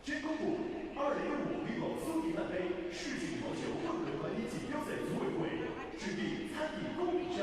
先公布2015 VIVO 苏迪曼杯世界羽毛球混合团体锦标赛组委会指定参与供应商。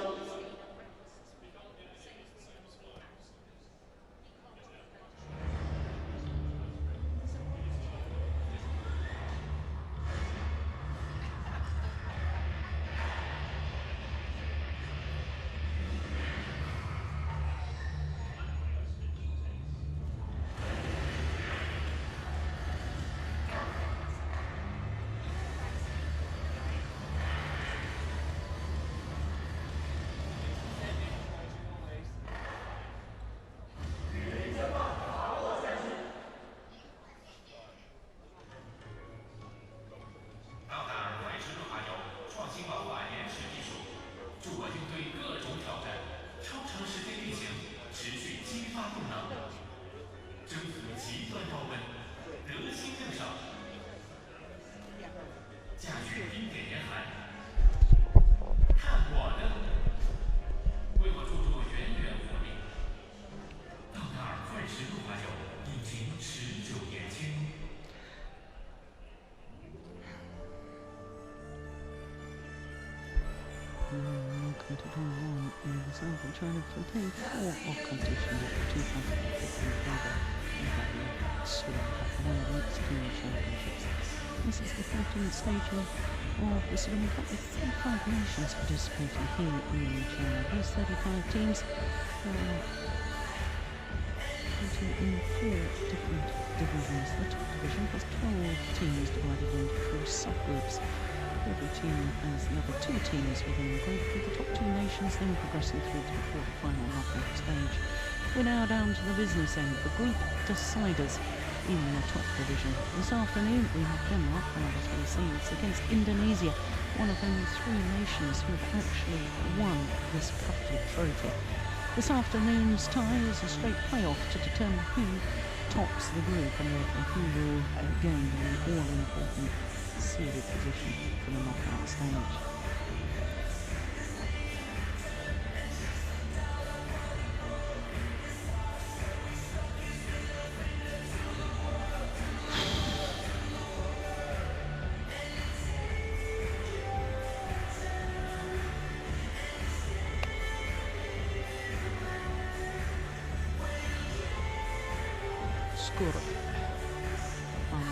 China for day 4 of competition at the 2015 BWF Sudirman World Skiing Championships. This is the 14th stage of the Sudirman Cup with 35 nations participating here in China. There's 35 teams in 4 different divisions. The top division has 12 teams divided into 4 subgroups. Every team has the other 2 teams within the group, with the top 2 nations then progressing through to the quarter-final knockout stage. We're now down to the business end, the group deciders in the top division. This afternoon we have Denmark, one of the 3 seeds, against Indonesia, one of only 3 nations who have actually won this coveted trophy. This afternoon's tie is a straight playoff to determine who tops the group and who will gain the all-important seeded position for the knockout stage.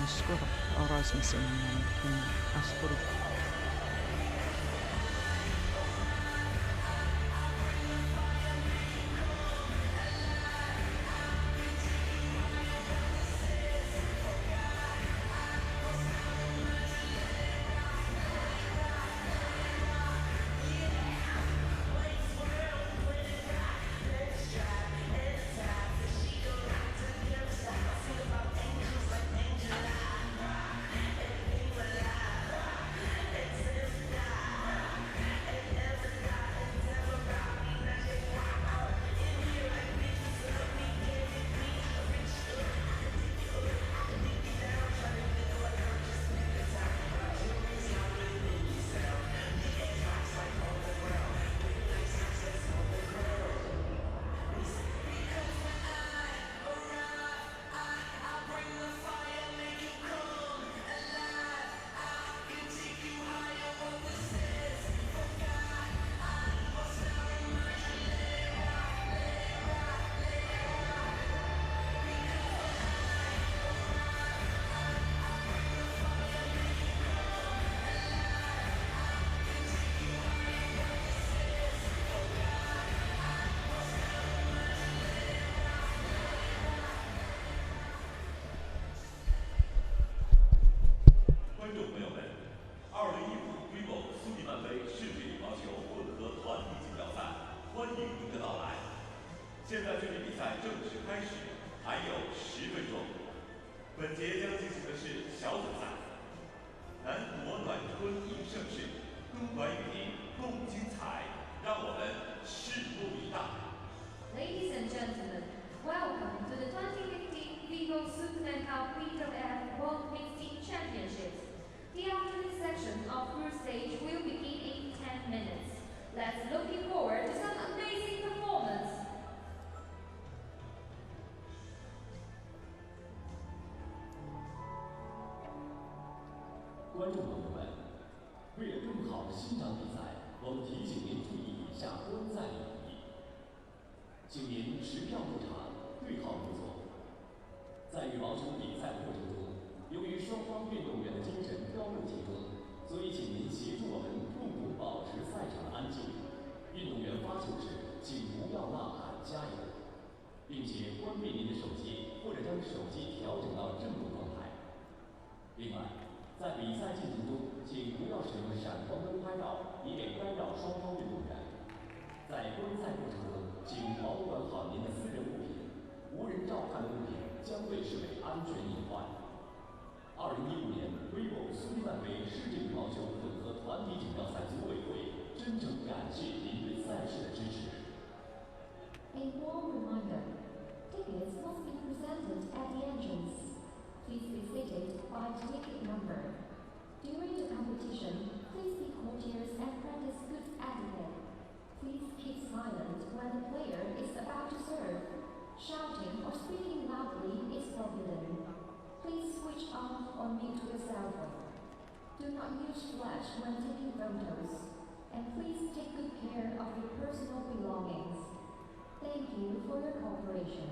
Skoro Rasmussen kan Aspor.现在距离比赛正式开始还有10分钟。本节将进行的是小组赛，男子模团观众朋友们，为了更好地欣赏比赛，我们提醒您注意以下观赛礼仪。请您持票入场，对号入座。在羽毛球比赛的过程中，由于双方运动员的精神高度集中，所以请您协助我们共同保持赛场的安静。运动员发球时，请不要呐喊加油，并且关闭您的手机，或者将手机调整到震动状态。另外，在比赛进行中，请不要使用闪光灯拍照，以免干扰双方运动员。在观赛过程中，请保管好您的私人物品，无人照看的物品将被视为安全隐患。2015年VIVO 苏迪曼杯世界羽毛球混合团体锦标赛组委会真诚感谢您对赛事的支持。A warm reminder: tickets must be presented at the entrance. Please be seated by ticket number. During the competition, please be courteous and practice good etiquette. Please keep silent when the player is about to serve. Shouting or speaking loudly is forbidden. Please switch off or mute your cell phone. Do not use flash when taking photos. And please take good care of your personal belongings. Thank you for your cooperation.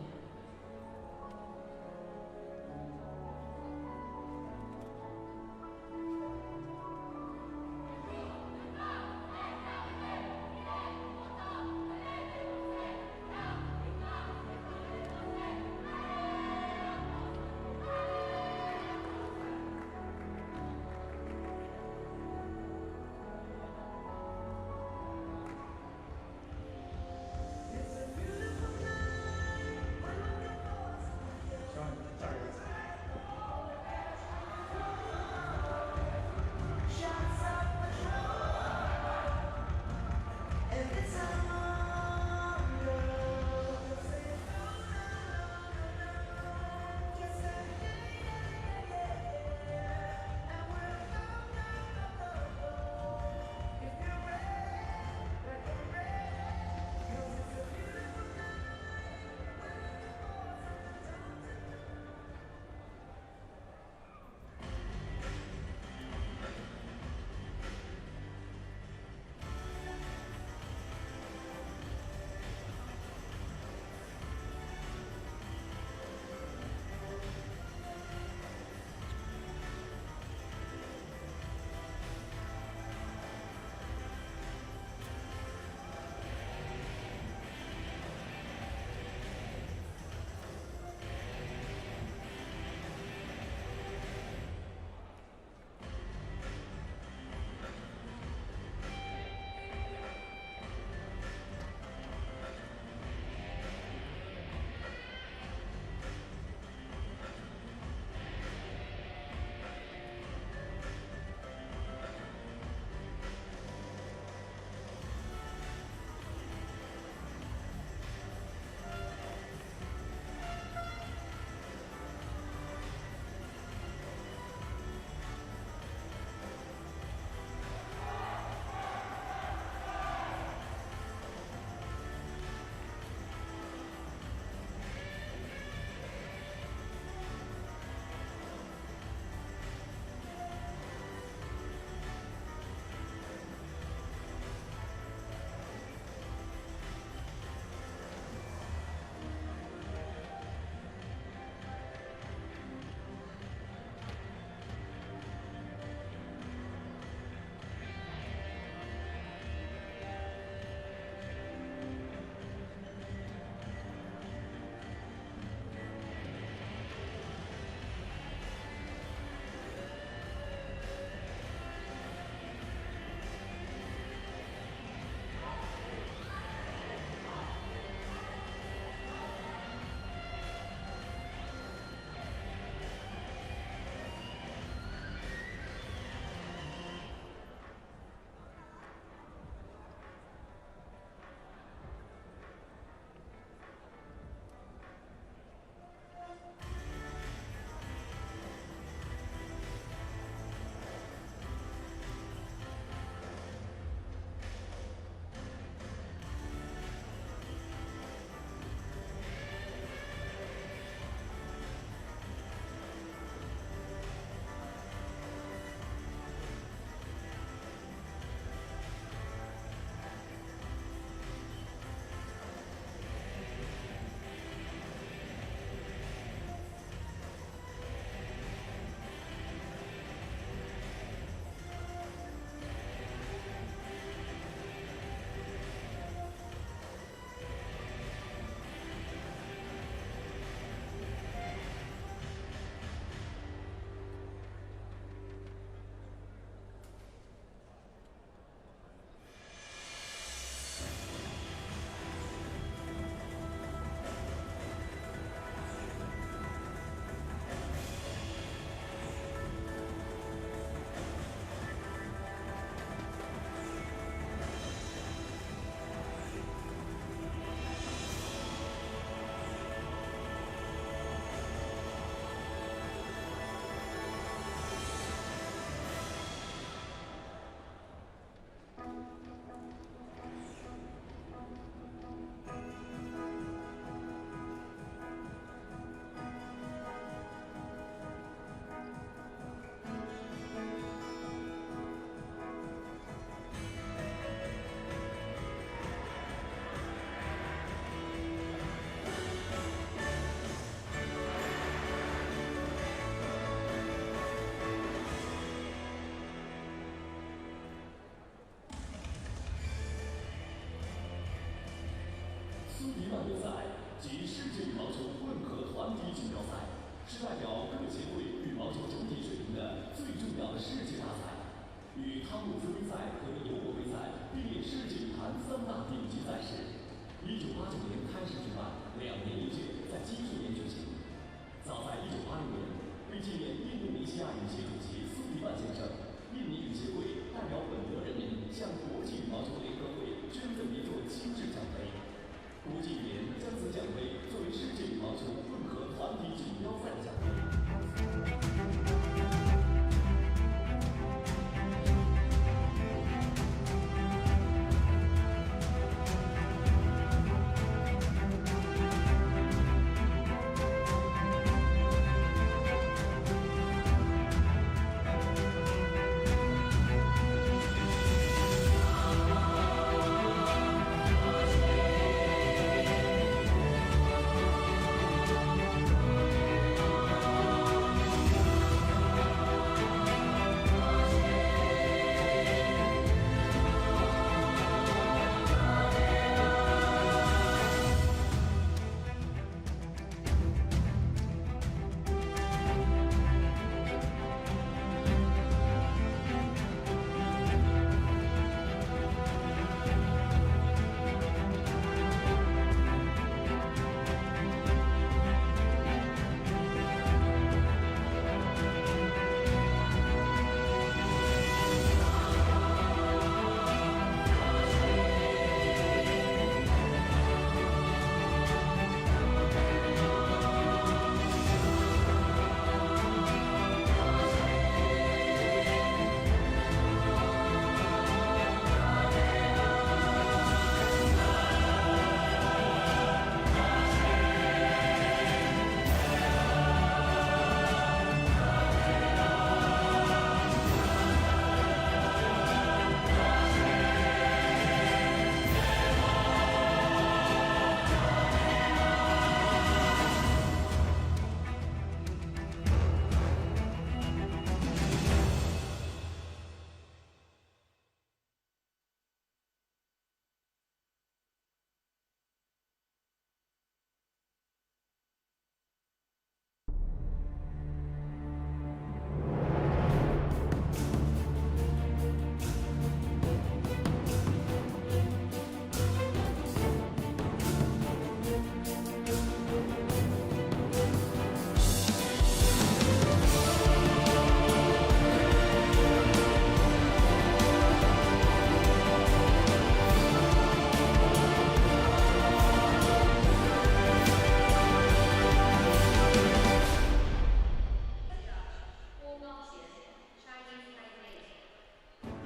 It's a beautiful night. 协主席苏迪曼先生、印尼羽协会代表本国人民向国际羽毛球联合会捐赠一座精致奖杯。国际羽联将此奖杯作为世界羽毛球混合团体锦标赛的奖杯。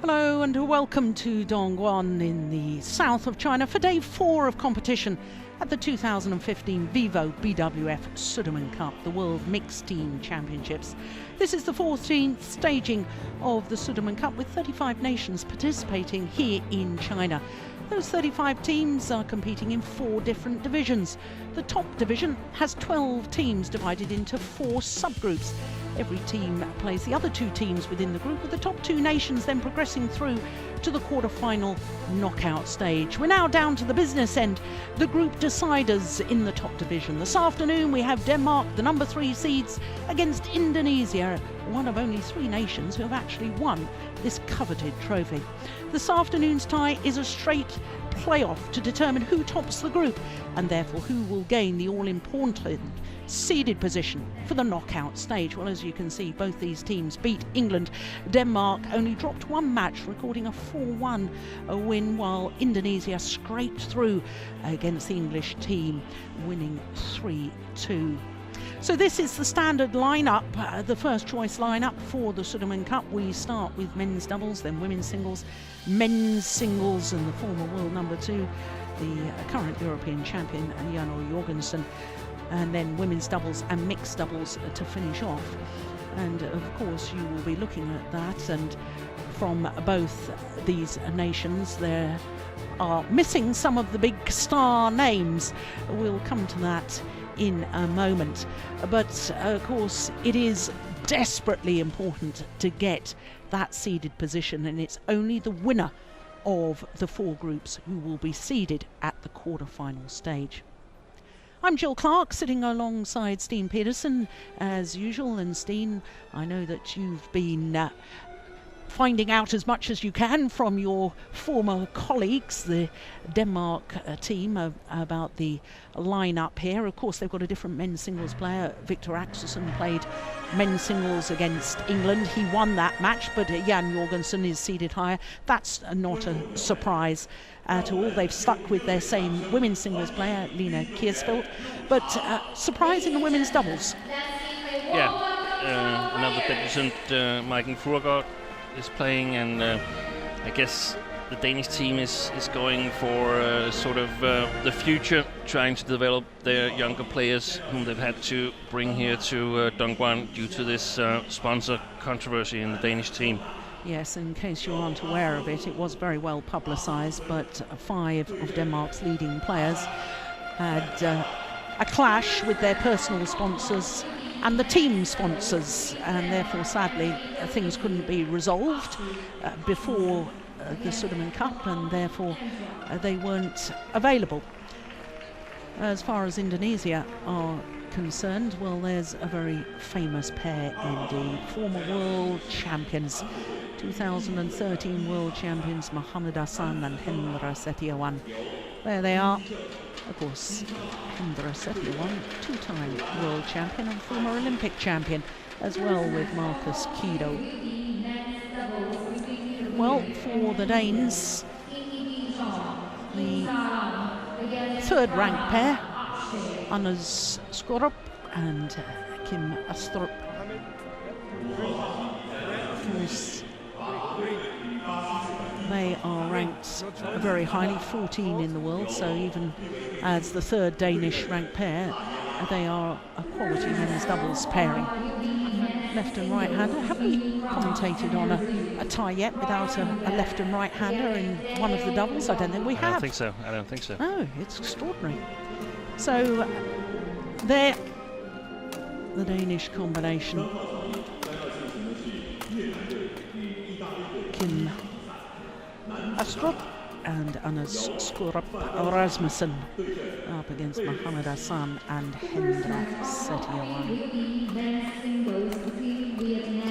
Hello and welcome to Dongguan in the south of China for day 4 of competition at the 2015 VIVO BWF Sudirman Cup, the World Mixed Team Championships. This is the 14th staging of the Sudirman Cup with 35 nations participating here in China. Those 35 teams are competing in 4 different divisions. The top division has 12 teams divided into 4 subgroups. Every team plays the other 2 teams within the group, with the top 2 nations then progressing through to the quarter-final knockout stage. We're now down to the business end, the group deciders in the top division. This afternoon we have Denmark, the number 3 seeds, against Indonesia, one of only 3 nations who have actually won this coveted trophy. This afternoon's tie is a straight playoff to determine who tops the group and therefore who will gain the all-important seeded position for the knockout stage. Well, as you can see, both these teams beat England. Denmark only dropped 1 match, recording a 4-1 win, while Indonesia scraped through against the English team, winning 3-2. So this is the standard lineup, the first choice lineup for the Sudirman Cup. We start with men's doubles, then women's singles, and the former world number 2, the current European champion, Jan Jorgensen, and then women's doubles and mixed doubles to finish off. And of course you will be looking at that, and from both these nations there are missing some of the big star names. We'll come to that in a moment, but of course it is desperately important to get that seeded position, and it's only the winner of the 4 groups who will be seeded at the quarter-final stage. I'm Jill Clark, sitting alongside Steen Peterson as usual, and Steen, I know that you've been finding out as much as you can from your former colleagues, the Denmark team, about the line-up here. Of course, they've got a different men's singles player. Victor Axelsen played men's singles against England. He won that match, but Jan Jorgensen is seeded higher. That's not a surprise at all. They've stuck with their same women's singles player, Lena Kiersfeldt, but surprise in the women's doubles. Yeah, another debutant, Maiken Furgaard, is playing, and I guess the Danish team is going for sort of the future, trying to develop their younger players whom they've had to bring here to Dongguan due to this sponsor controversy in the Danish team. Yes, in case you aren't aware of it, it was very well publicised, but 5 of Denmark's leading players had a clash with their personal sponsors and the team sponsors, and therefore sadly things couldn't be resolved before the Sudirman Cup, and therefore they weren't available. As far as Indonesia are concerned, well, there's a very famous pair indeed, former world champions, 2013 world champions Muhammad Hassan and Hendra Setiawan. There they are. Of course, Hendra Setiawan, 2-time world champion and former Olympic champion, as well with Marcus Kido. Well, for the Danes, the third-ranked pair, Anders Skorup and Kim Astrup. They are ranked very highly, 14 in the world, so even as the third Danish ranked pair, they are a quality men's doubles pairing. Left and right hander. Have we commentated on a tie yet without a left and right hander in one of the doubles? I don't think we have. I don't think so. Oh, it's extraordinary. So there, the Danish combination. Kim Astrup and Anders Skorup Rasmussen up against Muhammad Hassan and Hendra Setiawan.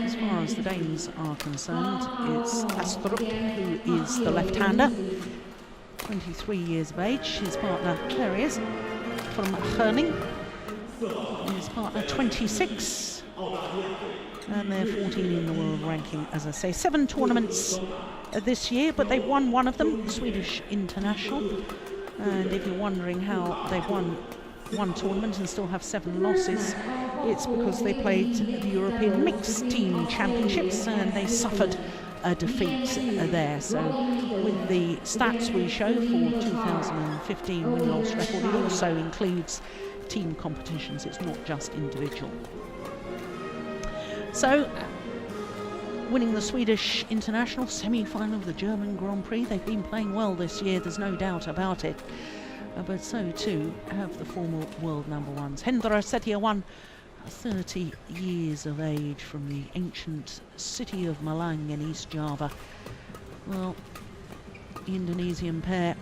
As far as the Danes are concerned, it's Astrup who is the left-hander, 23 years of age. His partner, there he is, from Herning. His partner, 26. And they're 14 in the world ranking, as I say. 7 tournaments this year, but they've won one of them, the Swedish International. And if you're wondering how they've won one tournament and still have 7 losses, it's because they played the European Mixed Team Championships and they suffered a defeat there. So with the stats we show for 2015 win-loss record, it also includes team competitions. It's not just individual. So, winning the Swedish International, semi-final of the German Grand Prix. They've been playing well this year, there's no doubt about it. But so too have the former world number ones. Hendra Setiawan, 30 years of age, from the ancient city of Malang in East Java. Well, the Indonesian pair,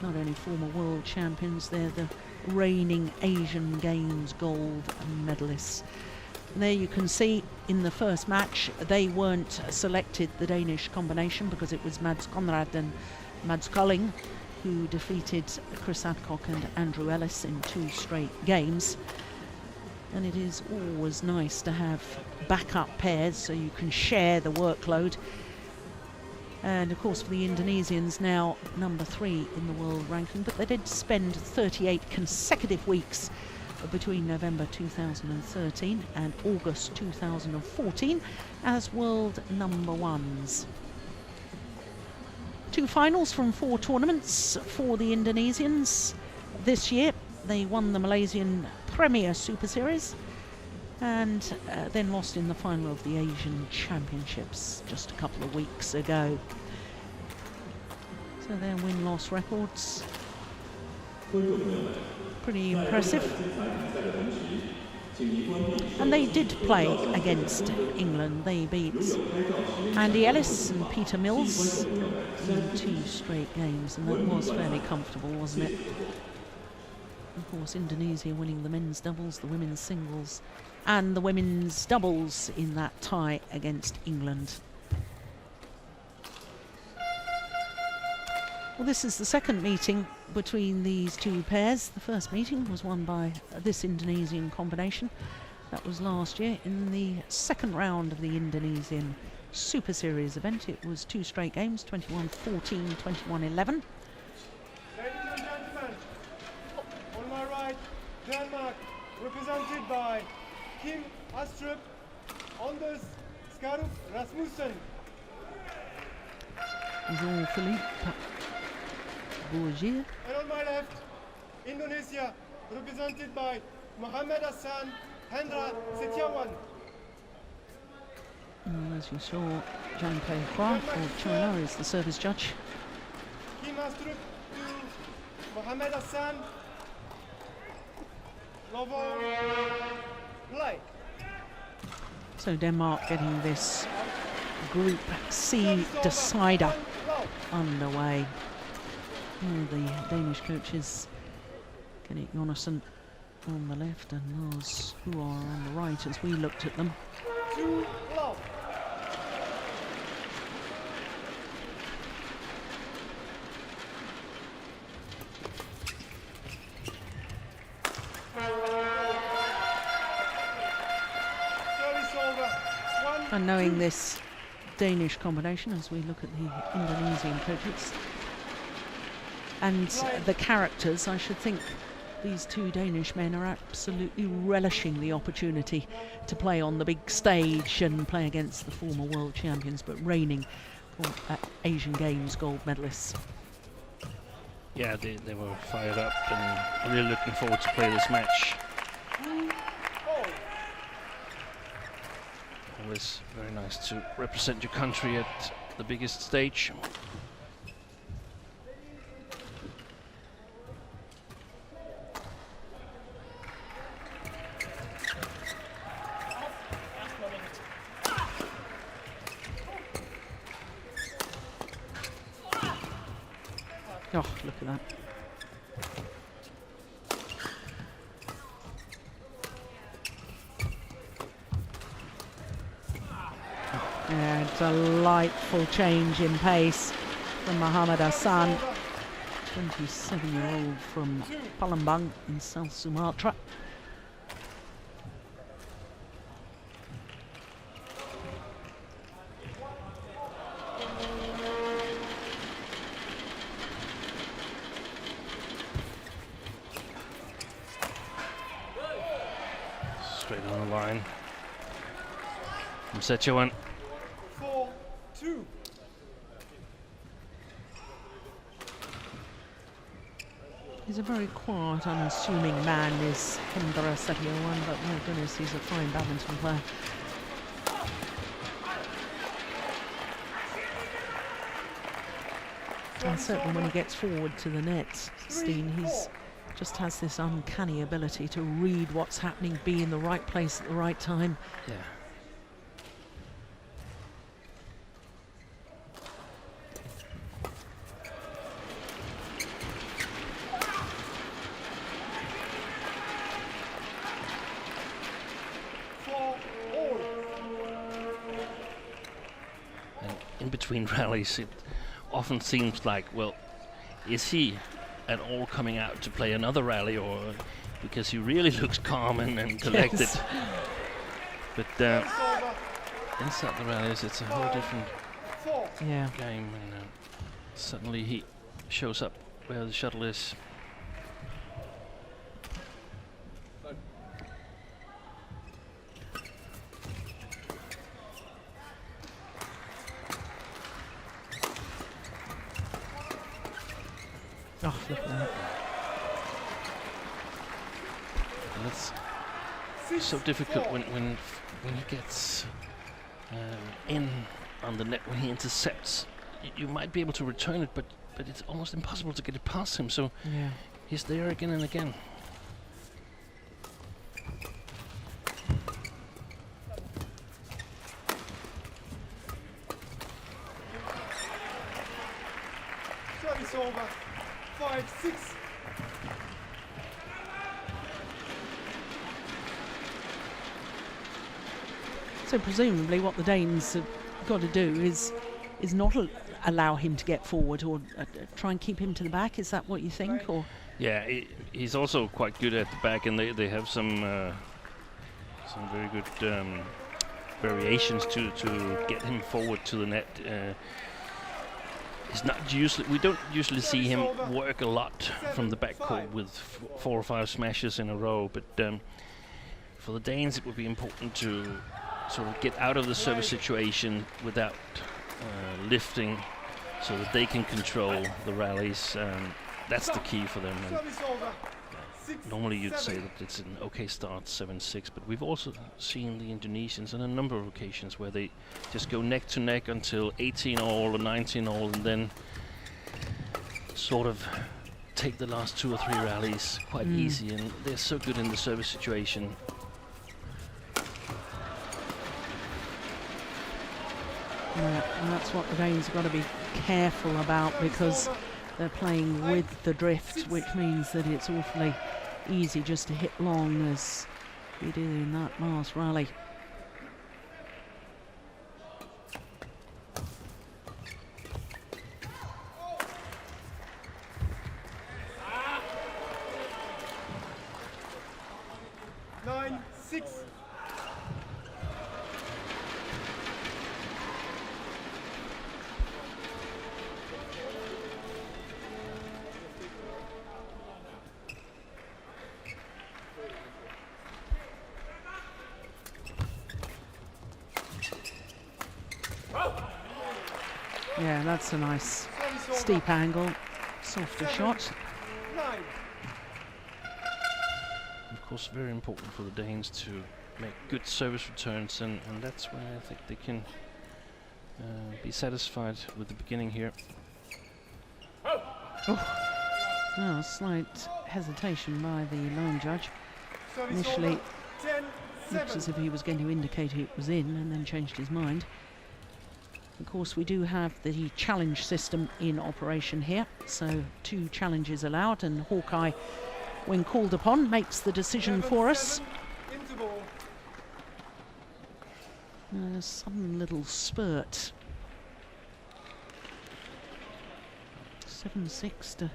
not only former world champions, they're the reigning Asian Games gold medalists. And there you can see in the first match they weren't selected, the Danish combination, because it was Mads Conrad and Mads Colling who defeated Chris Adcock and Andrew Ellis in 2 straight games. And it is always nice to have backup pairs so you can share the workload. And of course for the Indonesians, now number 3 in the world ranking, but they did spend 38 consecutive weeks between November 2013 and August 2014 as world number ones. 2 finals from 4 tournaments for the Indonesians this year. They won the Malaysian Premier Super Series and then lost in the final of the Asian Championships just a couple of weeks ago. So their win-loss records, pretty impressive. And they did play against England. They beat Andy Ellis and Peter Mills in 2 straight games, and that was fairly comfortable, wasn't it? Of course, Indonesia winning the men's doubles, the women's singles, and the women's doubles in that tie against England. Well, this is the second meeting between these two pairs. The first meeting was won by this Indonesian combination. That was last year in the second round of the Indonesian Super Series event. It was 2 straight games, 21-14, 21-11. Ladies and gentlemen, on my right, Denmark, represented by Kim Astrup, Anders Skarup Rasmussen. Jean-Philippe Bourgier. And on my left, Indonesia, represented by Mohamed Hassan Hendra Setiawan. As you saw, Zhang Pei Hua of China is the service judge. Kim Astrup to Mohamed Hassan. Lovo Blake. So Denmark getting this Group C decider underway. The Danish coaches, Kenneth Jonassen on the left and Lars Huar on the right as we looked at them. 2 love. Service over. 1, And knowing this Danish combination as we look at the Indonesian coaches and the characters, I should think these two Danish men are absolutely relishing the opportunity to play on the big stage and play against the former world champions but reigning Asian Games gold medalists. Yeah, they were fired up and really looking forward to play this match. Always very nice to represent your country at the biggest stage. Oh, look at that. Yeah, delightful change in pace from Mohamed Hassan, 27-year-old from Palembang in South Sumatra. Straight on the line from Setiawan. 4-2. He's a very quiet, unassuming man, is Hendra Setiawan, but my goodness, he's a fine badminton player. And certainly when he gets forward to the net, Steen, he's just has this uncanny ability to read what's happening, be in the right place at the right time. Yeah. And in between rallies, it often seems like, well, is he at all coming out to play another rally, or because he really looks calm and collected? Yes. But inside the rallies, it's a whole different Yeah. game, and suddenly he shows up where the shuttle is. Oh, look at that. And it's so difficult when he gets in on the net, when he intercepts. You might be able to return it, but it's almost impossible to get it past him. So Yeah. he's there again and again. Service over. 5-6. So presumably what the Danes have got to do is is not allow him to get forward, or try and keep him to the back. Is that what you think? Or yeah, he's also quite good at the back, and they have some very good variations to get him forward to the net. It's not we don't usually see him work a lot from the backcourt with 4 or 5 smashes in a row, but for the Danes it would be important to sort of get out of the service situation without lifting, so that they can control the rallies. That's the key for them. And normally you'd say that it's an okay start, 7-6, but we've also seen the Indonesians on a number of occasions where they just go neck to neck until 18-all or 19-all, and then sort of take the last 2 or 3 rallies quite easy, and they're so good in the service situation. Yeah, and that's what the Danes have got to be careful about, because they're playing with the drift, which means that it's awfully easy just to hit long, as he did in that last rally. Yeah, that's a nice steep angle, softer shot. Of course, very important for the Danes to make good service returns, and that's where I think they can be satisfied with the beginning here. Oh, slight hesitation by the line judge. Initially, looks as if he was going to indicate it was in, and then changed his mind. Of course, we do have the challenge system in operation here, so 2 challenges allowed, and Hawkeye, when called upon, makes the decision for us. A sudden little spurt. 7-6 to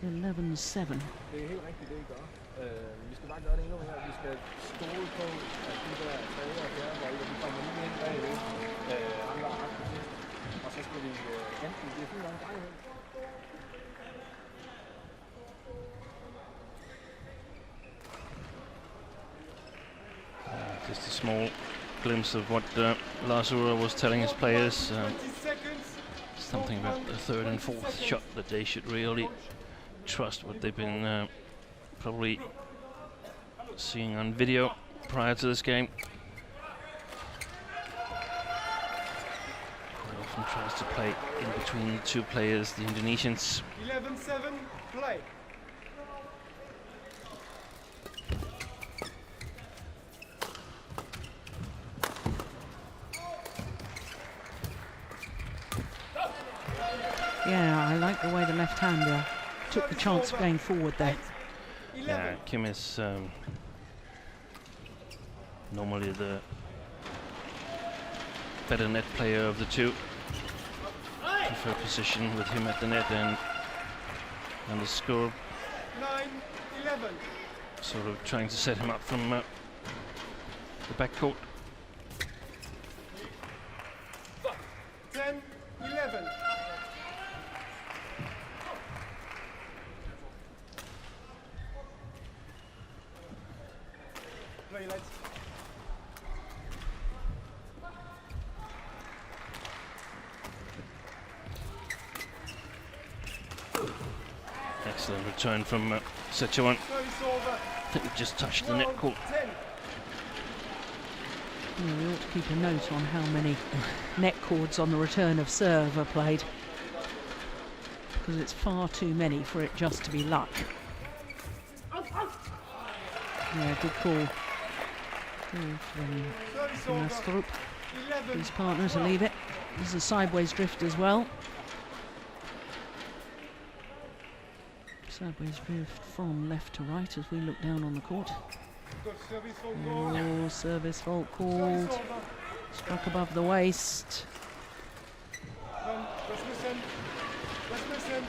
11-7. Vi skal bare gøre det endnu mere. Vi skal stole på, at de der 3. og 4. bolde, de kommer lige ind bagved andre aktive. Og så skal vi enten det er fint langt bagved. Just a small glimpse of what Lars Ura was telling his players. Something about the 3rd and 4th shot, that they should really trust what they've been probably seeing on video prior to this game. Quite often tries to play in between the 2 players, the Indonesians. 11-7, play. Yeah, I like the way the left-hander took the chance of going forward there. Yeah, Kim is normally the better net player of the 2. Prefer position with him at the net and the score. 9-11. Sort of trying to set him up from the backcourt. 10-11. Play, lads. Excellent return from Sechuan. I think we just touched the net court. Yeah, we ought to keep a note on how many net cords on the return of serve are played, because it's far too many for it just to be luck. Yeah, good call. From Astrup, his partner, to leave it. This is a sideways drift as well. Sideways drift from left to right as we look down on the court. Oh, service fault called. Struck above the waist. Rasmussen,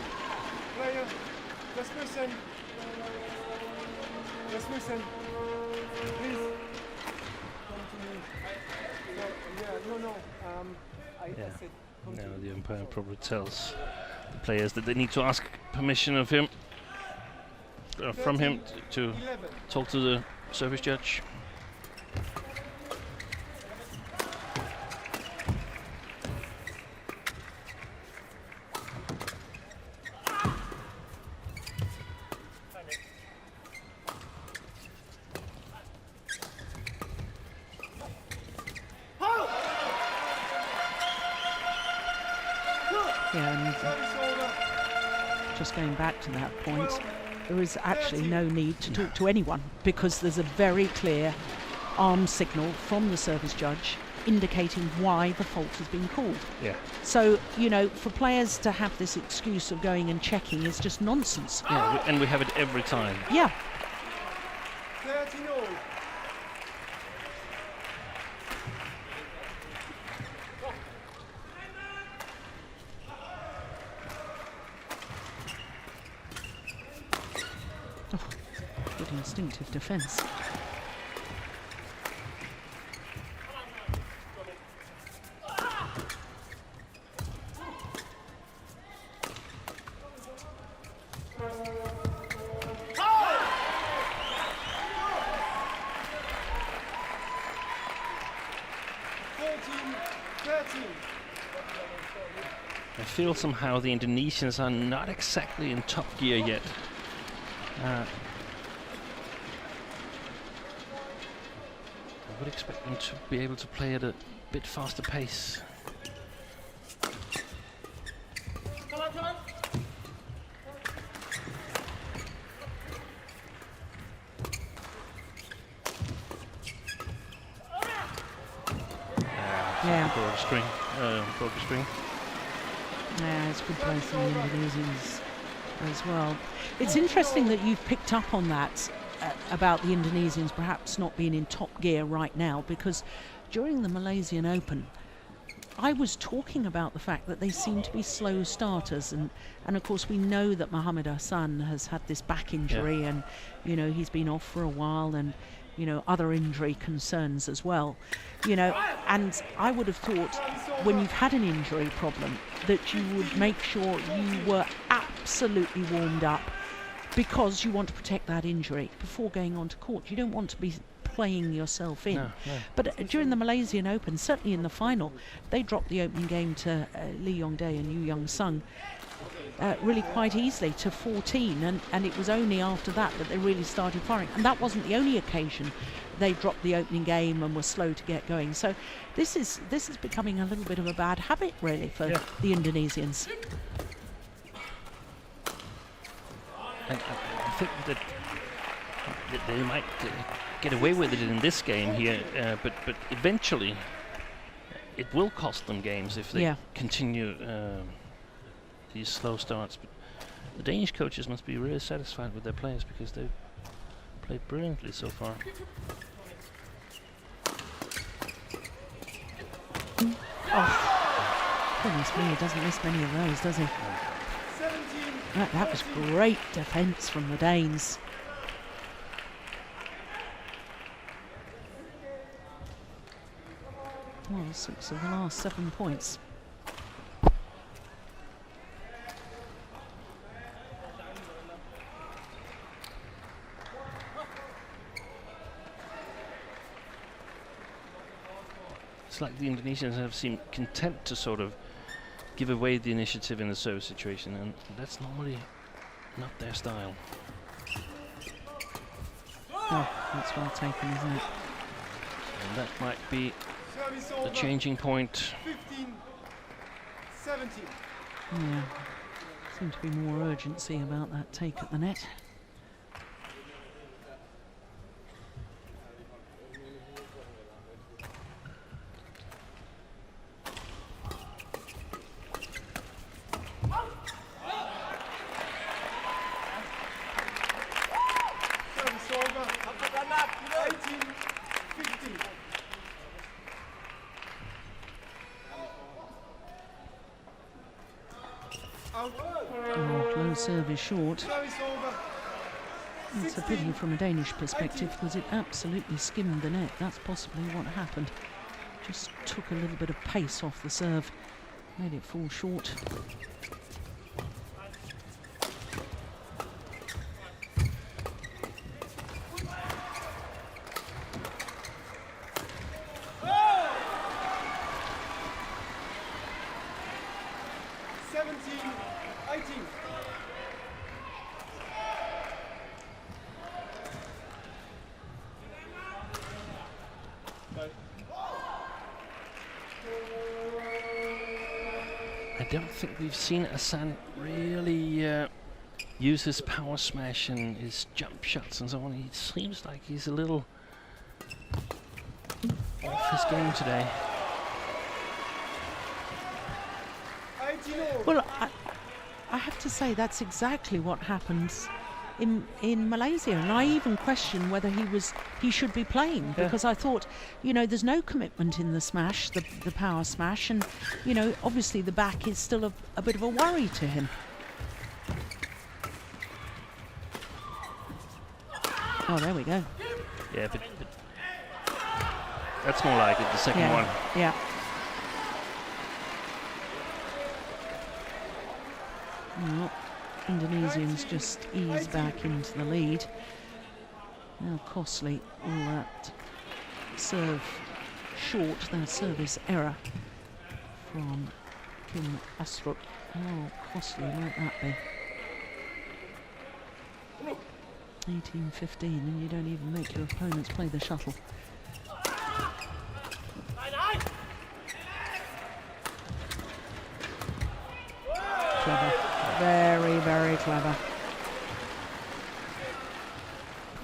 player. Rasmussen. Rasmussen, please come to me. No. I said come to Now me. the umpire probably tells the players that they need to ask permission of him, from him, to 11. talk to the service judge. Yeah, and just going back to that point, there is actually no need to talk to anyone because there's a very clear arm signal from the service judge indicating why the fault has been called. Yeah. So, you know, for players to have this excuse of going and checking is just nonsense. Yeah, and we have it every time. Yeah. 13 all. Good instinctive defence. I feel somehow the Indonesians are not exactly in top gear yet. I would expect them to be able to play at a bit faster pace. Yeah. Broad screen. Broad screen. Yeah, it's good play from the Indonesians as well. It's interesting that you've picked up on that about the Indonesians perhaps not being in top gear right now, because during the Malaysian Open I was talking about the fact that they seem to be slow starters, and of course we know that Mohamed Hassan has had this back injury, and you know he's been off for a while, and you know other injury concerns as well, you know, and I would have thought when you've had an injury problem that you would make sure you were absolutely warmed up, because you want to protect that injury before going on to court. You don't want to be playing yourself in. No. But during the Malaysian Open, certainly in the final, they dropped the opening game to Lee Yong-dae and Yu Young-sung really quite easily to 14, and it was only after that that they really started firing. And that wasn't the only occasion they dropped the opening game and were slow to get going. So this is becoming a little bit of a bad habit really for the Indonesians. I think that they might get away with it in this game here, but eventually it will cost them games if they continue these slow starts. But the Danish coaches must be really satisfied with their players, because they've played brilliantly so far. Oh, goodness me, he doesn't miss many of those, does he? That was great defence from the Danes. Well, 6 of the last 7 points. It's like the Indonesians have seemed content to sort of give away the initiative in the service situation, and that's normally not their style. Oh, that's well taken, isn't it? And that might be the changing point. 15-17. Yeah, seemed to be more urgency about that take at the net. Out. Oh, low serve is short. Service over. It's a pity from a Danish perspective because it absolutely skimmed the net. That's possibly what happened. Just took a little bit of pace off the serve, made it fall short. I don't think we've seen Hassan really use his power smash and his jump shots and so on. He seems like he's a little off his game today. Well, I have to say that's exactly what happens in Malaysia, and I even questioned whether he should be playing, because I thought, you know, there's no commitment in the smash, the power smash, and you know, obviously the back is still a bit of a worry to him. Oh, there we go. Yeah, but that's more like it, the second one. Yeah. Well, Indonesians just ease back into the lead. Now costly, all that serve short, that service error from Kim Astrup. How costly might that be? 18-15, and you don't even make your opponents play the shuttle. Clever. Very, very clever.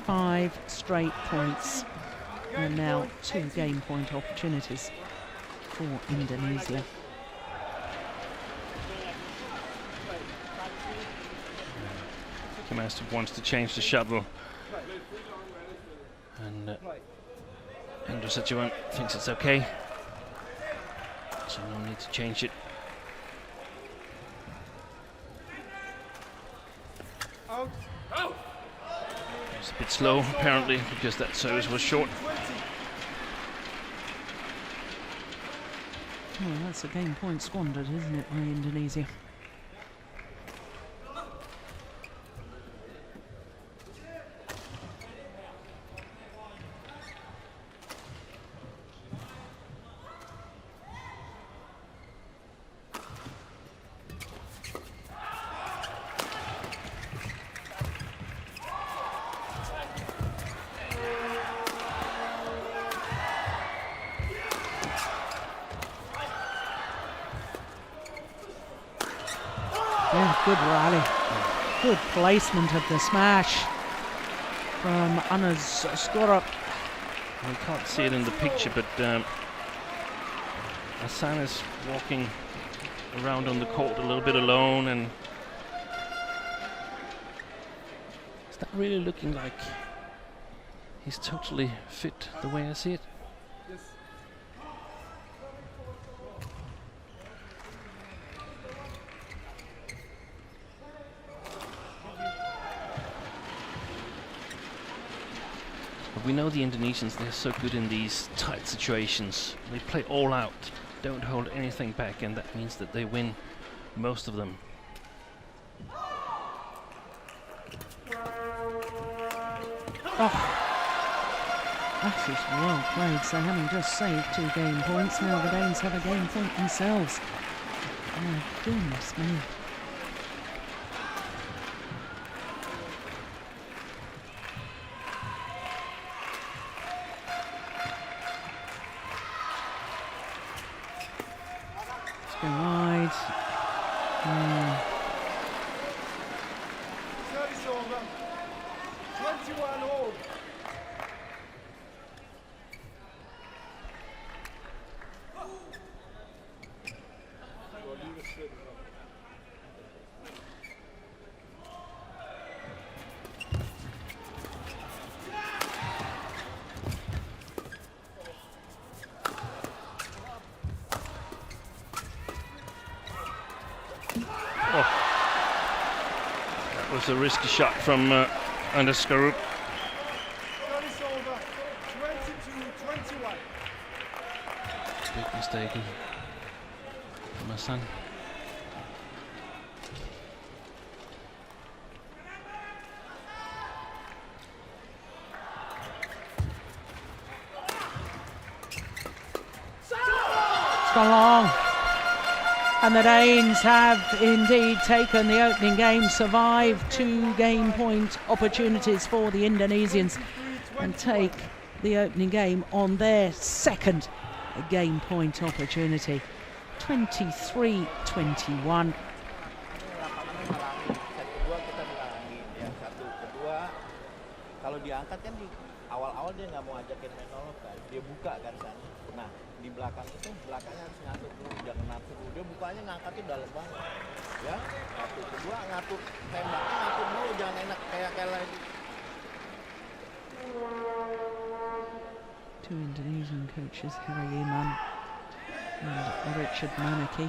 5 straight points, and now 2 game point opportunities for Indonesia. Kim Astrup wants to change the shuttle, and Hendra Setiawan thinks it's okay, so no need to change it. It's a bit slow apparently because that service was short. Oh, that's a game point squandered, isn't it, by Indonesia? Yeah, good rally. Good placement of the smash from Anas Skorup. We can't see it in the picture, but Hassan is walking around on the court a little bit alone, and is that really looking like he's totally fit the way I see it? We know the Indonesians, they're so good in these tight situations. They play all out, don't hold anything back, and that means that they win most of them. Oh, that is well played. So having just saved 2 game points, now the Danes have a game point themselves. Oh, goodness me. Go wide. Service over. 21 all. Oh. was a risky shot from Anders Skarup. Service over. 22-21. Big mistake from Hassan. It's gone long. And the Danes have indeed taken the opening game, survived 2 game point opportunities for the Indonesians, and take the opening game on their second game point opportunity. 23-21. Kalau diangkat kan di awal-awal dia nggak mau ajakin main nolok kan, dia buka kan sana. Nah di belakang itu belakangnya harus ngatur dulu, jangan ngatur dulu. Dia bukanya ngangkatnya dalam banget, ya. Satu kedua ngatur tembaknya ngatur dulu, jangan enak kayak lagi. Two Indonesian coaches, Harry Iman and Richard Manaki.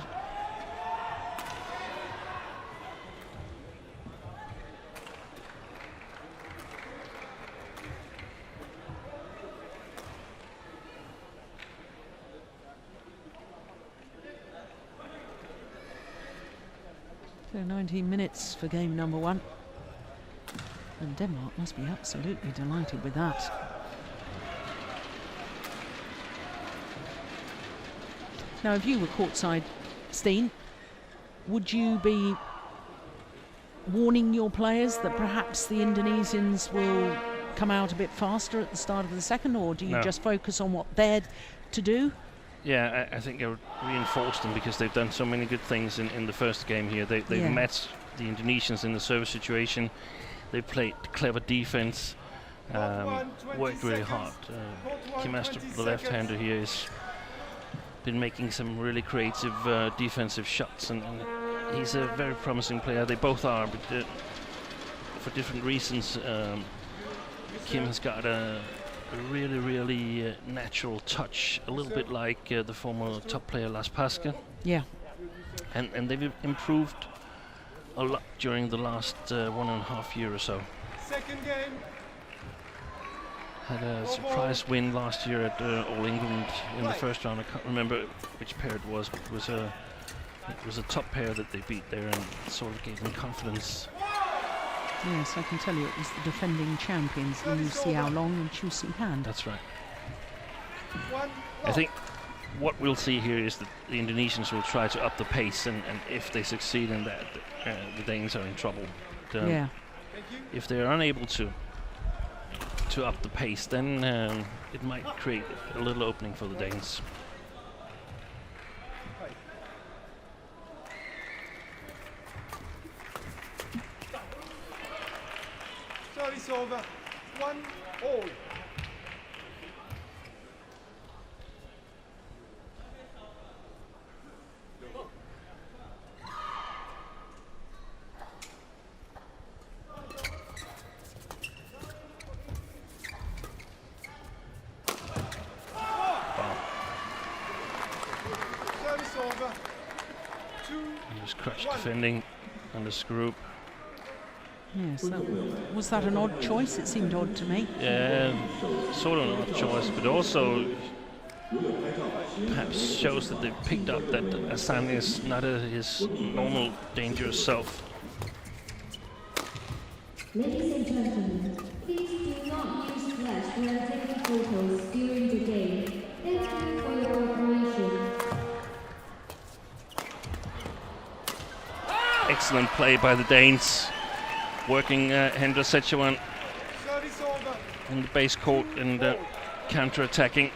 So 19 minutes for game number 1. And Denmark must be absolutely delighted with that. Now, if you were courtside, Steen, would you be warning your players that perhaps the Indonesians will come out a bit faster at the start of the second, or do you just focus on what they're to do? Yeah, I think I would reinforce them because they've done so many good things in the first game here. They've met the Indonesians in the service situation. They played clever defense, worked really hard. Kim Astrup, the left-hander here, has been making some really creative defensive shots, and he's a very promising player. They both are, but for different reasons. Kim has got a really natural touch, a little bit like the former top player Lars Paske. Yeah. And they've improved a lot during the last 1.5 years or so. Second game. Had a surprise win last year at All England in the first round. I can't remember which pair it was, but it was a top pair that they beat there, and it sort of gave them confidence. Yes, I can tell you it was the defending champions, Liu Xiao Long and Chu Si Han. That's right. I think what we'll see here is that the Indonesians will try to up the pace, and if they succeed in that, the Danes are in trouble. But, yeah. If they are unable to up the pace, then it might create a little opening for the Danes. Service over. 1-all. Service over. 2-1. Just crutch defending under Skarup. Yes, was that an odd choice? It seemed odd to me. Yeah, sort of an odd choice, but also perhaps shows that they've picked up that Hassan is not his normal dangerous self. Ladies and gentlemen, please do not use flash when taking photos during the game. Thank you for your cooperation. Excellent play by the Danes, working Hendra Sechuan in the base court and counter-attacking.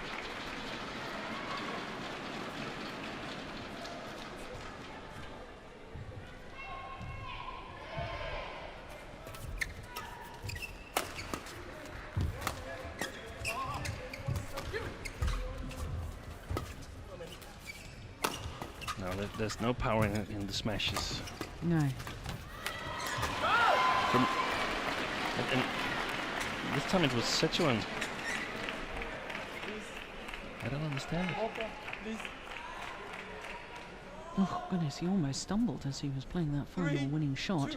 No, there's no power in the smashes. No. And this time it was Sechuan. I don't understand it. Oh goodness, he almost stumbled as he was playing that final winning shot.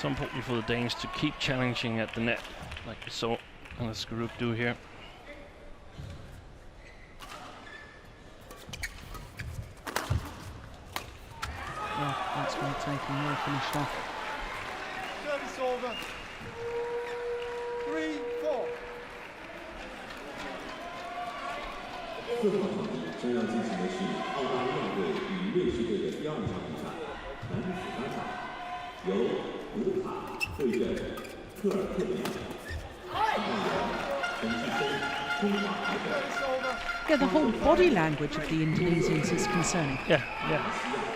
So important for the Danes to keep challenging at the net, like we saw Anders Group do here. Well, that's well taken, well finished off. Service over. 3-4. 4号场地将要进行的是澳大利亚队与瑞士队的第2场比赛，男子单场，由卢卡对阵科尔克比，扮演陈继生、中华台北。 Yeah, the whole body language of the Indonesians is concerning. Yeah.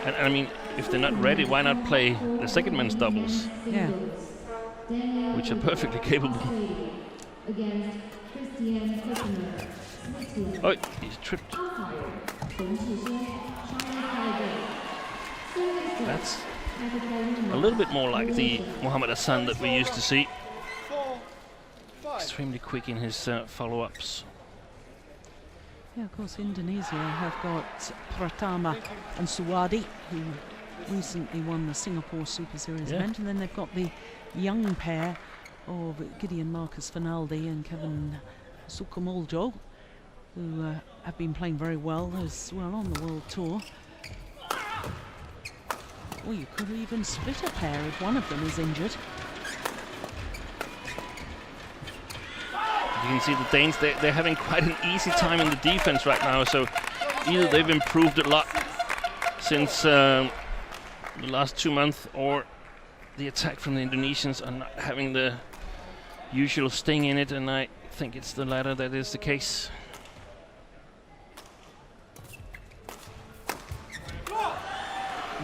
And I mean, if they're not ready, why not play the second men's doubles? Yeah. Which are perfectly capable. Oh, he's tripped. That's a little bit more like the Mohamed Hassan that we used to see. Extremely quick in his follow-ups. Yeah, of course, Indonesia have got Pratama and Suwadi, who recently won the Singapore Super Series event, and then they've got the young pair of Gideon Marcus Finaldi and Kevin Sukamuljo, who have been playing very well as well on the World Tour. Well, you could even split a pair if one of them is injured. You can see the Danes, they're having quite an easy time in the defense right now, so either they've improved a lot since the last 2 months, or the attack from the Indonesians are not having the usual sting in it, and I think it's the latter that is the case.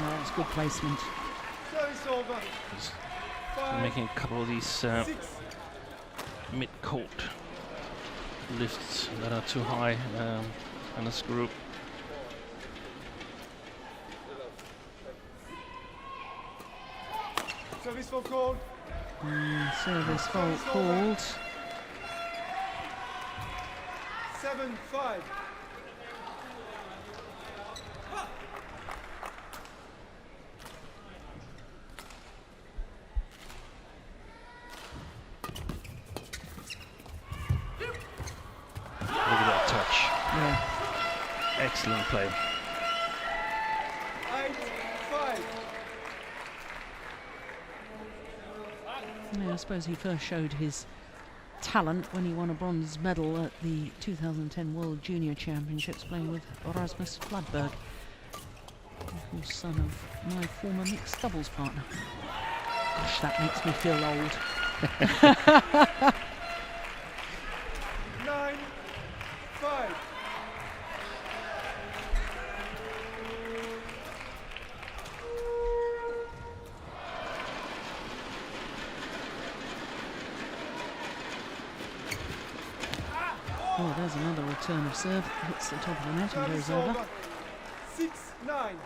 No, it's good placement. Service over. They're making a couple of these mid-court lifts that are too high on this group. Service for called. Service fault called. 7-5. Look at that touch. Yeah. Excellent play. 8-5. Yeah, I suppose he first showed his talent when he won a bronze medal at the 2010 World Junior Championships, playing with Rasmus Fladberg, who's son of my former mixed doubles partner. Gosh, that makes me feel old. 9-5. Oh, there's another return of serve. Hits the top of the net and goes over. 6-9.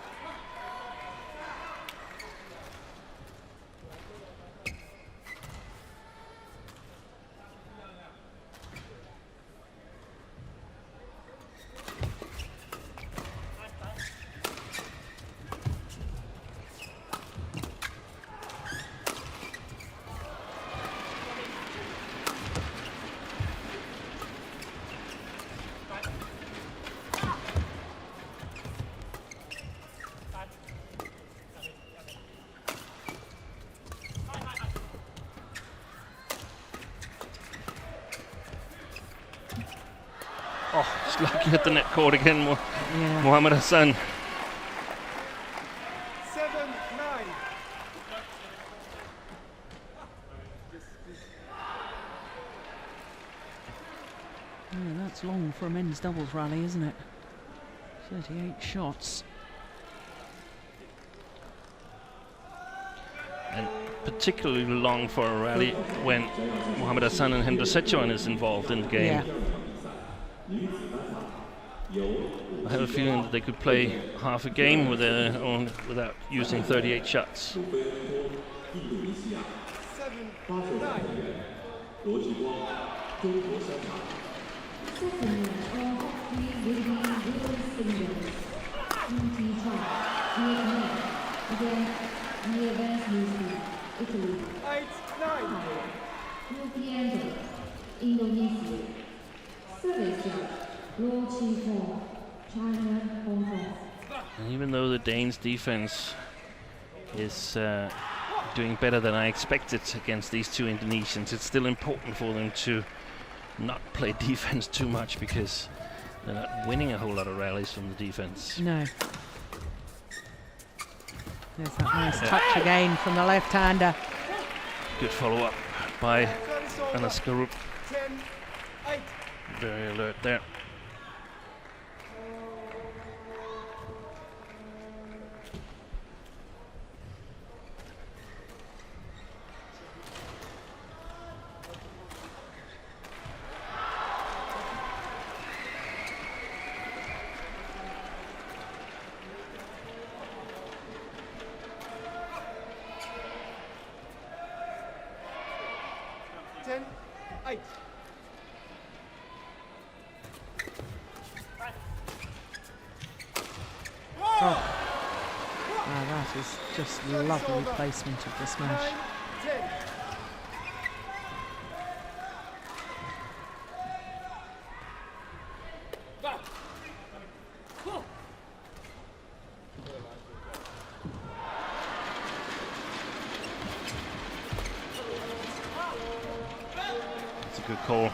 Oh, just lucky at the net cord again, Mohamed Hassan. 7-9. Yeah, that's long for a men's doubles rally, isn't it? 38 shots. And particularly long for a rally when Mohamed Hassan and Hendra Setjoan is involved in the game. Yeah. I have a feeling that they could play half a game with their own without using 38 shots. 7-9. Italy. 8-9. Rupiendo, Indonesia. Service judge, Luo Qingfeng, China, Hong Kong. And even though the Danes' defense is doing better than I expected against these two Indonesians, it's still important for them to not play defense too much, because they're not winning a whole lot of rallies from the defense. No. There's that nice touch again from the left-hander. Good follow-up by Service over. Anaskarup. 10-8. Very alert there. That is just lovely placement of the smash. 9-10. That's a good call.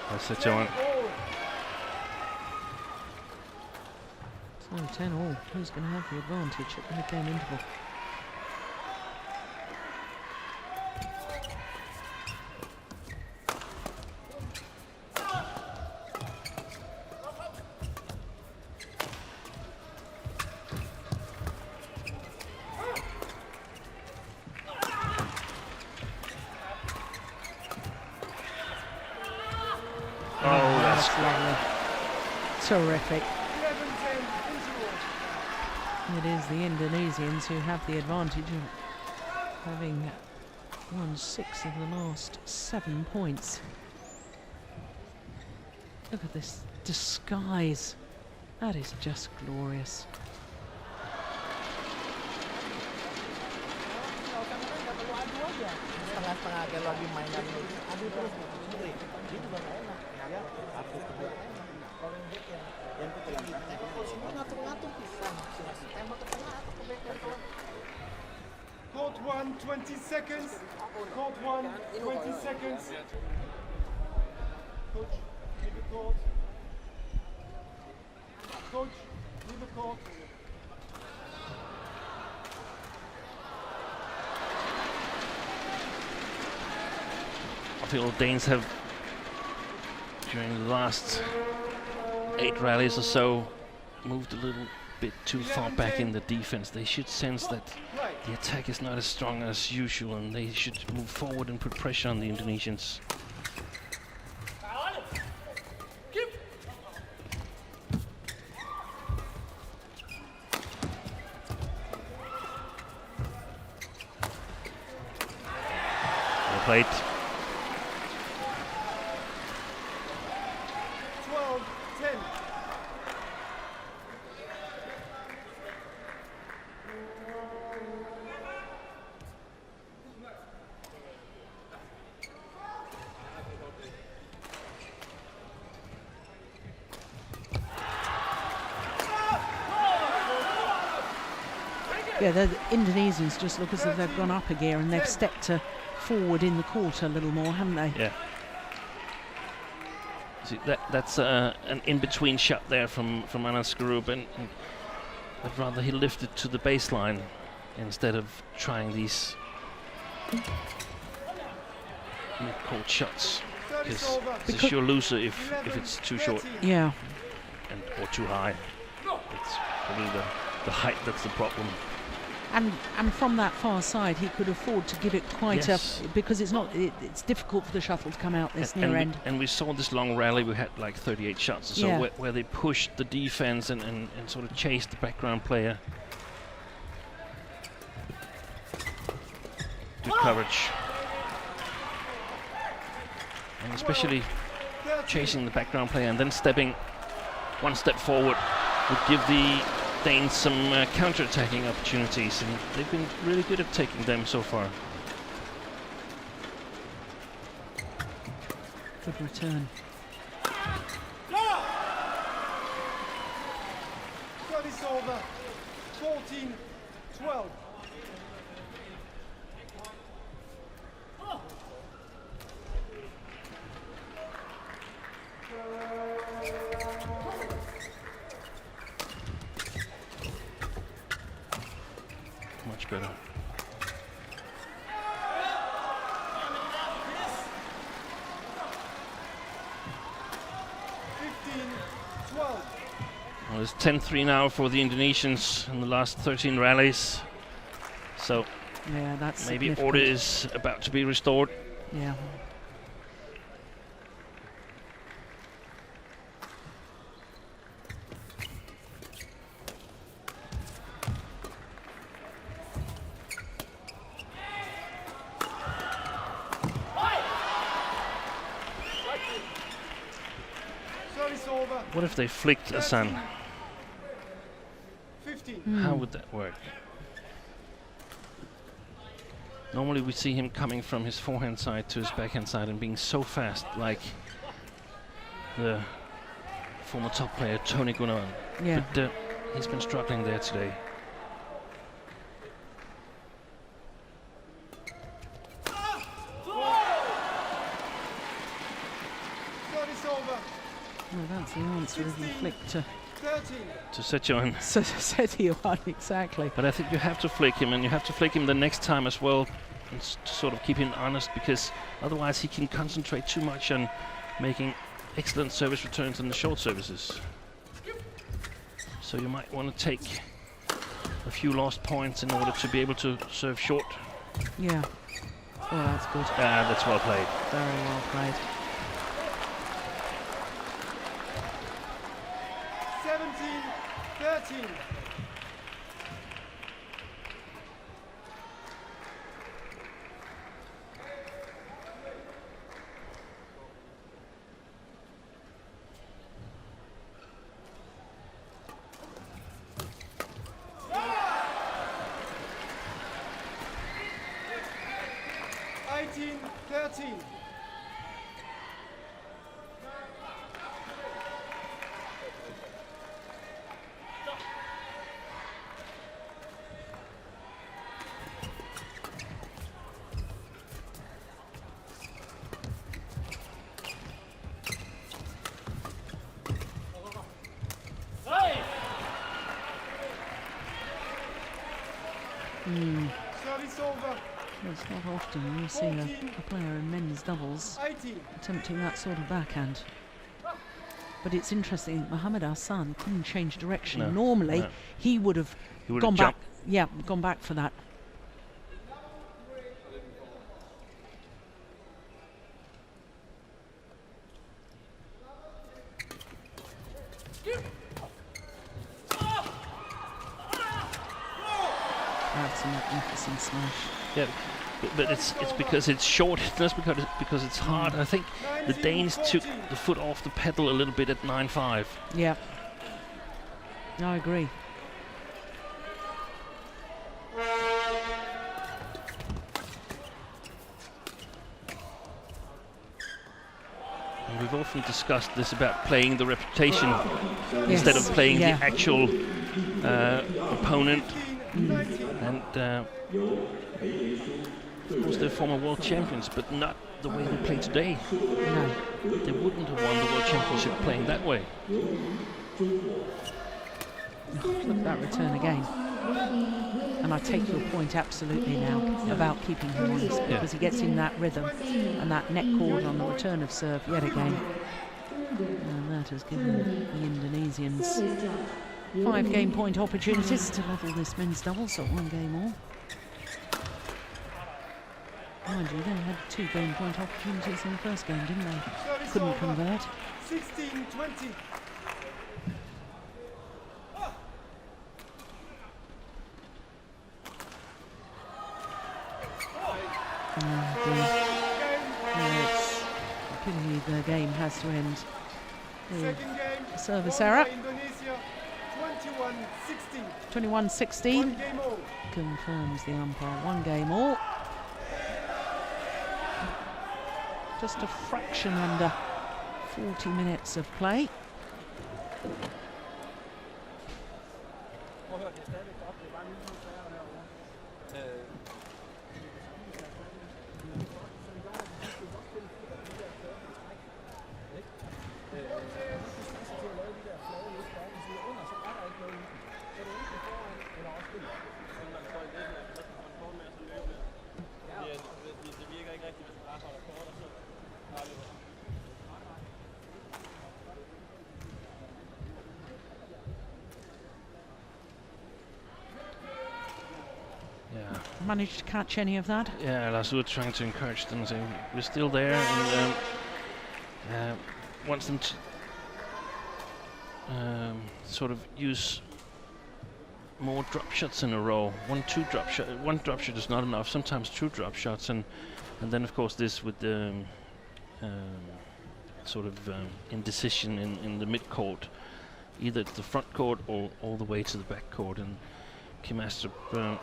That's such a one. So 10 all. Who's going to have the advantage at the mid-game interval? Oh, that's lovely. Terrific. 11-10 interval. It is the Indonesians who have the advantage of having won 6 of the last 7 points. Look at this disguise. That is just glorious. Setengah-setengah kayak lagi mainan adu terus sendiri. Dia juga nggak enak. Ya, aku kedua rolling back yang ketiga. Kalau semua ngatur-ngatur pisang, tembak ke tengah atau ke back. Court 1, 20 seconds. Court 1, 20 seconds. Coach, leave the court. Coach, leave the court. I feel Danes have, during the last 8 rallies or so, moved a little bit too far back in the defense. They should sense that the attack is not as strong as usual, and they should move forward and put pressure on the Indonesians. Well played. 12-10. Yeah, the Indonesians just look as if they've gone up a gear and they've stepped forward in the court a little more, haven't they? Yeah. See, that's an in-between shot there from Anaskarup, and I'd rather he lifted to the baseline instead of trying these mid-court shots, because it's a sure loser if it's too short. Yeah. Or too high. It's probably the height that's the problem. And from that far side, he could afford to give it quite Yes. because it's difficult for the shuttle to come out this near end. And we saw this long rally, we had like 38 shots or so, Yeah. where they pushed the defense and sort of chased the background player. Good coverage. And especially chasing the background player and then stepping one step forward would give the Danes some counter-attacking opportunities, and they've been really good at taking them so far. Good return. Service over. 14-12. Much better. Well, it's 10-3 now for the Indonesians in the last 13 rallies. So Yeah, that's maybe significant. order is about to be restored. Yeah. Service over. What if they flicked Asan? 15. How would that work? Normally we see him coming from his forehand side to his backhand side and being so fast, like the former top player Tony Gunawan. Yeah. But he's been struggling there today. Service over. Well, that's the answer if you flick to 13. To Sechuan. Setioan, exactly. But I think you have to flick him, and you have to flick him the next time as well, and to sort of keep him honest, because otherwise he can concentrate too much on making excellent service returns on the short services. So you might want to take a few lost points in order to be able to serve short. Yeah. Oh, that's good. That's well played. Very well played. 17-13. Service over. It's not often you see a player in men's doubles 18. attempting that sort of backhand. But it's interesting, Mohammed Hassan couldn't change direction. No, Normally, no. he would have He would gone have back. jumped. Yeah, gone back for that. That's a magnificent smash. Yeah, but it's because it's short. It's not because it's hard. I think the Danes took the foot off the pedal a little bit at 9-5. Yeah. I agree. And we've often discussed this about playing the reputation instead of Yes, playing yeah. the actual opponent. And of course they're former world champions, but not the way they play today. No. They wouldn't have won the world championship playing that way. Look at that return again. And I take your point absolutely now about keeping him honest, because he gets in that rhythm and that neck cord on the return of serve yet again. And that has given the Indonesians 5 game point opportunities to level this men's doubles, so 1 game all. Mind you, they had 2 game point opportunities in the first game, didn't they? Service Couldn't over. convert. 16-20. It's a pity the game has to end with Second game. a service won error. by Indonesia, 21-16. 21-16. 1 game all. Confirms the umpire. 1 game all. Just a fraction under 40 minutes of play. Managed to catch any of that? Yeah, Lars, we're trying to encourage them, so we're still there, and wants them to sort of use more drop shots in a row. One drop shot is not enough. Sometimes 2 drop shots, and then of course this with the sort of indecision in the mid court, either at the front court or all the way to the back court. And Kim Astrup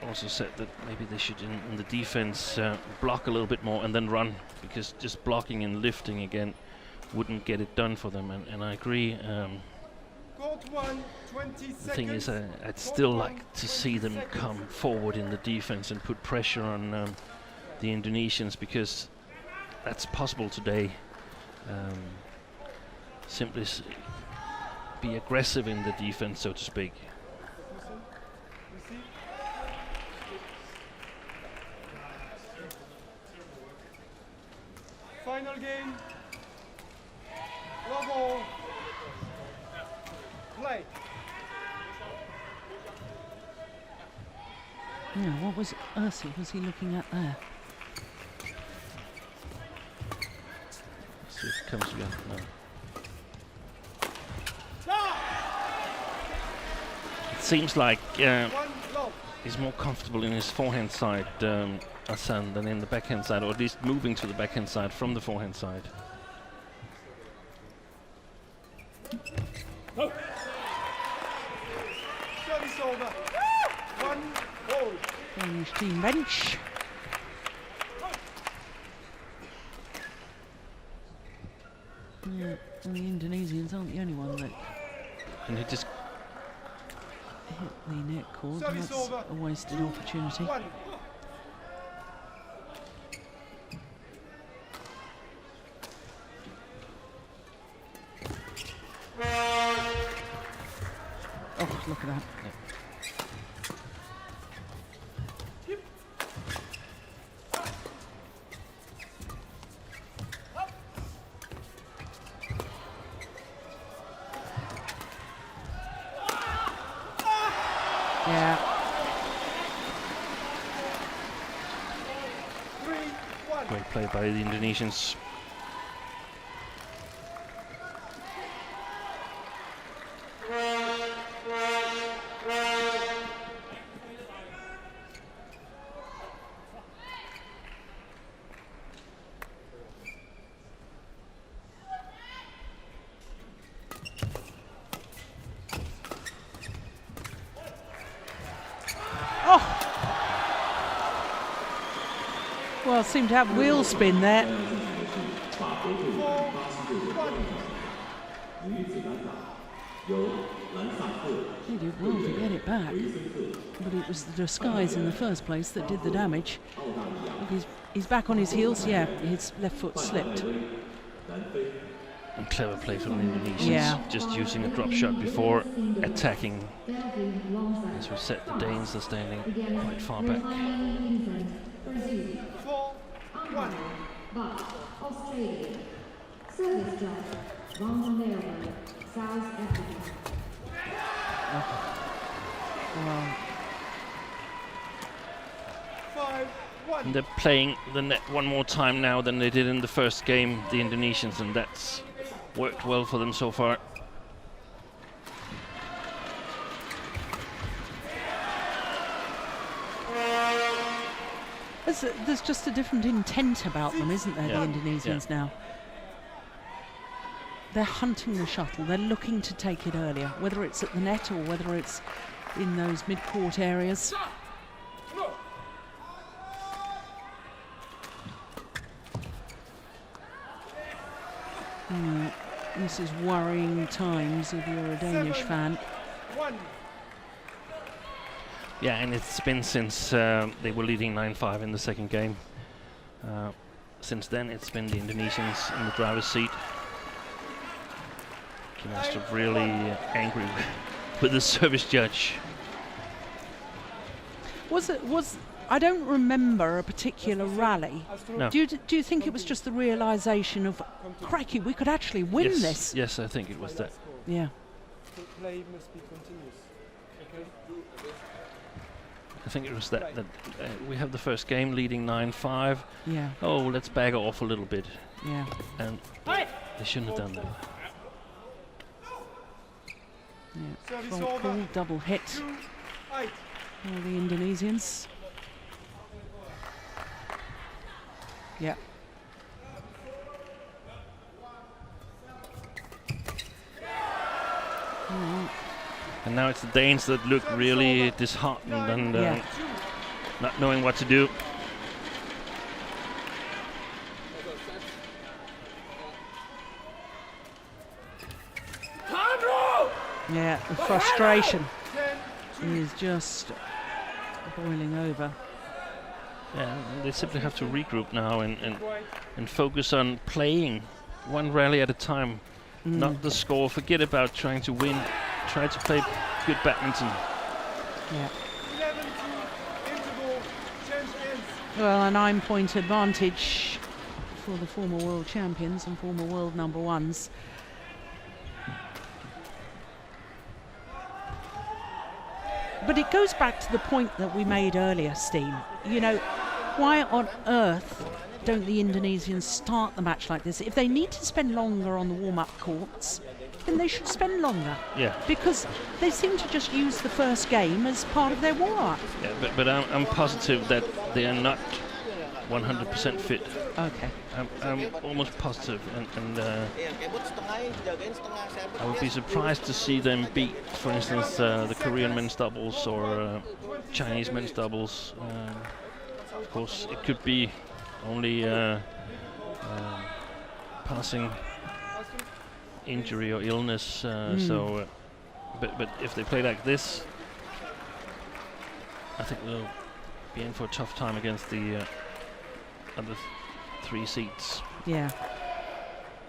also said that maybe they should in the defense block a little bit more and then run, because just blocking and lifting again wouldn't get it done for them, and I agree. The thing is, I'd still like to see them come forward in the defense and put pressure on the Indonesians, because that's possible today. Simply be aggressive in the defense, so to speak. Final game. Love all. Play. Yeah, what was was he looking at there? See if it comes again. No. It seems like he's more comfortable in his forehand side, Hassan, than in the backhand side, or at least moving to the backhand side from the forehand side. Service over. 1-all. Danish team bench. Yeah, well, the Indonesians aren't the only one that And he just hit the net cord. Service That's over. a wasted opportunity. 1. Oh, look at that. Yeah. 3-1. great play by the Indonesians. Well, seemed to have wheel spin there. He did well to get it back, but it was the disguise in the first place that did the damage. Look, he's back on his heels. Yeah, his left foot slipped. And clever play from the Indonesians, Yeah. just using a drop shot before attacking. As we said, the Danes are standing quite far back. 4-1. But Australia. Service drive. Von Melbourne, South Africa. Well, 5-1. And they're playing the net one more time now than they did in the first game, the Indonesians, and that's worked well for them so far. there's just a different intent about them, isn't there, Yeah. the Indonesians now? they're hunting the shuttle. They're looking to take it earlier, whether it's at the net or whether it's in those mid-court areas. This is worrying times if you're a Danish fan. Yeah, and it's been since they were leading 9-5 in the second game. Since then, it's been the Indonesians in the driver's seat. He must have really angry with the service judge. I don't remember a particular rally. No. Do you think it was just the realisation of, crikey, we could actually win this? Yes, I think it was that. Yeah. Play must be continuous. Okay. I think it was that we have the first game leading 9-5. Yeah. Oh, let's back off a little bit. Yeah. And they shouldn't have done that. Yeah. Front pull, double hit. All the Indonesians. Yeah. And now it's the Danes that look really disheartened and not knowing what to do. Yeah, the frustration is just boiling over. Yeah, they simply have to regroup now and focus on playing one rally at a time, not the score. Forget about trying to win. Try to play good badminton. Yeah. Well, a 9-point advantage for the former world champions and former world number ones. But it goes back to the point that we made earlier, Steen. You know, why on earth don't the Indonesians start the match like this? If they need to spend longer on the warm-up courts, then they should spend longer. Yeah. Because they seem to just use the first game as part of their warm-up. Yeah, but I'm positive that they are not 100% fit. Okay. I'm almost positive, and I would be surprised to see them beat, for instance, the Korean men's doubles or Chinese men's doubles. Of course, it could be only passing injury or illness. So, but if they play like this, I think they'll be in for a tough time against the other three seeds. Yeah.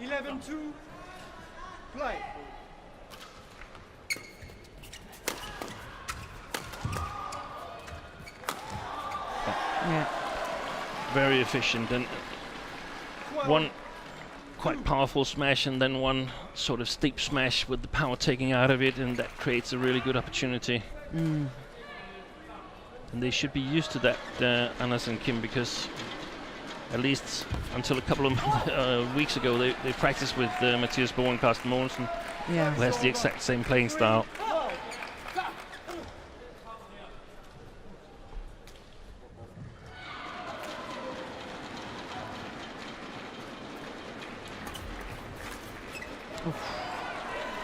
11-2, play. Yeah. Very efficient, and one quite powerful smash and then one sort of steep smash with the power taking out of it, and that creates a really good opportunity. And they should be used to that, Anders and Kim, because at least until a couple of weeks ago they practiced with Mathias Bo and Carsten Mogensen, who has the exact same playing style.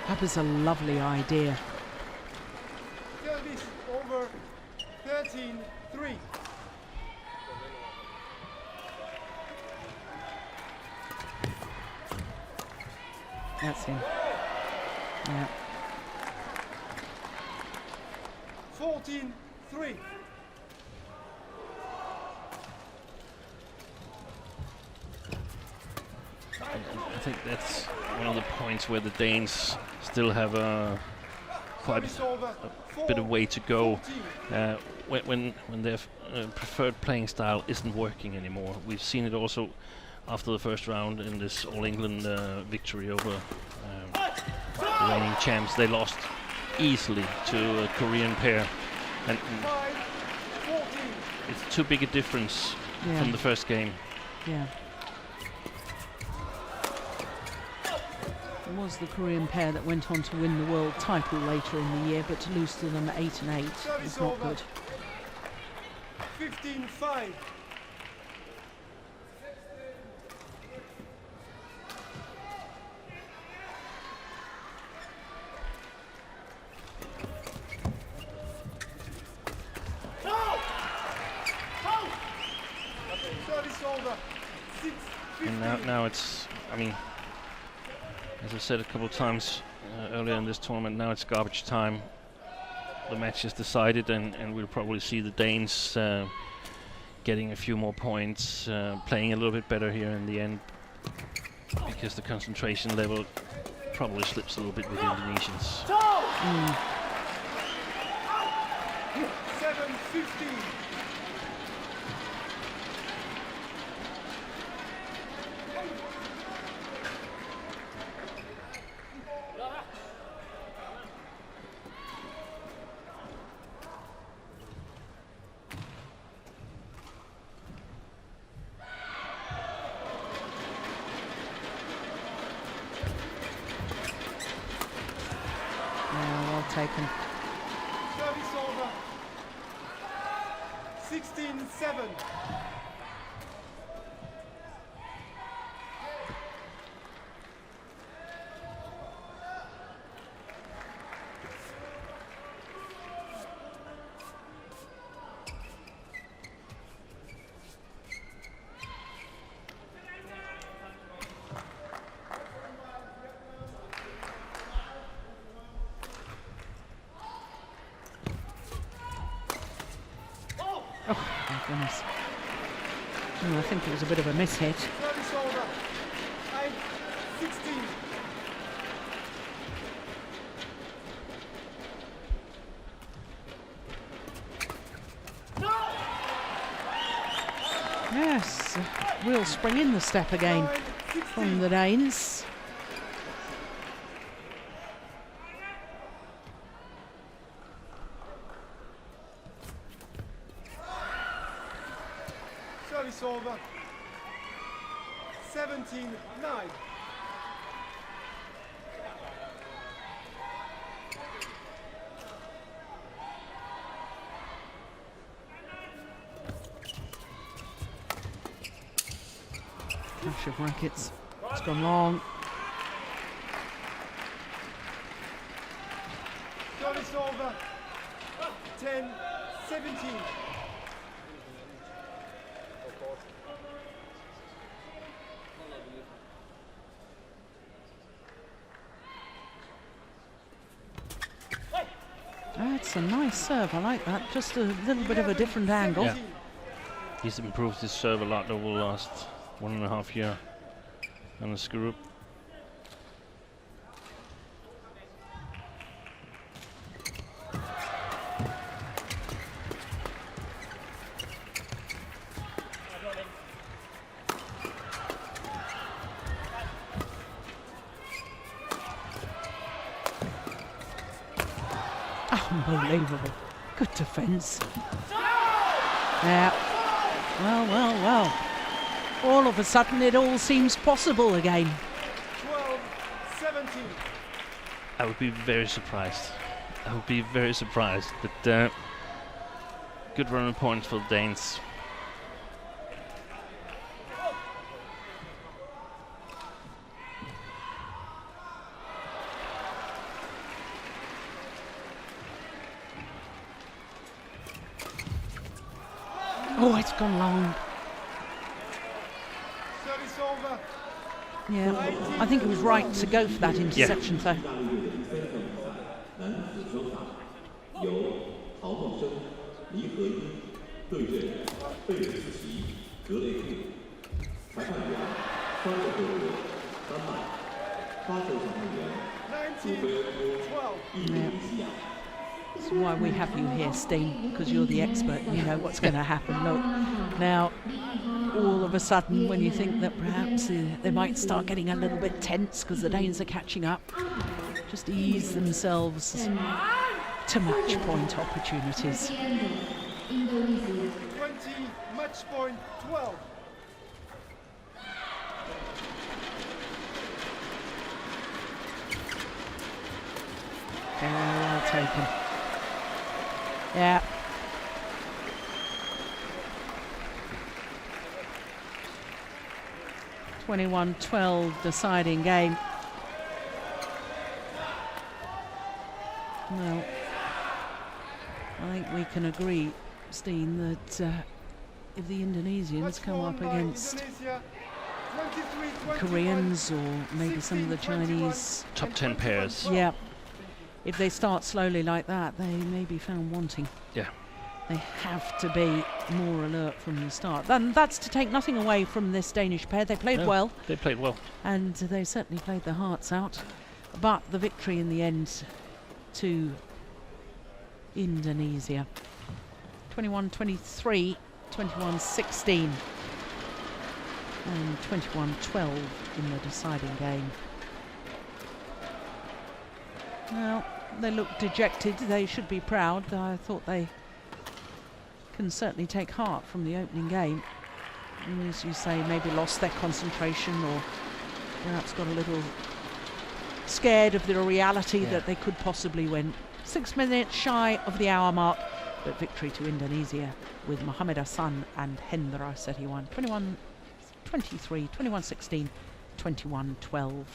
That was a lovely idea. Service over 13-3. That's him. Yeah. 14-3. I think that's one of the points where the Danes still have quite a bit of way to go when their preferred playing style isn't working anymore. We've seen it also after the first round in this All England victory over the reigning champs. They lost easily to a Korean pair, and it's too big a difference from the first game. Yeah. It was the Korean pair that went on to win the world title later in the year, but to lose to them 8-8 is not good. 15-5. Service over. 6-15. And now it's, I mean, as I said a couple of times earlier in this tournament, now it's garbage time. The match is decided, and we'll probably see the Danes getting a few more points, playing a little bit better here in the end, because the concentration level probably slips a little bit with the Indonesians. 7-15. Well taken. Service over. 16-7. Oh, my goodness. I think it was a bit of a mishit. Service over. 8-16. Yes, real spring in the step again from the Danes. Service over. 17-9. Clash of rackets. It's gone long. Service over. 10-17. That's a nice serve. I like that. Just a little bit of a different angle. Yeah. He's improved his serve a lot over the last 1.5 years on the screw. Unbelievable. Good defence. Yeah. Well. All of a sudden it all seems possible again. 12-17. I would be very surprised. But good run of points for the Danes. Oh, it's gone long. Service over. Yeah, I think it was right to go for that interception, though. 男子双打由曹茂生、黎和一对阵贝尔斯奇、格雷库。裁判员3个德国、丹麦。发球裁判员苏菲欧、印度尼西亚。 That's why we have you here, Steen, because you're the expert and you know what's going to happen. Look, now, all of a sudden, when you think that perhaps they might start getting a little bit tense because the Danes are catching up, just ease themselves to match point opportunities. 20, match point 12. Yeah, well taken. Yeah. (21-12) deciding game. Well, I think we can agree, Steen, that if the Indonesians come up against Indonesia, 23-21, Koreans or maybe some of the 16-21, Chinese. Top 10 pairs. Yeah. If they start slowly like that, they may be found wanting. Yeah. They have to be more alert from the start. And that's to take nothing away from this Danish pair. They played well. They played well. And they certainly played their hearts out. But the victory in the end to Indonesia. 21-23, 21-16 and 21-12 in the deciding game. Well, they look dejected. They should be proud. I thought they can certainly take heart from the opening game. And as you say, maybe lost their concentration or perhaps got a little scared of the reality that they could possibly win. 6 minutes shy of the hour mark, but victory to Indonesia with Mohamed Hassan and Hendra Setiawan. 21-23, 21-16, 21-12.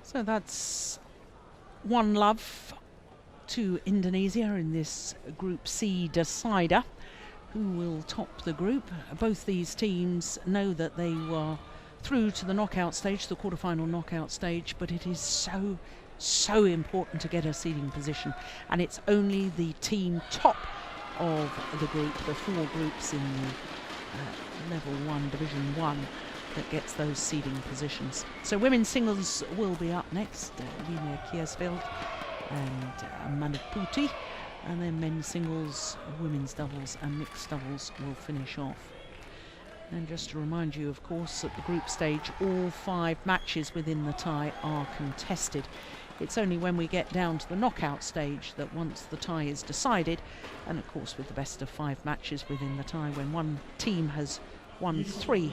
So that's 1-love to Indonesia in this Group C decider. Who will top the group? Both these teams know that they were through to the knockout stage, the quarterfinal knockout stage, but it is so important to get a seeding position. And it's only the team top of the group, the 4 groups in the Level 1, Division 1, that gets those seeding positions. So women's singles will be up next, Lina Kiersveld and Manu Putih, and then men's singles, women's doubles and mixed doubles will finish off. And just to remind you, of course, at the group stage all 5 matches within the tie are contested. It's only when we get down to the knockout stage that once the tie is decided, and of course with the best of 5 matches within the tie, when one team has won 3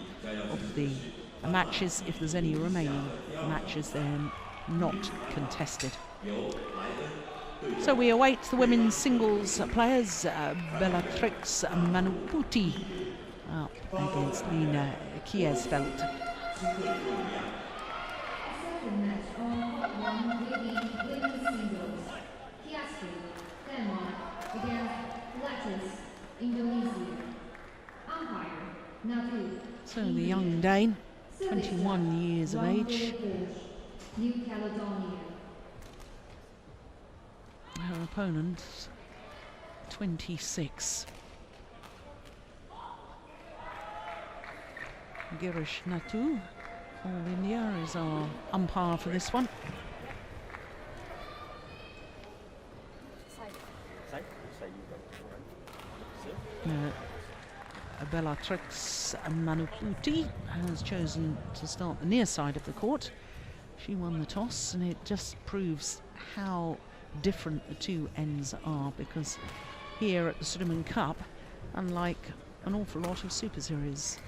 of the matches, if there's any remaining matches, they're not contested. So we await the women's singles players, Bellatrix Manu Putih up against Lina Kiersveld. Second match of women's singles. Kiersveld, Denmark against Bellatrix, Indonesia. Umpire, Natu. So the young Dane, 21 years of age. New Caledonia. Her opponent, 26. Girish Natu, All India, is our umpire for this one. Bellatrix Manu Putih has chosen to start the near side of the court. She won the toss, and it just proves how different the two ends are, because here at the Sudirman Cup, unlike an awful lot of Super Series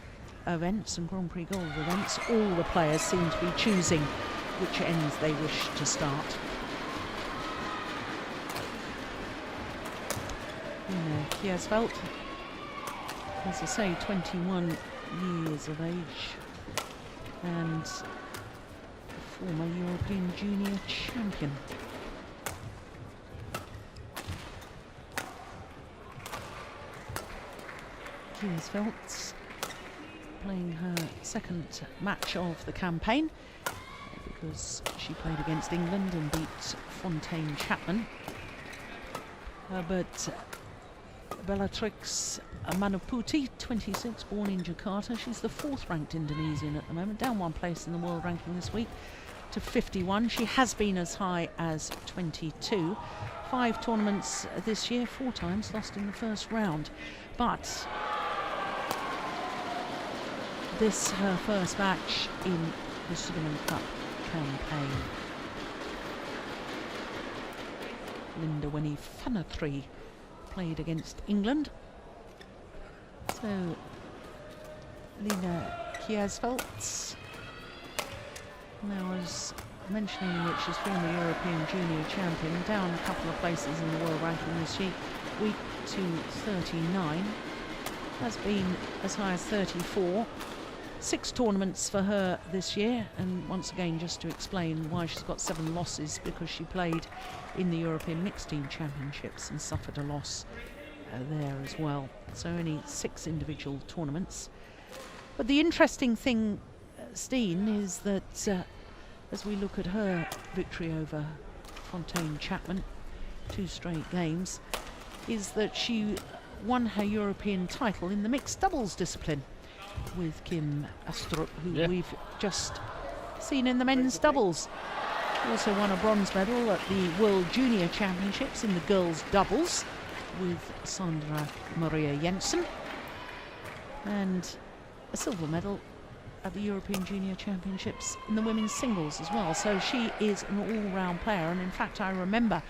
events and Grand Prix Gold events, all the players seem to be choosing which ends they wish to start. Kiersveld, as I say, 21 years of age and former European Junior Champion. Kiersveld playing her second match of the campaign, because she played against England and beat Fontaine Chapman. But Bellatrix Manuputi, 26, born in Jakarta. She's the 4th ranked Indonesian at the moment, down 1 place in the world ranking this week to 51. She has been as high as 22. 5 tournaments this year, 4 times, lost in the first round. But this her first match in the Sudirman Cup campaign. Linda Winnie Fanatri played against England. So Lina Kiesveldt, now as mentioning which she's former European junior champion, down a couple of places in the world ranking this week to 39, has been as high as 34. 6 tournaments for her this year, and once again, just to explain why she's got 7 losses, because she played in the European Mixed Team Championships and suffered a loss there as well. So only 6 individual tournaments. But the interesting thing, Steen, is that as we look at her victory over Fontaine Chapman, 2 straight games, is that she won her European title in the mixed doubles discipline with Kim Astrup, who we've just seen in the men's doubles. She also won a bronze medal at the World Junior Championships in the girls' doubles with Sandra Maria Jensen, and a silver medal at the European Junior Championships in the women's singles as well. So she is an all-round player, and in fact I remember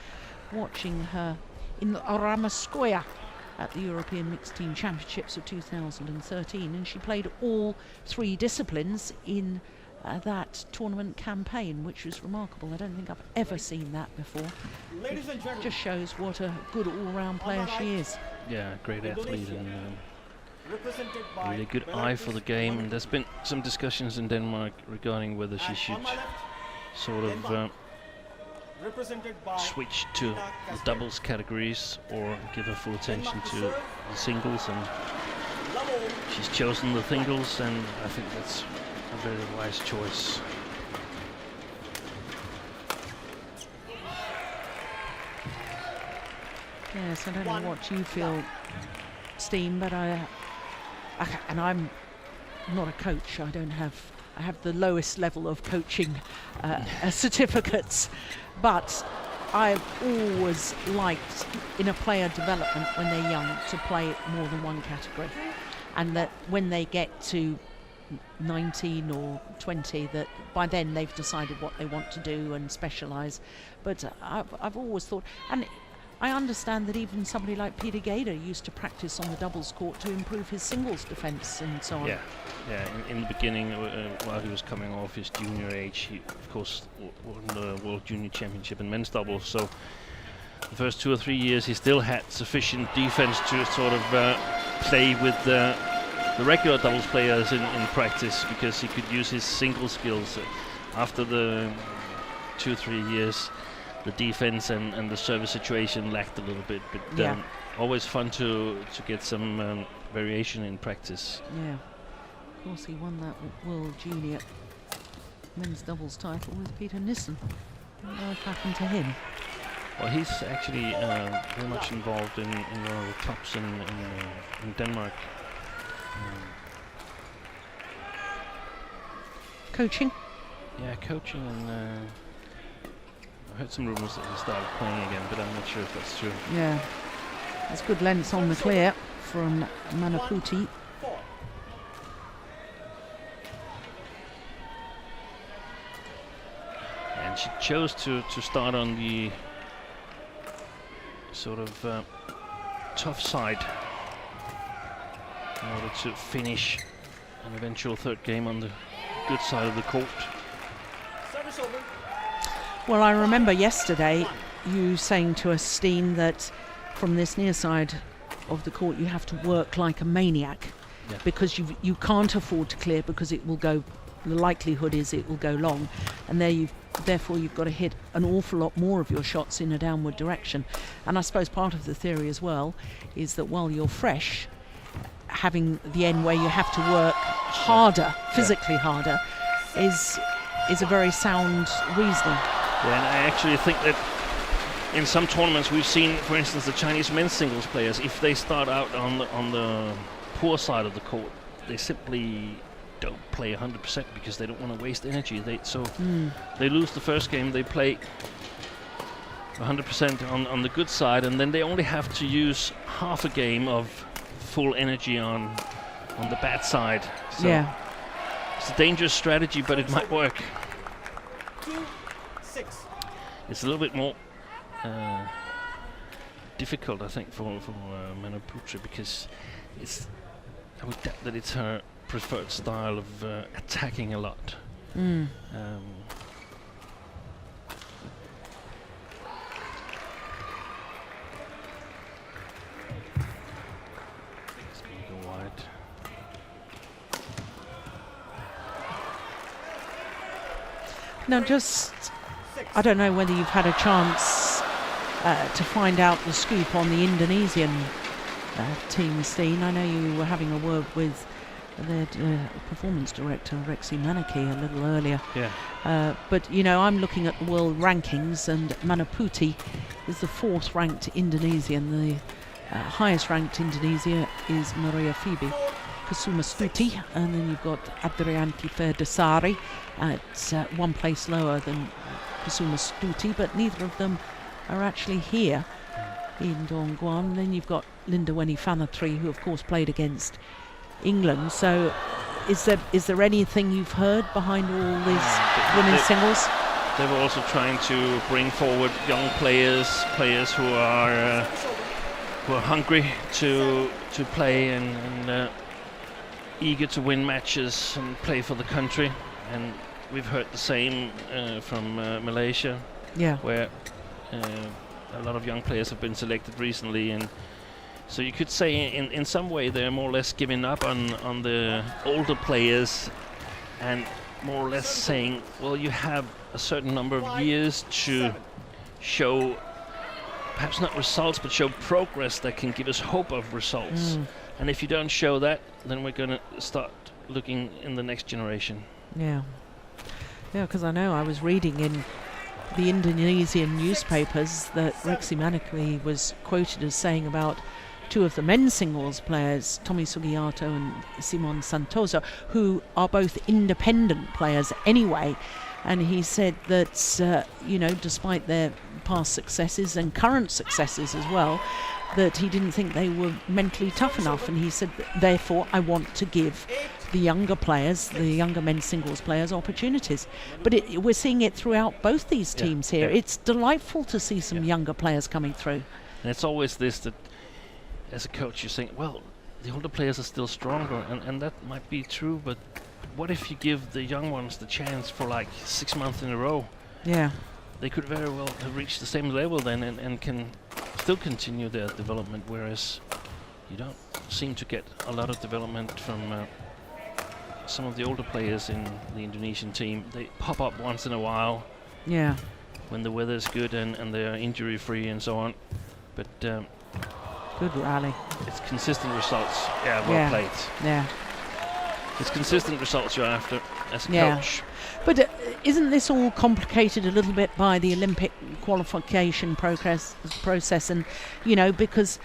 watching her in Ramaskoya at the European Mixed Team Championships of 2013, and she played all 3 disciplines in that tournament campaign, which was remarkable. I don't think I've ever seen that before. Ladies and gentlemen, just shows what a good all-round player she is. Yeah, great athlete and represented by really good eye for the game. And there's been some discussions in Denmark regarding whether she should sort of represented by switch to the doubles categories or give her full attention to the singles, and she's chosen the singles, and I think that's a very wise choice. Yes, I don't know what you feel, Steen, but and I'm not a coach. I have the lowest level of coaching certificates, but I've always liked in a player development when they're young to play more than one category, and that when they get to 19 or 20, that by then they've decided what they want to do and specialise. But I've always thought, and I understand that even somebody like Peter Gader used to practice on the doubles court to improve his singles defence and so on. Yeah. In the beginning, while he was coming off his junior age, he of course won the World Junior Championship in men's doubles. So the first 2 or 3 years, he still had sufficient defence to sort of play with the regular doubles players in practice, because he could use his single skills. After the 2 or 3 years, the defense and the service situation lacked a little bit, but always fun to get some variation in practice. Yeah, of course he won that World Junior men's doubles title with Peter Nissen. What happened to him? Well, he's actually very much involved in one of the clubs in Denmark. Coaching? Yeah, coaching, and I heard some rumours that he started playing again, but I'm not sure if that's true. Yeah, that's good lengths on the clear from Manaputi. And she chose to start on the sort of tough side in order to finish an eventual 3rd game on the good side of the court. Well, I remember yesterday you saying to us, Steen, that from this near side of the court you have to work like a maniac, because you can't afford to clear, because it will go, the likelihood is it will go long, and therefore you've got to hit an awful lot more of your shots in a downward direction. And I suppose part of the theory as well is that while you're fresh, having the end where you have to work harder, physically harder, is a very sound reasoning. Yeah, and I actually think that in some tournaments we've seen, for instance, the Chinese men's singles players, if they start out on the poor side of the court, they simply don't play 100% because they don't want to waste energy. They lose the first game, they play 100% on the good side, and then they only have to use half a game of full energy on the bad side. So Yeah. it's a dangerous strategy, but it might work. 2-6. It's a little bit more difficult, I think, for Manaputra, because I would doubt that it's her preferred style of attacking a lot. It's going to go wide. Now, I don't know whether you've had a chance to find out the scoop on the Indonesian team, Steen. I know you were having a word with their performance director, Rexy Manaki, a little earlier. Yeah. But, I'm looking at the world rankings, and Manaputi is the 4th ranked Indonesian. The highest ranked Indonesia is Maria Phoebe Kusuma Stuti, and then you've got Adrianti Ferdesari at 1 place lower than Kusuma Stuti, but neither of them are actually here in Dongguan. Then you've got Linda Weni Fanatri, who of course played against England. So is there anything you've heard behind all these women's singles? They were also trying to bring forward young players who are hungry to play and eager to win matches and play for the country. And we've heard the same from Malaysia, where a lot of young players have been selected recently, and so you could say in some way they're more or less giving up on the older players and more or less saying, well, you have a certain number of years to show, perhaps not results, but show progress that can give us hope of results. And if you don't show that, then we're going to start looking in the next generation. Yeah, because I know I was reading in the Indonesian newspapers that Rexy Manaki was quoted as saying about 2 of the men's singles players, Tommy Sugiarto and Simon Santoso, who are both independent players anyway. And he said that, despite their past successes and current successes as well, that he didn't think they were mentally tough enough. And he said, therefore, I want to give the younger players, the younger men's singles players, opportunities. But we're seeing it throughout both these teams here. It's delightful to see some younger players coming through. And it's always this, that as a coach you think, well, the older players are still stronger, and that might be true, but what if you give the young ones the chance for like 6 months in a row? Yeah. They could very well have reached the same level then and can still continue their development, whereas you don't seem to get a lot of development from some of the older players in the Indonesian team. They pop up once in a while when the weather is good and they're injury free and so on, but good rally. It's consistent results. Well played. It's consistent results you're after as a coach. But isn't this all complicated a little bit by the Olympic qualification process? And, because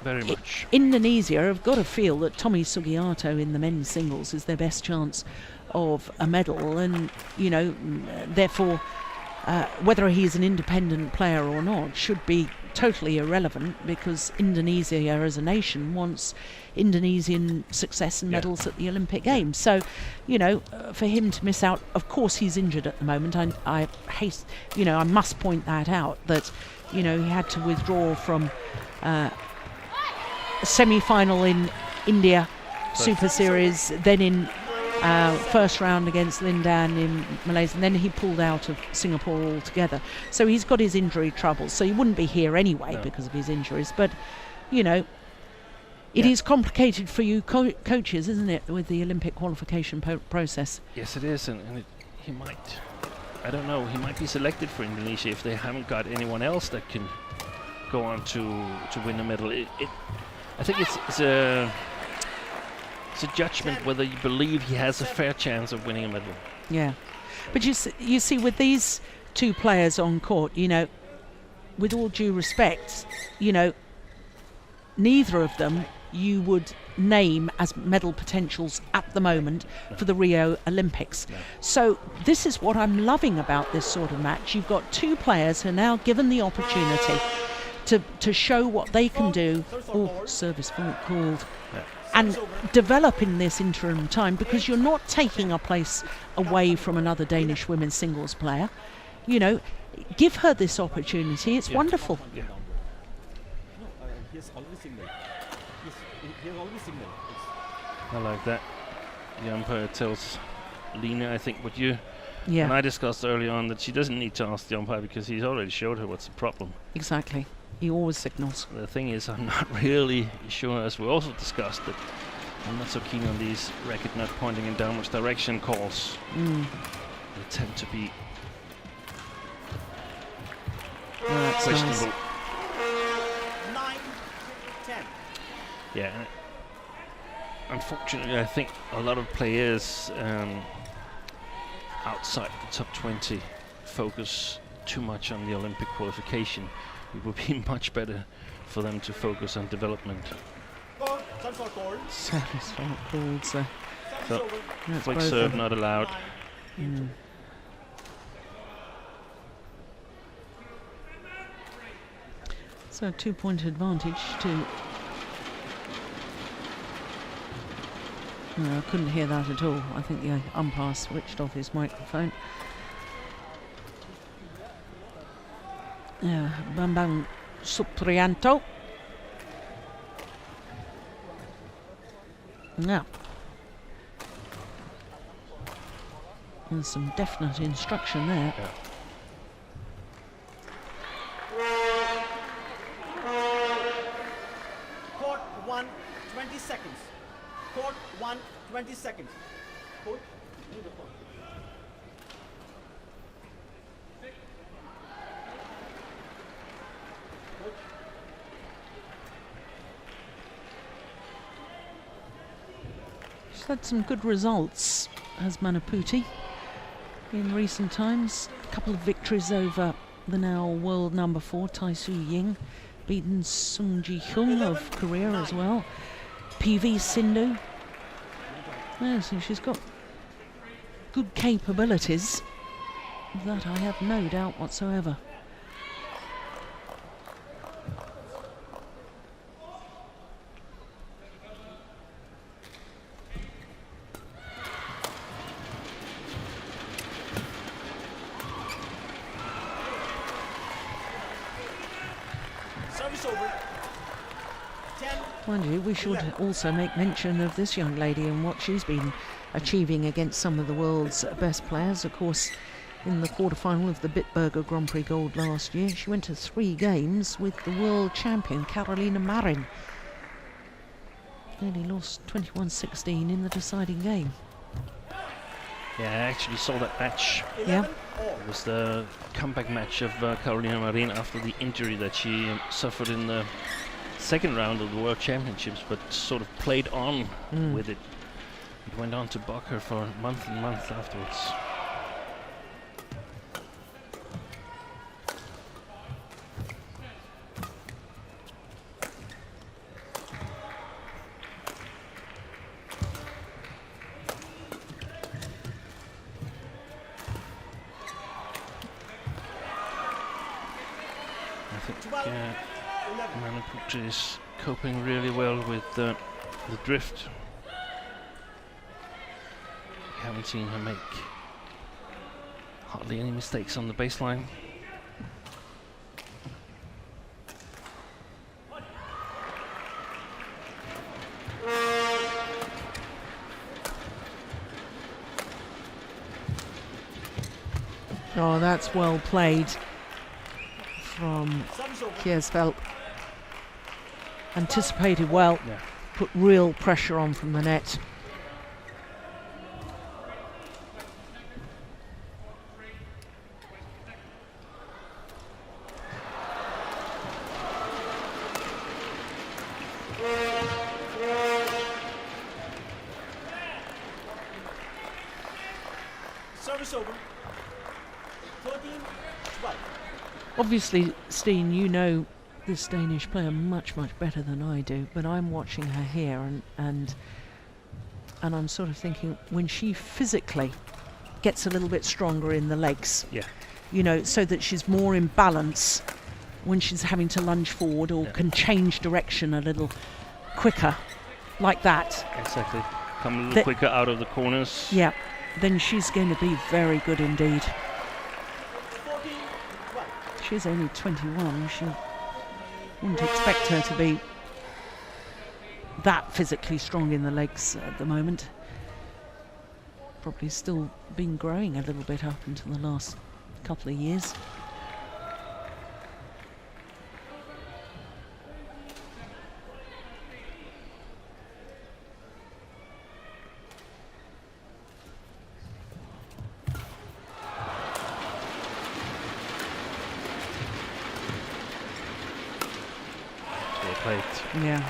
very much Indonesia have got to feel that Tommy Sugiarto in the men's singles is their best chance of a medal, and, therefore, whether he's an independent player or not should be totally irrelevant, because Indonesia as a nation wants Indonesian success and medals at the Olympic Games. So, for him to miss out, of course he's injured at the moment. I must point that out, that, he had to withdraw from a semi-final in India Super Series, then in first round against Lindan in Malaysia, and then he pulled out of Singapore altogether. So he's got his injury troubles, so he wouldn't be here anyway because of his injuries. But, it is complicated for you coaches, isn't it, with the Olympic qualification process? Yes, it is, and he might, I don't know, he might be selected for Indonesia if they haven't got anyone else that can go on to win a medal. I think it's a judgment whether you believe he has a fair chance of winning a medal. Yeah, but you see with these 2 players on court, with all due respect, neither of them you would name as medal potentials at the moment for the Rio Olympics. So this is what I'm loving about this sort of match. You've got two players who are now given the opportunity to show what they can do. Service fault called. And develop in this interim time, because you're not taking a place away from another Danish women's singles player. Give her this opportunity. It's wonderful. He's already signaled. He's already signaled. I like that. The umpire tells Lena, I think, what you Yeah. and I discussed early on, that she doesn't need to ask the umpire because he's already showed her what's the problem. Exactly. He always signals. The thing is, I'm not really sure, as we also discussed, that I'm not so keen on these racket not pointing in downwards direction calls. They tend to be That's questionable. nice. 9-10. Yeah. Unfortunately, I think a lot of players outside the top 20 focus too much on the Olympic qualification. It would be much better for them to focus on development. Service fault called. So So, that's flick both serve of them. not allowed. So 2-point advantage to. No, I couldn't hear that at all. I think the umpire switched off his microphone. Bambang Supriyanto. Now, there's some definite instruction there. Yeah. Court 1, 20 seconds. Court 1, 20 seconds. Court, move the ball. She's had some good results as Manaputi in recent times. A couple of victories over the now world number 4, Tai Su Ying. Beaten Sung Ji Hyung of Korea as well. PV Sindhu. Yeah, so she's got good capabilities. Of that I have no doubt whatsoever. Service over. 10. Mind you, we should also make mention of this young lady and what she's been achieving against some of the world's best players. Of course, in the quarterfinal of the Bitburger Grand Prix Gold last year, she went to 3 games with the world champion Carolina Marin. Only lost 21-16 in the deciding game. Yeah, I actually saw that match. Yeah. It was the comeback match of Carolina Marin after the injury that she suffered in the second round of the World Championships, but sort of played on with it. It went on to bug her for month and month afterwards. I think Manaputi is coping really well with the drift. Haven't seen her make hardly any mistakes on the baseline. Oh, that's well played from Kiersfeldt. Anticipated well, Yeah. put real pressure on from the net. Service over. 13-12. Obviously, Steen, you know this Danish player much, much better than I do, but I'm watching her here and I'm sort of thinking, when she physically gets a little bit stronger in the legs, Yeah. you know, so that she's more in balance when she's having to lunge forward or can change direction a little quicker, like that. Exactly. Come a little quicker out of the corners. Yeah, then she's going to be very good indeed. She's only 21. She wouldn't expect her to be that physically strong in the legs at the moment. Probably still been growing a little bit up until the last couple of years. Yeah.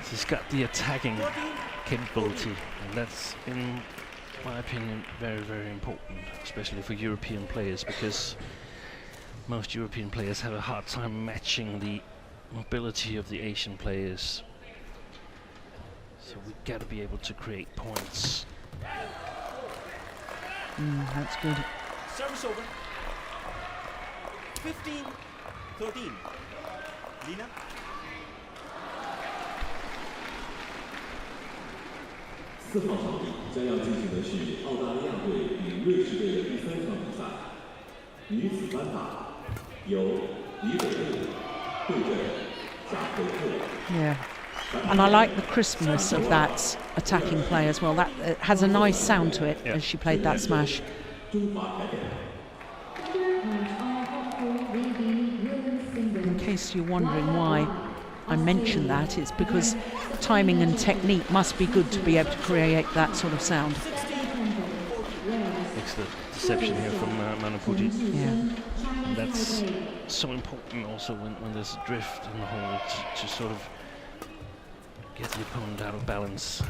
She's got the attacking capability, and that's, in my opinion, very, very important, especially for European players, because most European players have a hard time matching the mobility of the Asian players. So we got to be able to create points. That's good. Service over. 15-13. Lina. 4号场地将要进行的是澳大利亚队与瑞士队的第3场比赛，女子单打，由李伟瑞对阵贾培克。 Yeah. And I like the crispness of that attacking play as well. That has a nice sound to it as she played that smash. In case you're wondering why I mention that, it's because timing and technique must be good to be able to create that sort of sound. Excellent deception here from Manaputi. Yeah. And that's so important also when there's a drift in the hole to sort of get the opponent out of balance.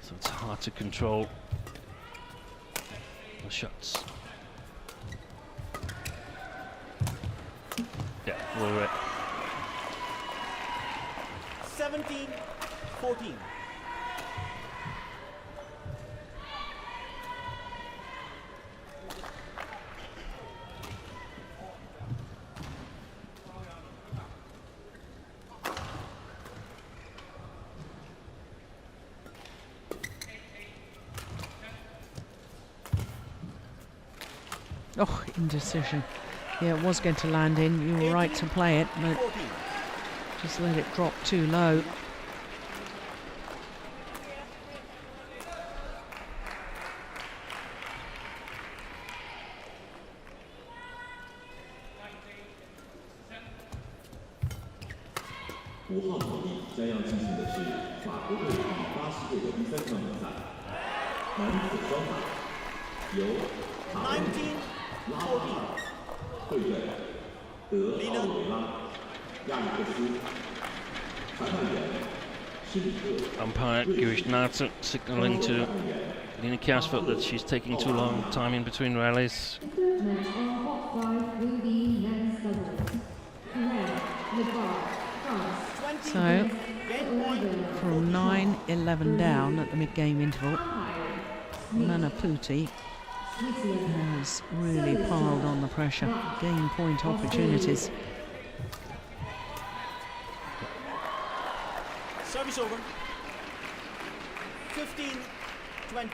So it's hard to control the shots. Yeah, well read. 17-14. Oh, indecision. Yeah, it was going to land in. You were right to play it, but just let it drop too low.5号场地将要进行的是法国队与巴西队的第3场比赛，男子双打，由塔内拉帕对阵德奥维拉亚历克斯，裁判员施里克。 Umpire Gurishnata signaling to Lina Kjærsfeld that she's taking too long time in between rallies. So, from 9-11 down at the mid-game interval, Manaputi has really piled on the pressure, game point opportunities. Service over. 15-20.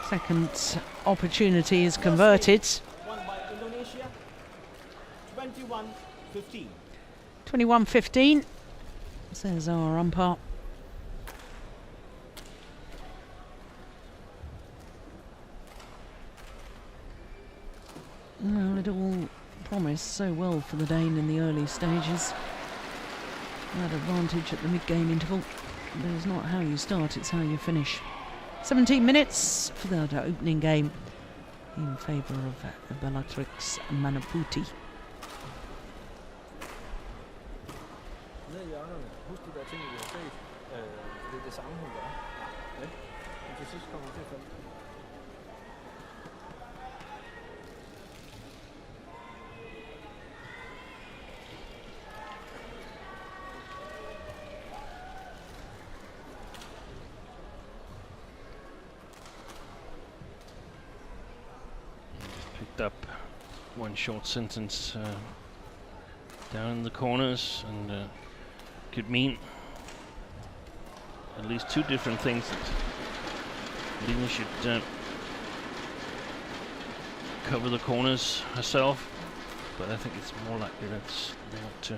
Second opportunity is converted. Won by Indonesia. 21-15. 21-15, says our umpire. Well, it all promised so well for the Dane in the early stages. That advantage at the mid-game interval. But it's not how you start, it's how you finish. 17 minutes for that opening game. in favour of Bellatrix Manaputi. Nede i hjørnerne. Husk de der ting, vi har set. Det er det samme, hun gør. Ja. Men til sidst kommer hun til at falde. Picked up one short sentence down in the corners, and could mean at least two different things. That Lina should cover the corners herself, but I think it's more likely that they want to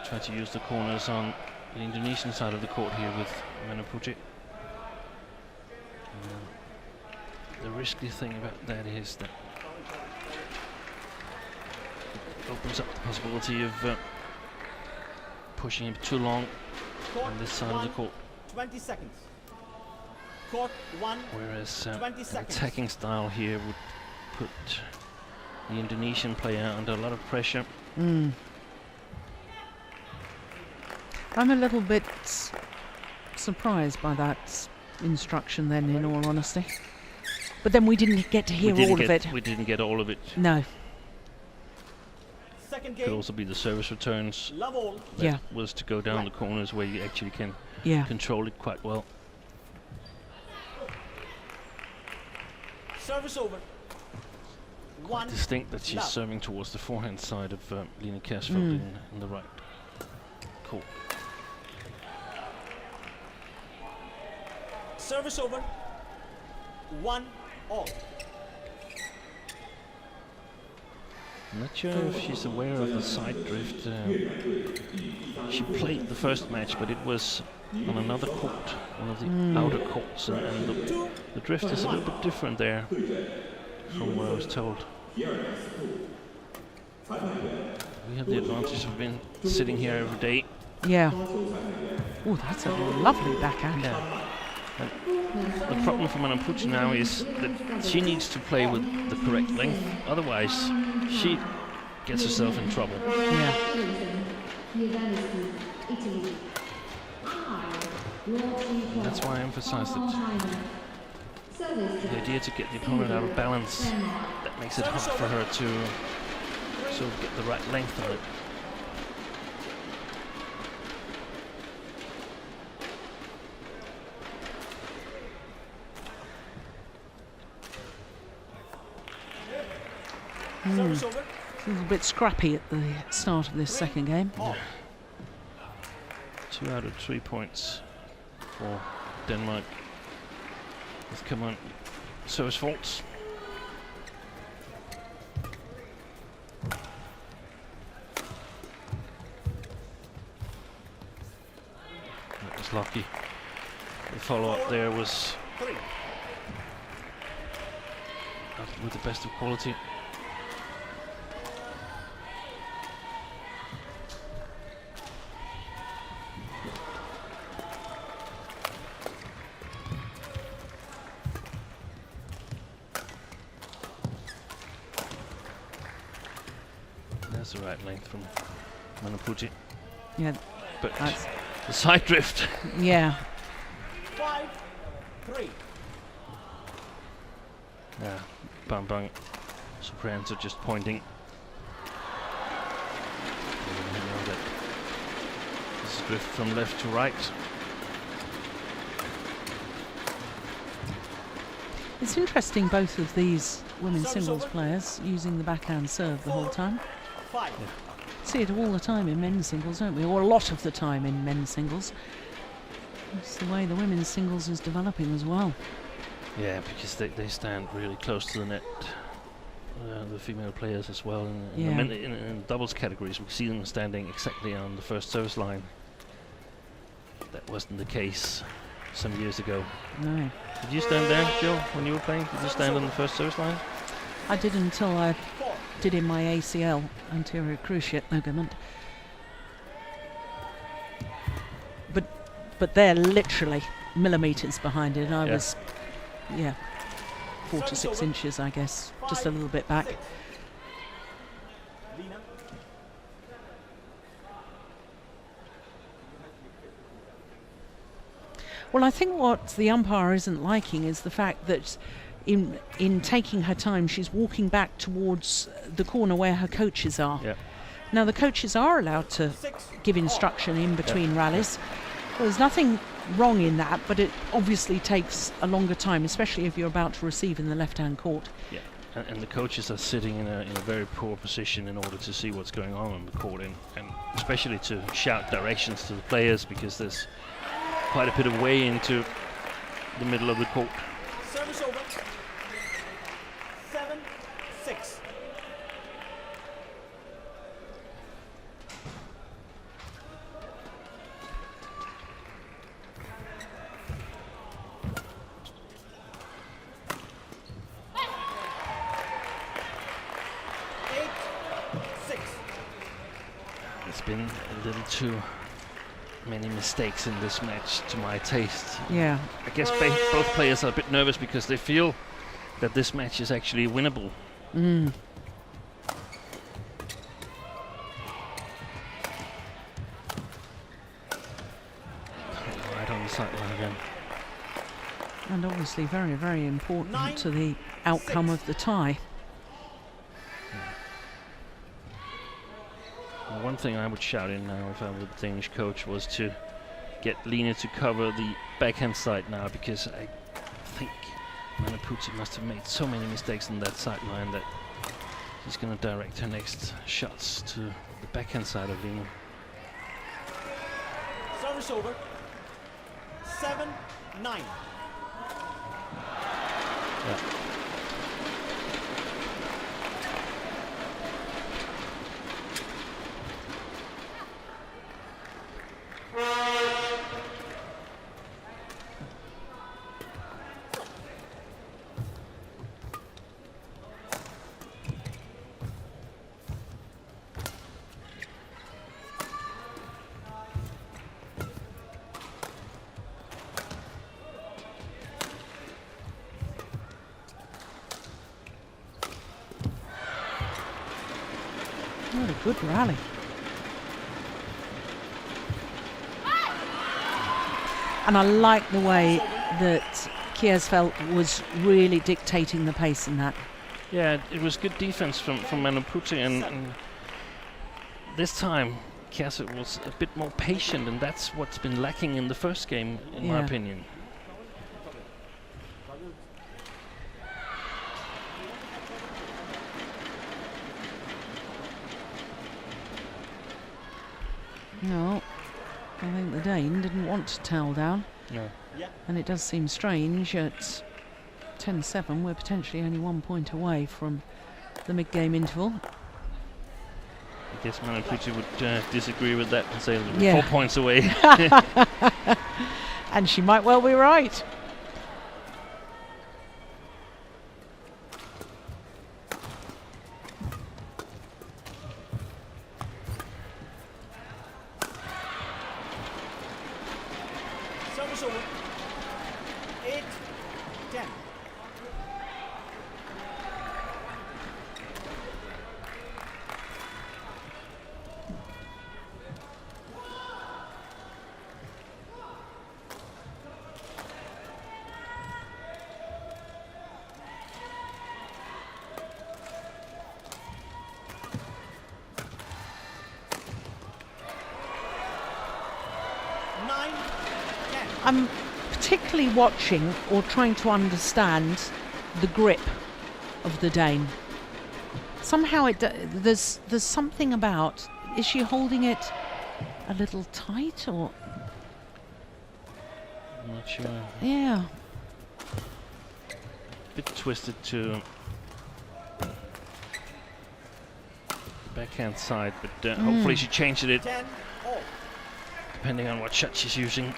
try to use the corners on the Indonesian side of the court here with Manaputi. The risky thing about that is that it opens up the possibility of pushing him too long on this side of the court. 20 seconds. Court 1. Whereas 20 an seconds. attacking style here would put the Indonesian player under a lot of pressure. I'm a little bit surprised by that instruction then, in all honesty. But then we didn't get to hear all of it. We didn't get all of it. No. Second Could game. also be the service returns. Love all. That Yeah. was to go down the corners where you actually can Yeah. control it quite well. Service over. Quite 1. distinct that she's love. serving towards the forehand side of Lina Kersfeld in the right court. Service over. 1 all. I'm not sure if she's aware of the side drift. She played the first match, but it was on another court, one of the outer courts, and the drift is a little bit different there from what I was told. We have the advantage of being sitting here every day. Yeah. Oh, that's a lovely backhander. The problem for Manaputi now is that she needs to play with the correct length, otherwise she gets herself in trouble. Yeah. And that's why I emphasize that the idea to get the opponent out of balance, that makes it hard for her to sort of get the right length on it. Service over. Seems a bit scrappy at the start of this second game. All. 2 out of 3 points for Denmark. Let's come on. Service faults. That was lucky. The follow-up there was 3. not with the best of quality. That's the right length from Manaputi. Yeah. But That's, the side drift. yeah. 5. 3. Yeah, Bambang Supriyanto just pointing. You know that this is drift from left to right. It's interesting, both of these women's singles players using the backhand serve the whole time. 5. See it all the time in men's singles, don't we? Or a lot of the time in men's singles. It's the way the women's singles is developing as well. Yeah, because they stand really close to the net. The female players as well. Yeah. In doubles categories, we see them standing exactly on the first service line. That wasn't the case some years ago. No. Did you stand there, Jill, when you were playing? Did you stand on the first service line? I did until I did in my ACL, anterior cruciate ligament. But they're literally millimetres behind it. I Yeah. was, yeah. 4 to 6 inches, I guess, just a little bit back. Lina. Well, I think what the umpire isn't liking is the fact that in taking her time, she's walking back towards the corner where her coaches are. Yeah. Now, the coaches are allowed to give instruction in between rallies. Well, there's nothing wrong in that, but it obviously takes a longer time, especially if you're about to receive in the left-hand court. Yeah, and the coaches are sitting in a very poor position in order to see what's going on the court, and especially to shout directions to the players, because there's quite a bit of way into the middle of the court. Service over. 7-6. It's been a little too many mistakes in this match to my taste. Yeah. I guess both players are a bit nervous because they feel that this match is actually winnable. Mm. Right on the sideline again. And obviously very, very important to the outcome of the tie. Well, one thing I would shout in now if I were the Danish coach was to get Line to cover the backhand side now, because I think Manaputi must have made so many mistakes on that sideline that he's going to direct her next shots to the backhand side of Line. Service over. 7-9. Yeah. What a good rally. And I like the way that Kiersfeldt was really dictating the pace in that. Yeah, it was good defense from Manaputi, and this time Kiersfeldt was a bit more patient, and that's what's been lacking in the first game, in my opinion. No, I think the Dane didn't want to towel down. No. And it does seem strange at 10-7, we're potentially only 1 point away from the mid-game interval. I guess Manaputi would disagree with that and say we're 4 points away. And she might well be right. Service over. 8-10. I'm particularly watching or trying to understand the grip of the Dane. Somehow there's something about, is she holding it a little tight or? I'm not sure. Yeah. A bit twisted to backhand side, but hopefully she changed it 10-all. depending on what shot she's using.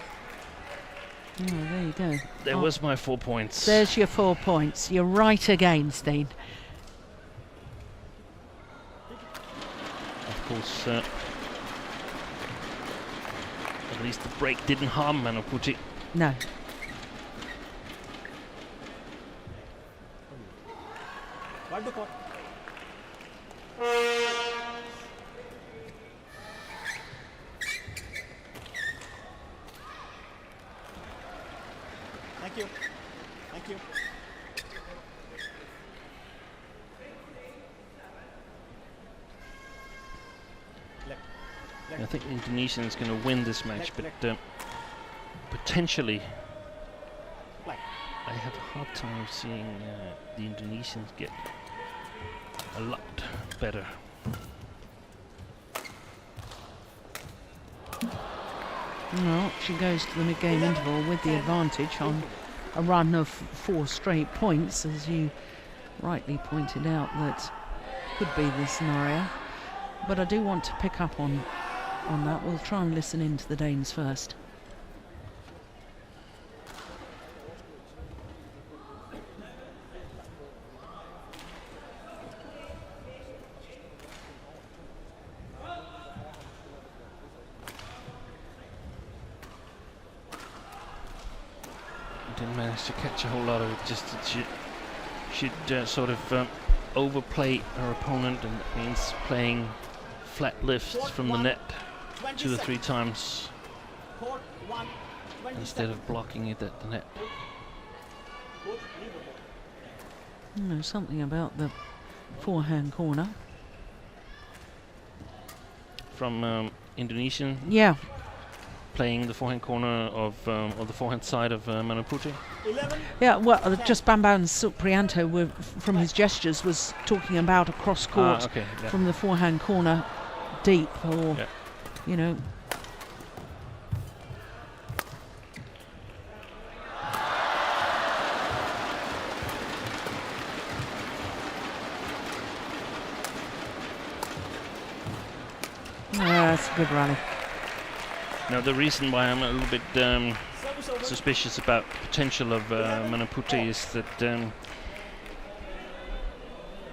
Oh, there you go. There was my 4 points. There's your 4 points. You're right again, Steen. Of course, at least the break didn't harm Manaputi. No. What the court? Thank you. Thank you. I think Indonesia is going to win this match, but potentially I have a hard time seeing the Indonesians get a lot better. Well, she goes to the mid-game interval with the advantage on a run of 4 straight points, as you rightly pointed out that could be the scenario. But I do want to pick up on that. We'll try and listen in to the Danes first. Didn't manage to catch a whole lot of it, just that she'd sort of overplay her opponent, and that means playing flat lifts from the net 2 or 3 times instead of blocking it at the net. You know, something about the forehand corner. From Indonesian? Yeah. Playing the forehand corner of the forehand side of Manaputi? Yeah, well, just Bambam Supriyanto, from his gestures, was talking about a cross court from the forehand corner deep, or, you know. Yeah, that's a good rally. Now, the reason why I'm a little bit suspicious about the potential of Manaputi is that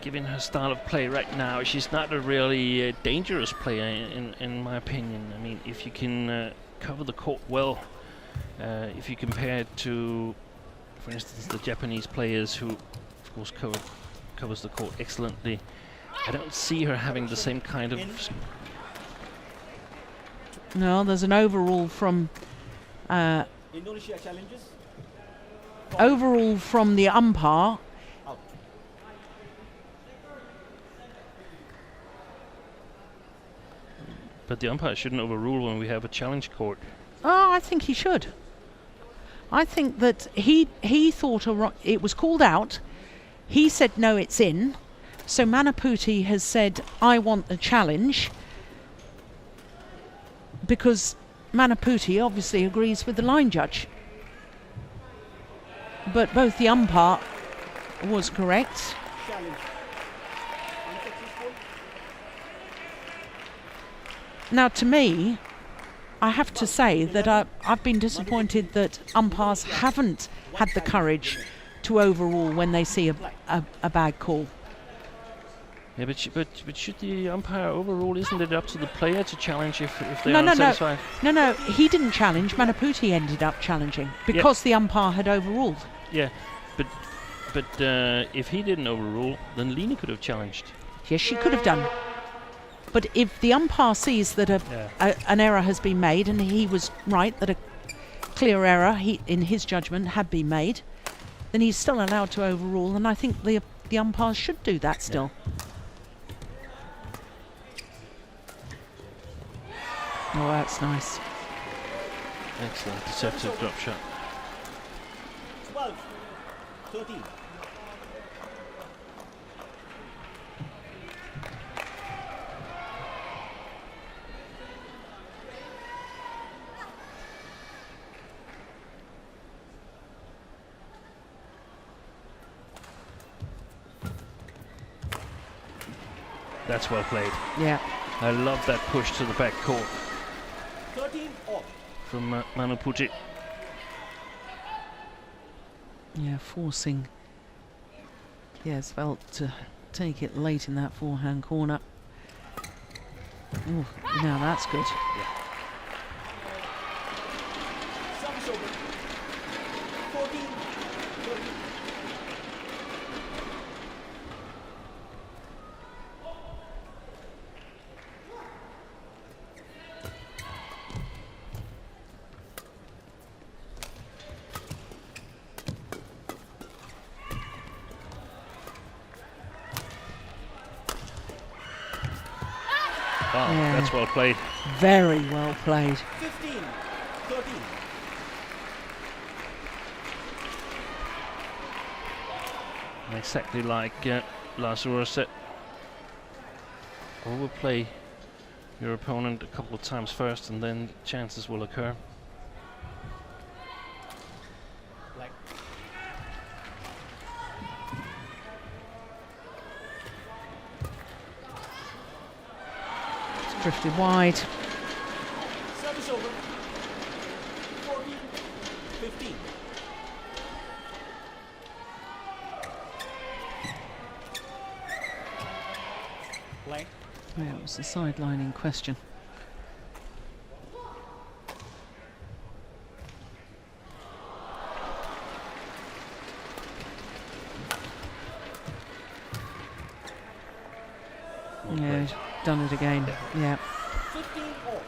given her style of play right now, she's not a really dangerous player in my opinion. I mean, if you can cover the court well, if you compare it to, for instance, the Japanese players who, of course, covers the court excellently, I don't see her having the same kind of... No, there's an overrule from Indonesia challenges. Overrule from the umpire. But the umpire shouldn't overrule when we have a challenge court. Oh, I think he should. I think that he thought it was called out. He said no, it's in. So Manaputi has said, I want the challenge, because Manaputi obviously agrees with the line judge. But both the umpire was correct. Now, to me, I have to say that I've been disappointed that umpires haven't had the courage to overrule when they see a bad call. Yeah, but should the umpire overrule? Isn't it up to the player to challenge if they're unsatisfied? No, he didn't challenge. Manaputi ended up challenging because the umpire had overruled. Yeah, but if he didn't overrule, then Line could have challenged. Yes, she could have done. But if the umpire sees that an error has been made, and he was right that a clear error, in his judgment, had been made, then he's still allowed to overrule, and I think the umpires should do that still. Oh, that's nice. Excellent, deceptive drop shot. 12-13. That's well played. Yeah. I love that push to the back court 13 off. from Manaputi. Yeah, forcing Felt to take it late in that forehand corner. Ooh, now that's good. Yeah. Service over. 14-13. Wow, Yeah. that's well played. Very well played. 15-13. Exactly like Lars Ure said. Overplay your opponent a couple of times first, and then chances will occur. Like It's drifted wide. service over. 14-15. Blank. Yeah, it was the sideline in question. Yeah, he's done it again. Yeah. 15 all.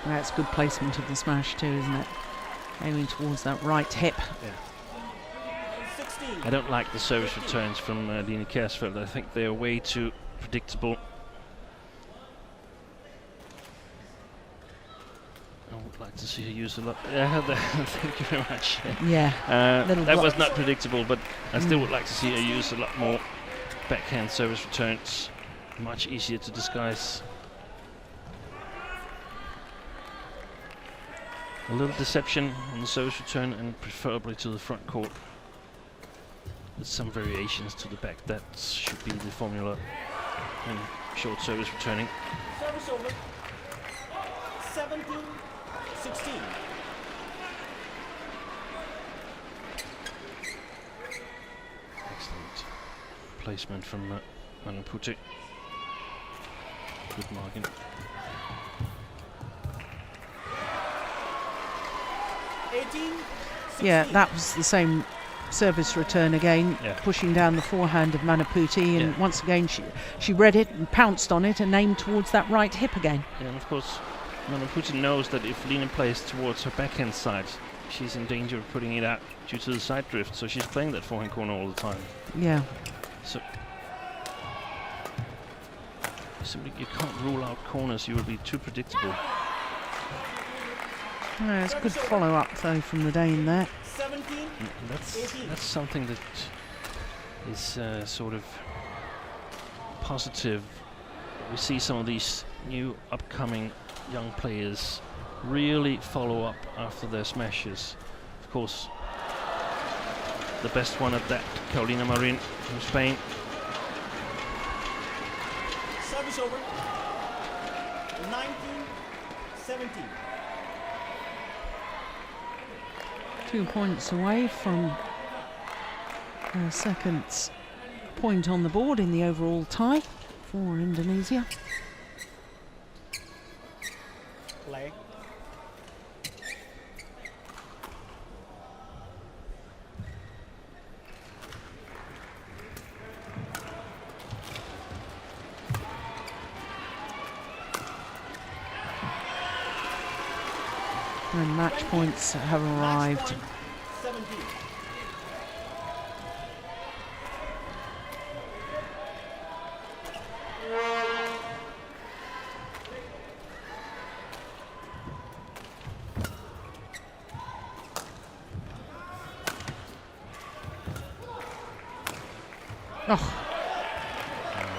That's good placement of the smash too, isn't it? Aiming towards that right hip. 16. I don't like the service returns from Line Kjærsfeldt. I think they're way too predictable. I would like to see her use a lot. Yeah, thank you very much. Yeah. Little That was blocks. not predictable, but I still would like to see her use a lot more backhand service returns. Much easier to disguise. A little deception on the service return, and preferably to the front court. With some variations to the back, that should be the formula. And short service returning. Service over. 17-16. Excellent placement from Manaputi. Good marking. Yeah, that was the same service return again, Yeah. pushing down the forehand of Manaputi, and Yeah. once again she read it and pounced on it and aimed towards that right hip again. Yeah, and of course, Manaputi knows that if Line plays towards her backhand side, she's in danger of putting it out due to the side drift, so she's playing that forehand corner all the time. Yeah. So simply you can't rule out corners, you will be too predictable. It's a good follow-up though from the Dane there. 17. And that's something that is sort of positive. We see some of these new upcoming young players really follow up after their smashes. Of course, the best one at that, Carolina Marin from Spain. Service over. 19-17. 2 points away from a second point on the board in the overall tie for Indonesia. Play. And match points have arrived. Match point, 17. Oh,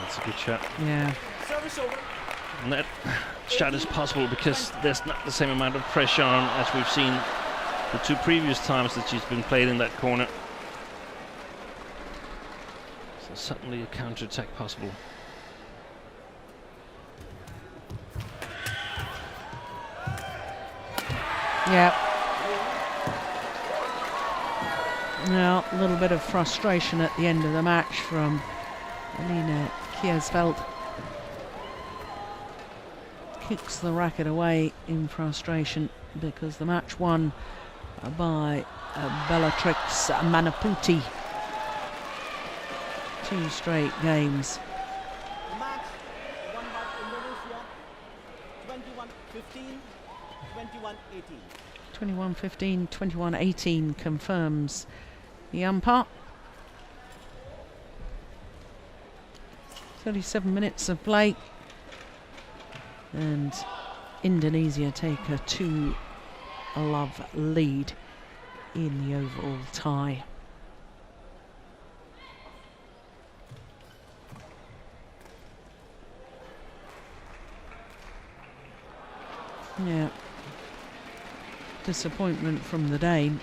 That's a good shot. yeah. Service over. And that shot is possible because there's not the same amount of pressure on as we've seen the two previous times that she's been played in that corner. So suddenly a counter-attack possible. Yeah. Now, a little bit of frustration at the end of the match from Line Kjærsfeldt. Kicks the racket away in frustration because the match won by Bellatrix Manaputi. 2 straight games. Match won by Indonesia 21-15, 21-18 confirms the umpire. 37 minutes of play, and Indonesia take a 2-love lead in the overall tie. Yeah, disappointment from the Dane.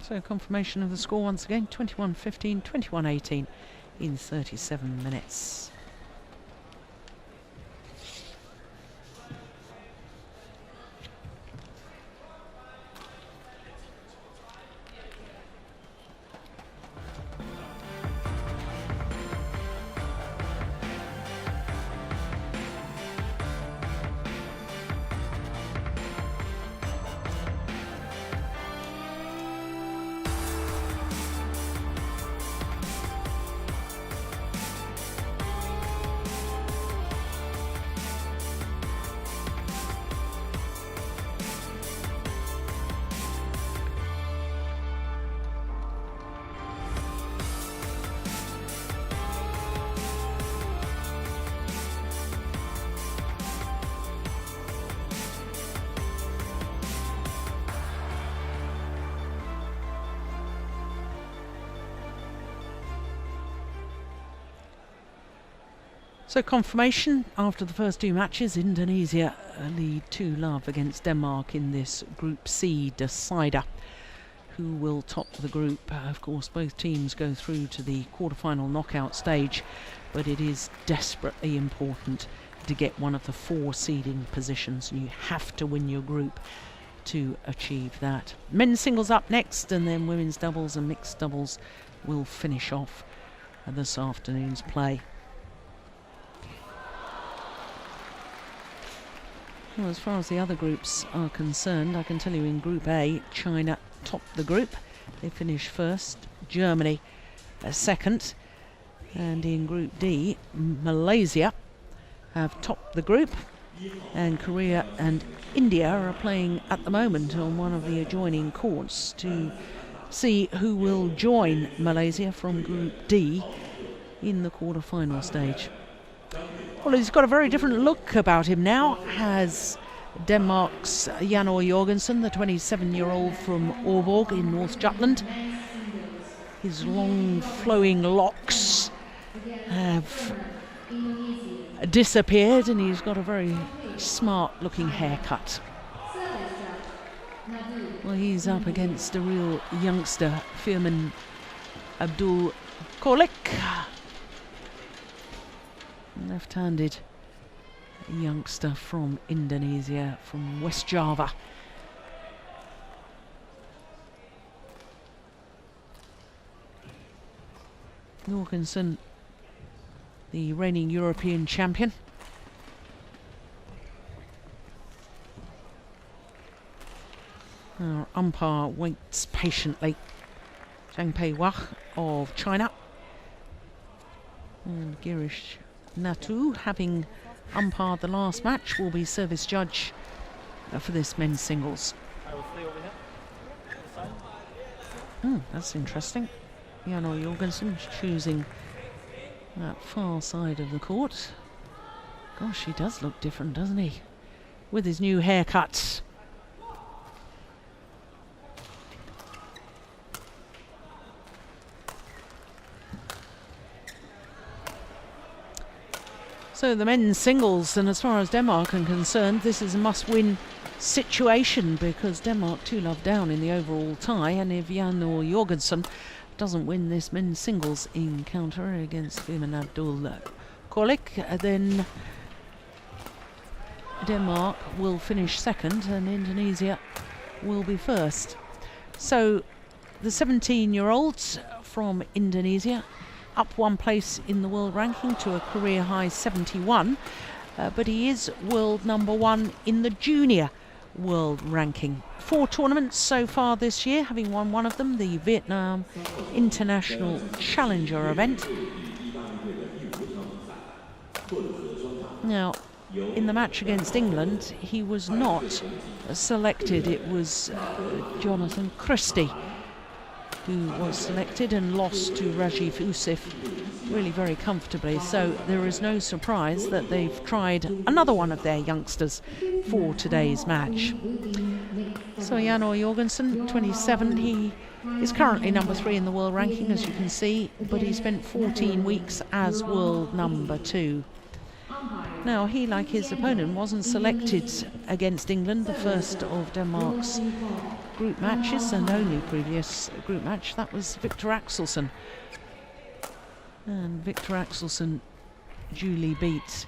So confirmation of the score once again, 21-15, 21-18 in 37 minutes. So confirmation after the first two matches, Indonesia lead 2-love against Denmark in this Group C decider. Who will top the group? Of course, both teams go through to the quarter-final knockout stage, but it is desperately important to get one of the 4 seeding positions. You have to win your group to achieve that. Men's singles up next, and then women's doubles and mixed doubles will finish off this afternoon's play. Well, as far as the other groups are concerned, I can tell you in Group A, China topped the group. They finished first. Germany second. And in Group D, Malaysia have topped the group. And Korea and India are playing at the moment on one of the adjoining courts to see who will join Malaysia from Group D in the quarter-final stage. Well, he's got a very different look about him now, has Denmark's Janor Jorgensen, the 27-year-old from Aalborg in North Jutland. His long flowing locks have disappeared and he's got a very smart looking haircut. Well, he's up against a real youngster, Firman Abdul Kolik. Left-handed youngster from Indonesia, from West Java. Jorgensen, the reigning European champion. Our umpire waits patiently. Zhang Pei-Hua of China. And Girish Natu, having umpired the last match, will be service judge for this men's singles. That's interesting. Janor Jorgensen choosing that far side of the court. Gosh, he does look different, doesn't he? With his new haircut. So the men's singles, and as far as Denmark are concerned, this is a must-win situation because Denmark 2-love down in the overall tie, and if Janor Jorgensen doesn't win this men's singles encounter against Firman Abdul Kolik, then Denmark will finish second and Indonesia will be first. So the 17-year-olds from Indonesia up one place in the world ranking to a career high 71, but he is world number 1 in the junior world ranking. 4 tournaments so far this year, having won one of them, the Vietnam International Challenger event. Now, in the match against England, he was not selected. It was Jonathan Christie who was selected and lost to Rajiv Usif really very comfortably. So there is no surprise that they've tried another one of their youngsters for today's match. So Janor Jorgensen, 27, he is currently number 3 in the world ranking, as you can see, but he spent 14 weeks as world number 2. Now, he, like his opponent, wasn't selected against England, the first of Denmark's group matches and only previous group match. That was Victor Axelsen. And Victor Axelsen duly beat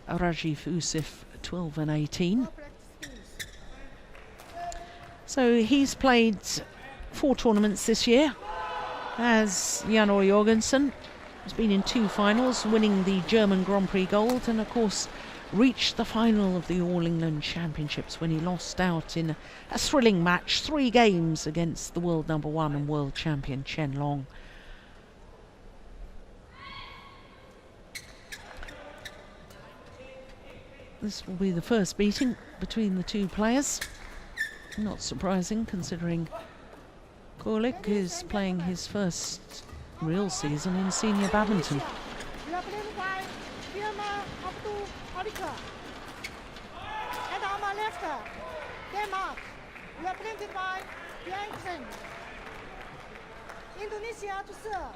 Rajiv Usif 12 and 18. So he's played 4 tournaments this year as Janor Jorgensen. He's been in 2 finals, winning the German Grand Prix gold, and of course reached the final of the All England Championships when he lost out in a thrilling match, 3 games against the world number 1 and world champion Chen Long. This will be the first meeting between the 2 players. Not surprising, considering Kolik is playing his first real season in senior badminton. Represented by Firma Abdul Alika. And on my left, Denmark, represented by Bianchen. Indonesia to serve.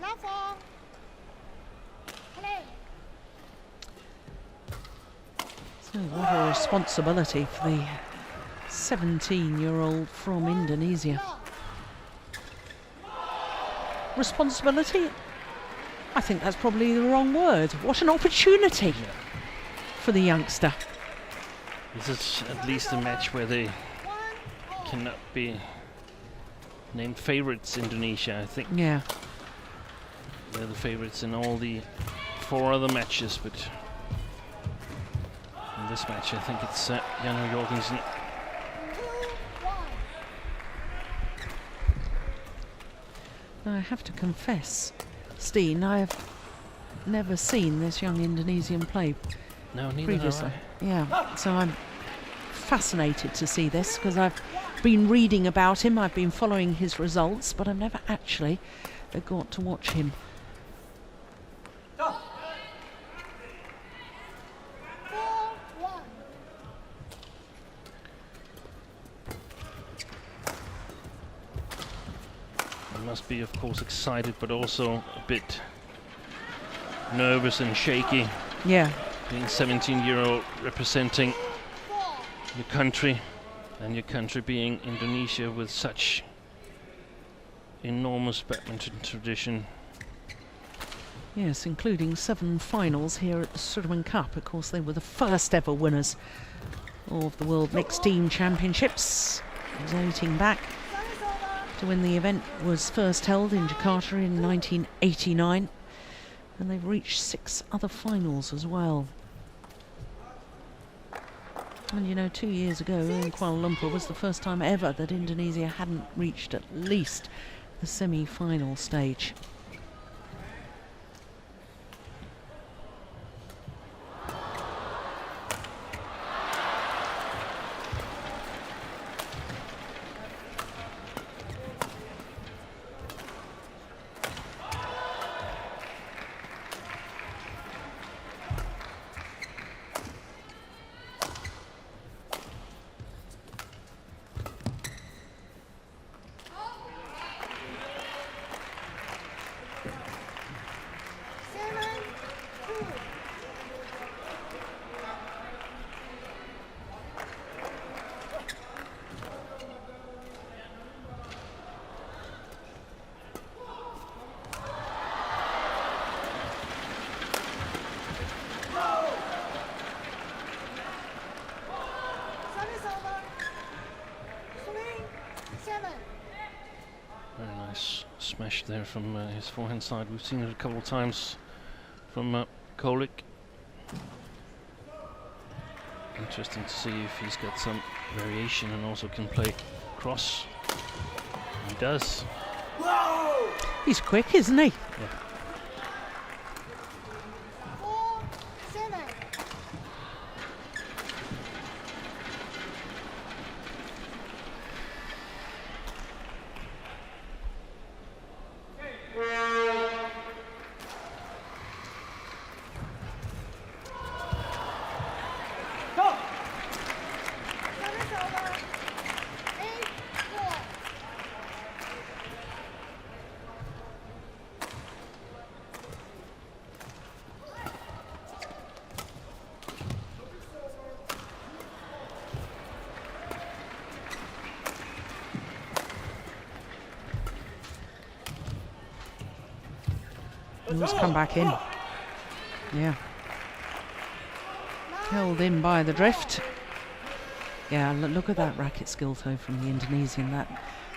Lafong. Play. So what a responsibility for the 17-year-old from Indonesia. Responsibility? I think that's probably the wrong word. What an opportunity for the youngster. This is at least a match where they cannot be named favourites, Indonesia, I think. Yeah. They're the favourites in all the 4 other matches, but in this match I think it's Janor Jorgensen. I have to confess, Steen, I have never seen this young Indonesian play No, neither previously. have I. Yeah, so I'm fascinated to see this because I've been reading about him, I've been following his results, but I've never actually got to watch him. Must be, of course, excited, but also a bit nervous and shaky. Yeah. Being 17-year-old, representing your country, and your country being Indonesia with such enormous badminton tradition. Yes, including 7 finals here at the Sudirman Cup. Of course, they were the first ever winners of the World Mixed Team Championships, dating back to when the event was first held in Jakarta in 1989, and they've reached 6 other finals as well. And you know, 2 years ago in Kuala Lumpur was the first time ever that Indonesia hadn't reached at least the semi-final stage. Smash there from his forehand side. We've seen it a couple of times from Kolik. Interesting to see if he's got some variation and also can play cross. He does. He's quick, isn't he? Yeah. He's come back in. Yeah. Held in by the drift. Yeah, look at that racket skill though from the Indonesian. That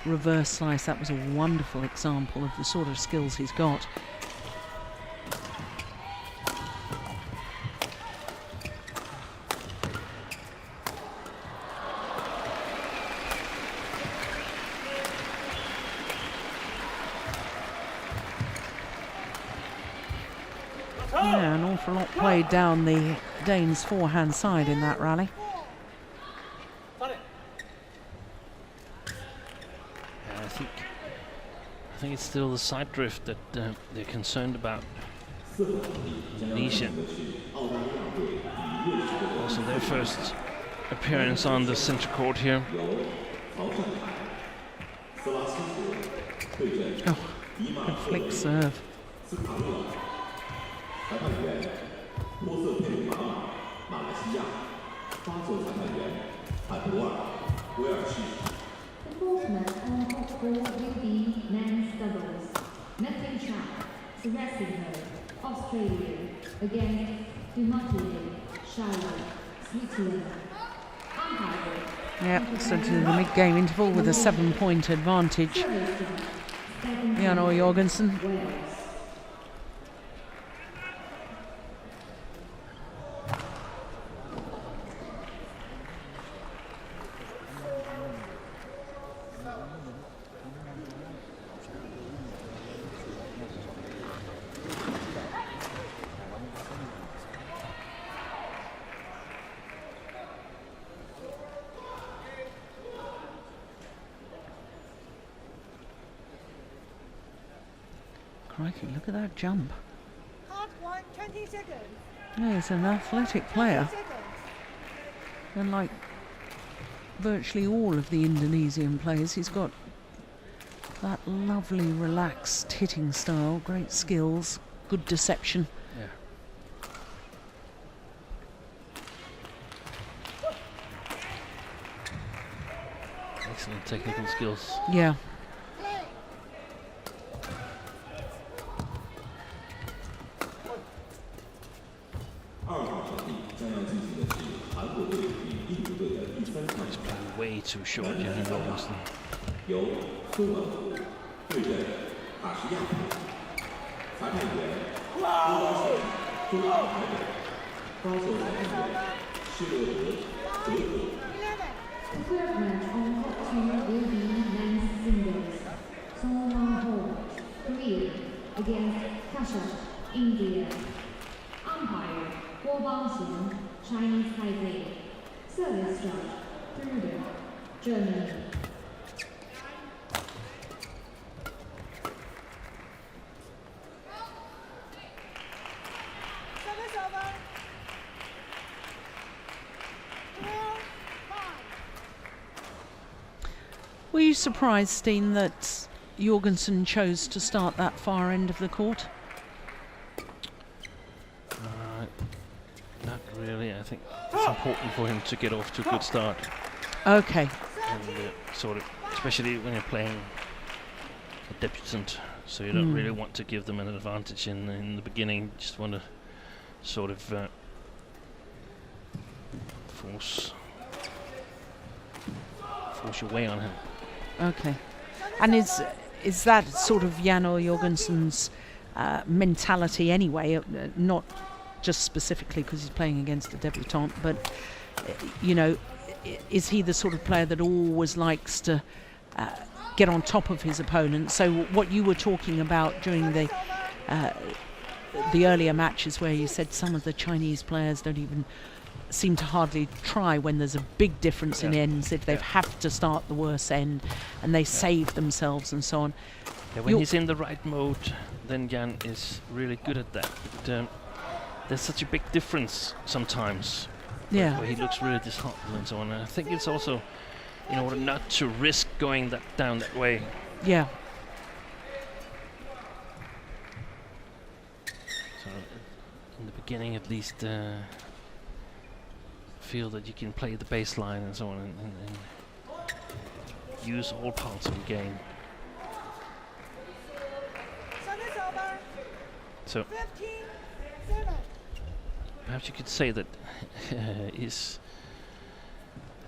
reverse slice, that was a wonderful example of the sort of skills he's got. Yeah, an awful lot played down the Danes' forehand side in that rally. I think it's still the side drift that they're concerned about. Indonesia. Also their first appearance on the center court here. Oh, good flick serve. The fourth match on court four will be men's doubles. Netting champ, Sudirman, Australia, against Indonesia, Switzerland. Umpire. Yep, so to the mid-game interval with a 7-point advantage. Janne Jorgensen. Crikey, look at that jump. Hard 1, 20 seconds. Yeah, he's an athletic player. 20 seconds. And like virtually all of the Indonesian players, he's got that lovely relaxed hitting style, great skills, good deception. Yeah. Excellent technical skills. Yeah. He's playing way too short, Janne Jorgensen. 由孙文虎对阵卡什亚普，裁判员郭高兴、中华台北，高手裁判员施乐德、德克。 The third match on court two will be men's singles. Song Won-ho, Korea, against Kasha, India. Umpire, Guo Bangxin, Chinese Taipei. Service judge, Trude, Germany. Service over. Drill 5. Were you surprised, Steen, that Jorgensen chose to start that far end of the court? Not really. I think it's important for him to get off to a good start. Okay. And sort of, especially when you're playing a debutant, so you don't really want to give them an advantage in the beginning. You just want to sort of force your way on him. Okay. And is that sort of Janne Jorgensen's mentality anyway? Not just specifically because he's playing against a debutante, but you know, is he the sort of player that always likes to get on top of his opponent? So what you were talking about during the earlier matches, where you said some of the Chinese players don't even seem to hardly try when there's a big difference in ends, if they have to start the worse end, and they save themselves and so on. Yeah, when he's in the right mode, then Jan is really good at that. But, there's such a big difference sometimes. Yeah. Where he looks really disheartened and so on. And I think it's also in order not to risk going down that way. Yeah. So in the beginning, at least, feel that you can play the baseline and so on, and use all parts of the game. Service over. So 15-7. perhaps you could say that he's.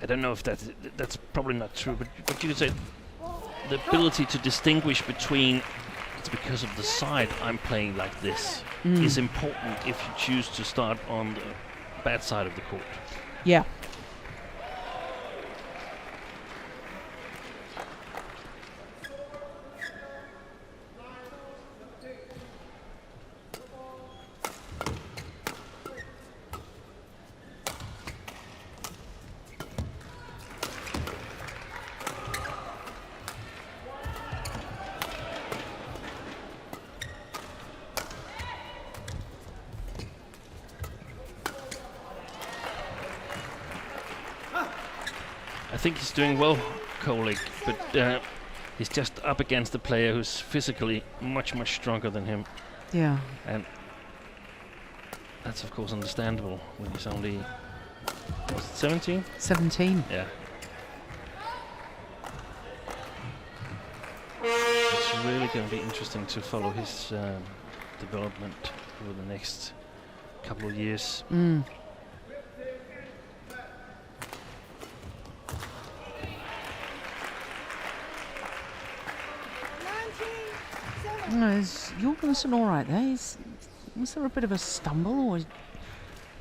I don't know if that's probably not true, but you could say the ability to distinguish between it's because of the side I'm playing like this is important if you choose to start on the bad side of the court. Yeah. I think he's doing well, Kolik, but he's just up against a player who's physically much stronger than him, Yeah. and that's of course understandable when he's only, was it 17? 17. Yeah. It's really going to be interesting to follow his development over the next couple of years. No, is Jorgensen all right there? Was there a bit of a stumble, or he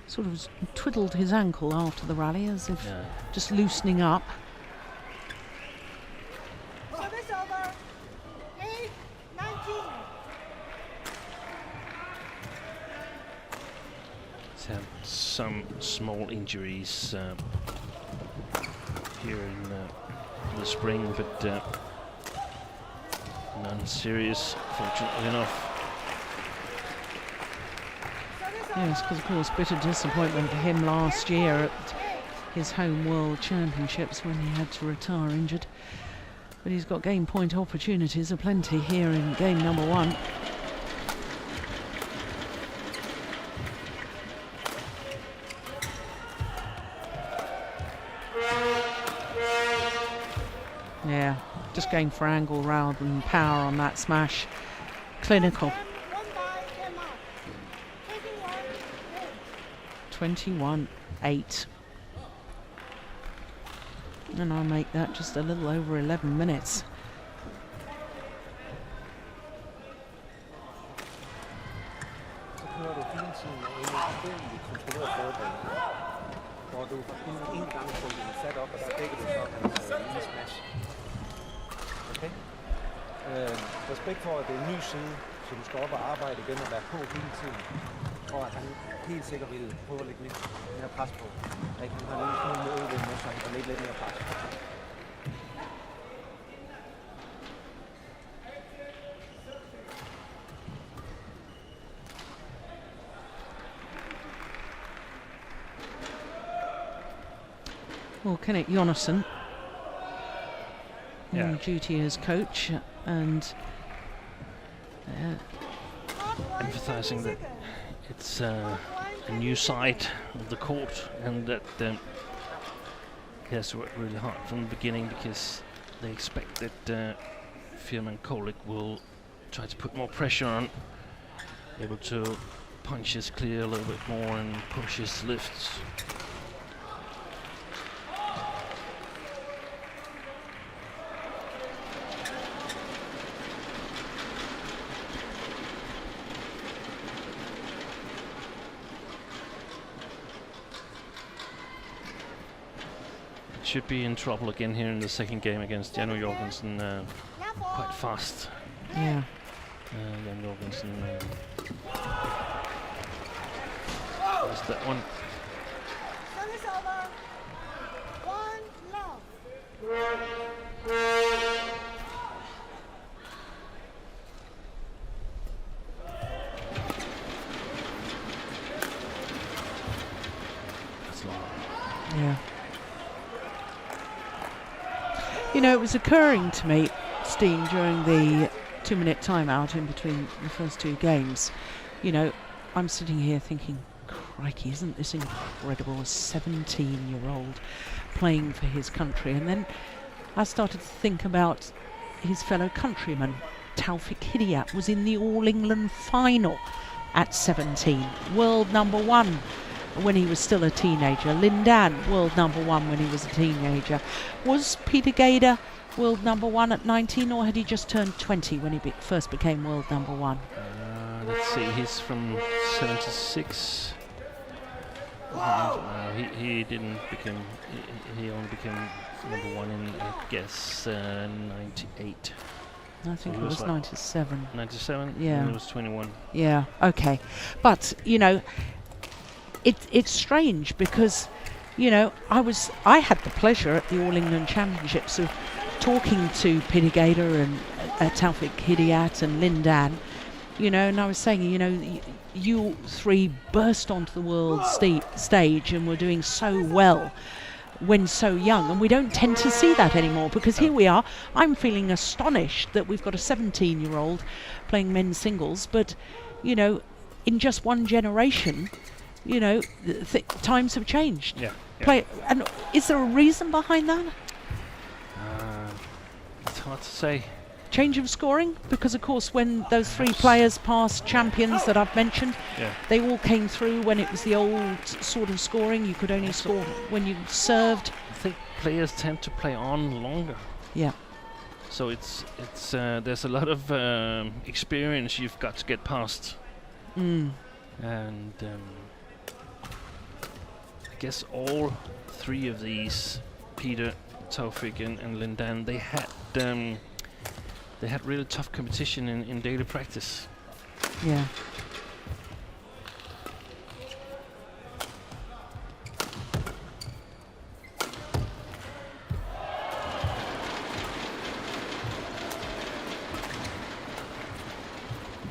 sort of twiddled his ankle after the rally as if just loosening up? Service over. 8-19. He's had some small injuries here in the spring, but none serious, fortunately enough. Yes, because of course bitter disappointment for him last year at his home World Championships when he had to retire injured. But he's got game point opportunities aplenty here in game number 1. Yeah, just going for angle rather than power on that smash. Clinical. 21-8. And I'll make that just a little over 11 minutes. Så kører du hele tiden med en utrolig kontrolleret forbane, hvor du en gang får den sat op, og der dækker du så en smash. Okay? Respekt for, at det er en ny side, så du skal op og arbejde igen og være på hele tiden. Og at han helt sikkert vil prøve at lægge lidt mere pres på. Han har lidt smule med øvrigt med, så han kan lægge lidt mere pres. Well, Kenneth Jonassen Yeah. on duty as coach, and Emphasizing that it's a new side of the court, and that he has to work really hard from the beginning, because they expect that Firman Kolik will try to put more pressure on, able to punch his clear a little bit more and push his lifts. Should be in trouble again here in the second game against Janu Jorgensen. Quite fast. yeah. Jan Jorgensen. There's that one. Service over. 1 love. That's long. Yeah. You know, it was occurring to me, Steen, during the 2-minute timeout in between the first 2 games. You know, I'm sitting here thinking, crikey, isn't this incredible? A 17-year-old playing for his country. And then I started to think about his fellow countrymen Taufik Hidayat was in the All England final at 17. World number 1 when he was still a teenager. Lin Dan, world number 1 when he was a teenager. Was Peter Gader world number 1 at 19, or had he just turned 20 when he first became world number 1? Let's see, he's from 76. He didn't become. He only became number 1 in, I guess, 98. I think it was 97. 97? Yeah. And it was 21. Yeah, okay. But, you know, it's strange because, you know, I had the pleasure at the All England Championships of talking to Peter Gader and Taufik Hidayat and Lin Dan, you know, and I was saying, you know, you three burst onto the world stage and were doing so well when so young, and we don't tend to see that anymore, because here we are, I'm feeling astonished that we've got a 17-year-old playing men's singles, but, you know, in just one generation, you know, times have changed. Yeah. And is there a reason behind that? It's hard to say. Change of scoring? Because of course when those 3 players passed champions that I've mentioned, they all came through when it was the old sort of scoring. You could only score when you served. I think players tend to play on longer. Yeah. So it's there's a lot of experience you've got to get past. And I guess all 3 of these, Peter, Taufik and Lin Dan, they had really tough competition in daily practice. Yeah.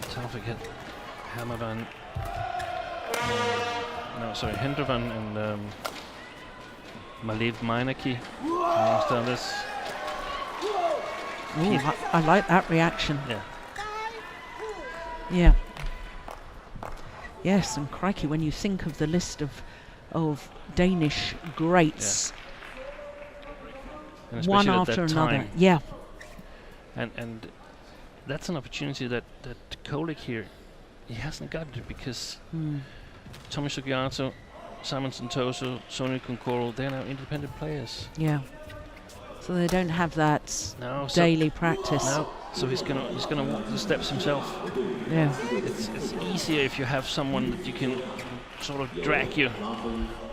Taufik had Hammervan, Hendrevan and Malev Meineke, amongst others. Ooh, I like that reaction. Yeah. Yeah. Yes, and crikey, when you think of the list of Danish greats, one after another. Yeah. And that's an opportunity that Kolick here, he hasn't got it, because Tommy Sugiarto, Simon Santoso, Sonny Concoro, they're now independent players. Yeah. So they don't have that daily practice. No, so he's gonna walk the steps himself. Yeah. It's easier if you have someone that you can sort of drag you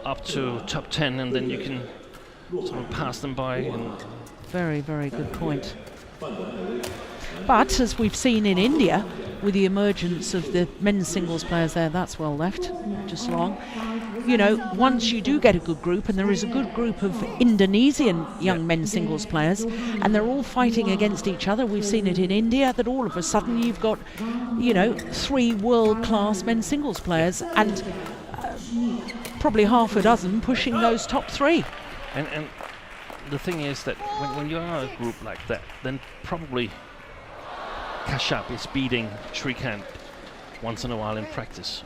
up to top 10, and then you can sort of pass them by. And very, very good point. But as we've seen in India, with the emergence of the men's singles players there, that's well left, just long. You know, once you do get a good group, and there is a good group of Indonesian young men's singles players, and they're all fighting against each other. We've seen it in India, that all of a sudden you've got, you know, 3 world-class men's singles players, and probably half a dozen pushing those top 3. And the thing is that when you are a group like that, then probably Kashyap is beating Shrikant once in a while in practice.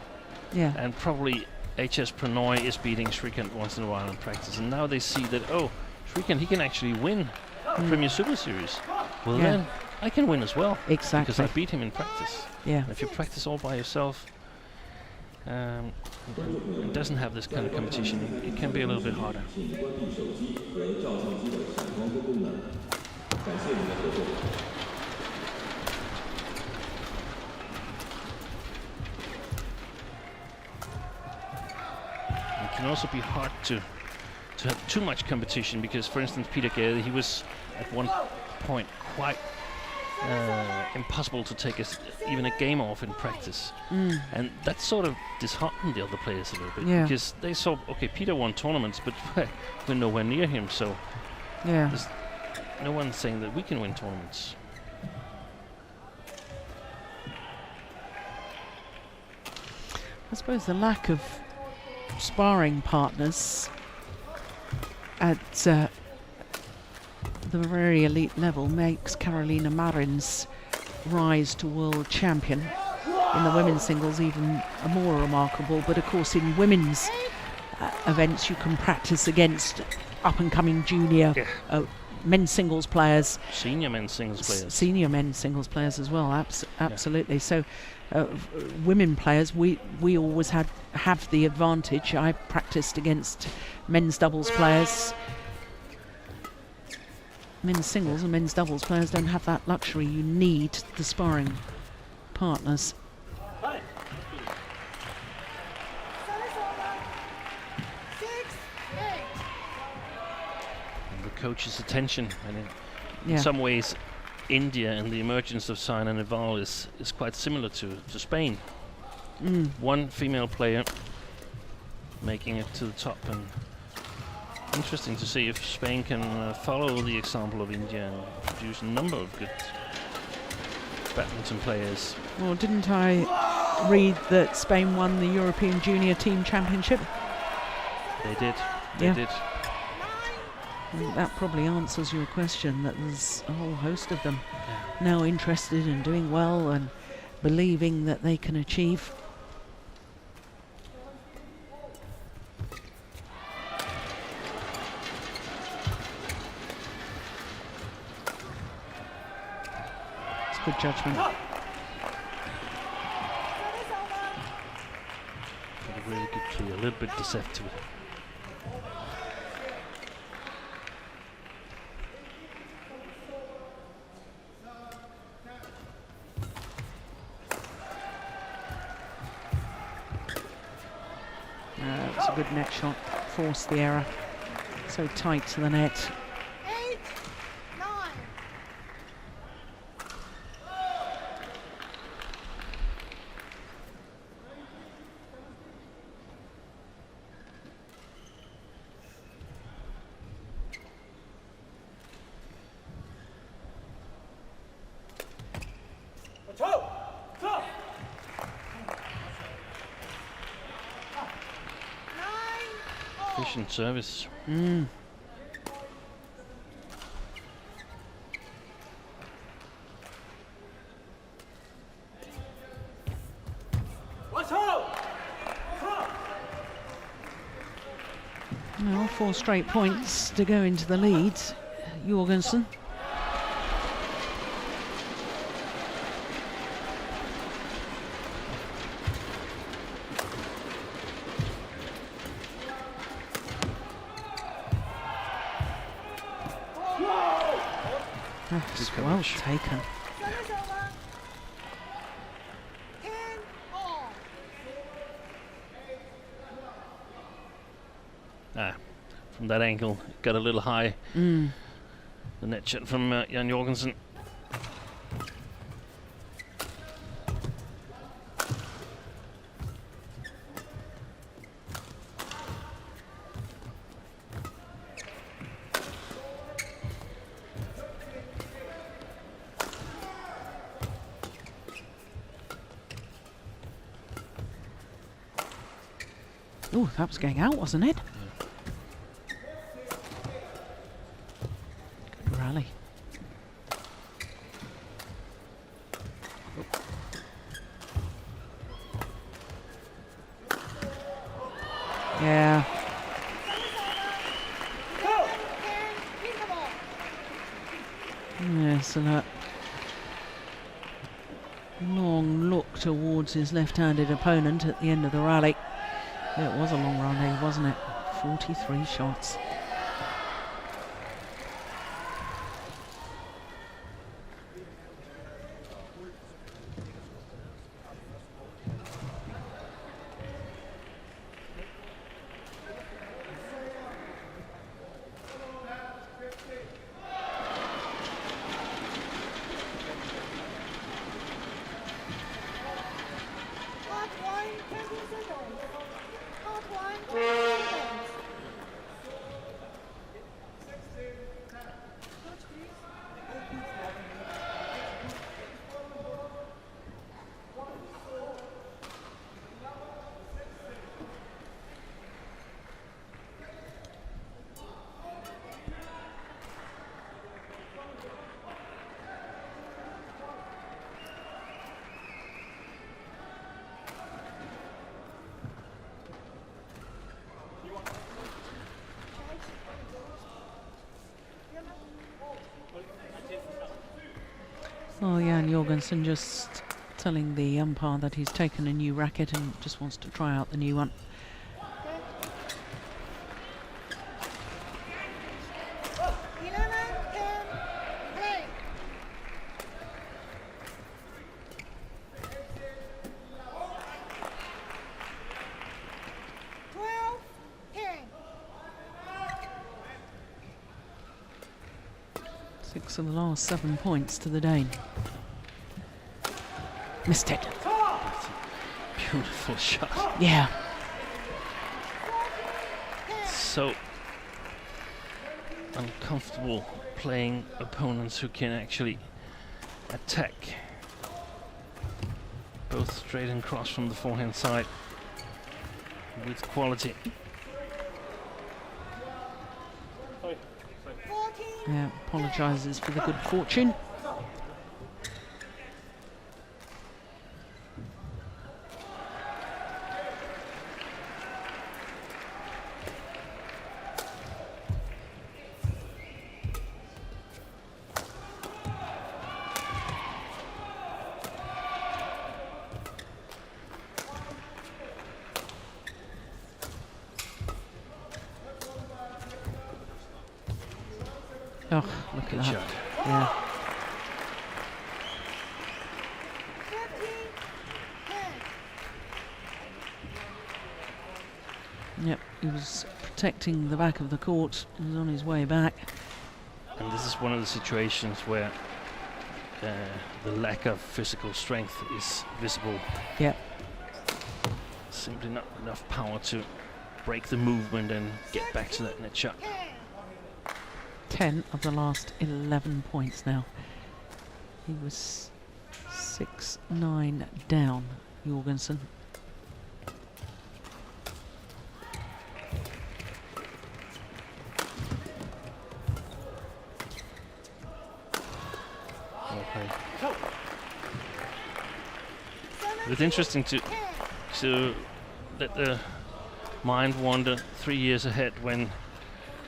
Yeah. And probably HS Pranoy is beating Shrikant once in a while in practice. And now they see that, oh, Shrikant, he can actually win the Premier Super Series. Well, then I can win as well. Exactly. Because I beat him in practice. Yeah. And if you practice all by yourself, it doesn't have this kind of competition. It can be a little bit harder. It can also be hard to have too much competition, because, for instance, Peter Gade, he was at one point quite impossible to take even a game off in practice. And that sort of disheartened the other players a little bit, because they saw, okay, Peter won tournaments, but we're nowhere near him, so there's no one saying that we can win tournaments. I suppose the lack of sparring partners at the very elite level makes Carolina Marin's rise to world champion in the women's singles even more remarkable. But of course in women's events you can practice against up-and-coming junior men's singles players. Senior men's singles players. Senior men's singles players as well, absolutely. Yeah. So women players, we always have the advantage. I practiced against men's doubles players. Men's singles and men's doubles players don't have that luxury. You need the sparring partners. Coach's attention, and in some ways India and the emergence of Saina Nehwal is quite similar to Spain. One female player making it to the top, and interesting to see if Spain can follow the example of India and produce a number of good badminton players. Well, didn't I read that Spain won the European Junior Team Championship? They did. They did. Well, that probably answers your question, that there's a whole host of them now interested in doing well and believing that they can achieve. It's good judgment. A really good clear, a little bit deceptive. It's a good net shot, forced the error. So tight to the net. 8, 9. Efficient service. Well, 4 straight points to go into the lead. Jorgensen. That's well taken. Service over. 10 all. From that angle, got a little high. The net shot from Jan Jorgensen. Oh, that was going out, wasn't it? Good rally. Yeah. Yes, and that long look towards his left-handed opponent at the end of the rally. It was a long rally, wasn't it? 43 shots. Hot 1, 20 seconds. Hot 1, 20 seconds. Oh, Jan Jorgensen just telling the umpire that he's taken a new racket and just wants to try out the new one. Six of the last 7 points to the Dane. Missed it. Beautiful shot. Yeah. So uncomfortable playing opponents who can actually attack both straight and cross from the forehand side with quality. Yeah, apologises for the good fortune. Oh, look at Good that. shot. Yeah. Yep, he was protecting the back of the court. He was on his way back. And this is one of the situations where the lack of physical strength is visible. Yep. Simply not enough power to break the movement and get back to that net shot. 10 of the last 11 points now. He was 6-9 down, Jorgensen. Okay. It's interesting to let the mind wander 3 years ahead when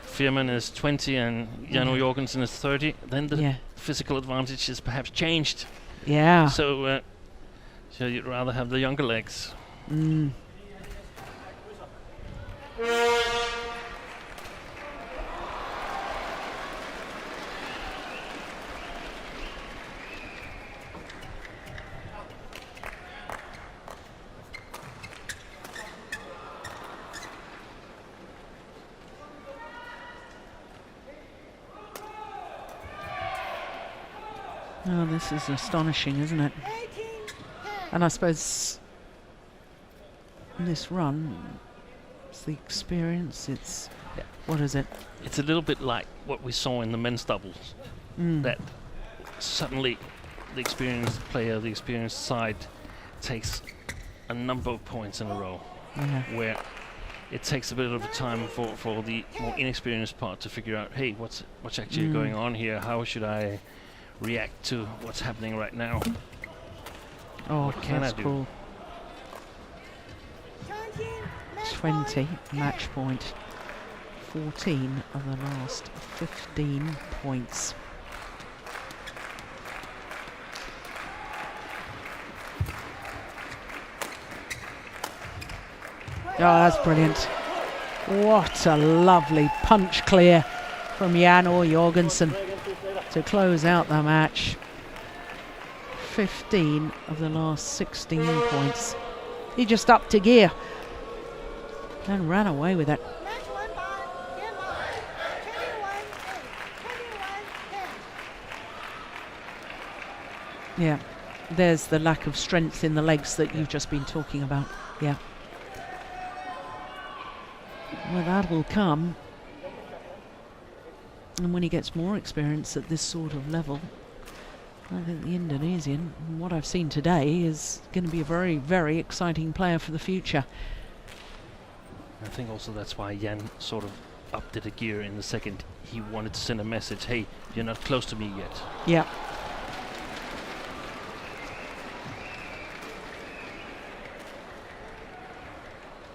Firman is 20 and Jan Jorgensen is 30. Then the physical advantage is perhaps changed. Yeah. So you'd rather have the younger legs. Mm. Oh, this is astonishing, isn't it? And I suppose in this run, it's the experience, it's... What is it? It's a little bit like what we saw in the men's doubles. That suddenly the experienced player, the experienced side, takes a number of points in a row. Yeah. Where it takes a bit of a time for the more inexperienced part to figure out, hey, what's actually going on here? How should I react to what's happening right now? Oh, what can that's I do? cool. 20 match point. 14 of the last 15 points. Oh, that's brilliant. What a lovely punch clear from Jan Jorgensen to close out the match. 15 of the last 16 points. He just upped a gear and ran away with it. Yeah, there's the lack of strength in the legs that you've just been talking about. Yeah. Well, that will come. And when he gets more experience at this sort of level, I think the Indonesian, what I've seen today, is going to be a very, very exciting player for the future. I think also that's why Jan sort of upped it a gear in the second. He wanted to send a message, hey, you're not close to me yet. Yeah.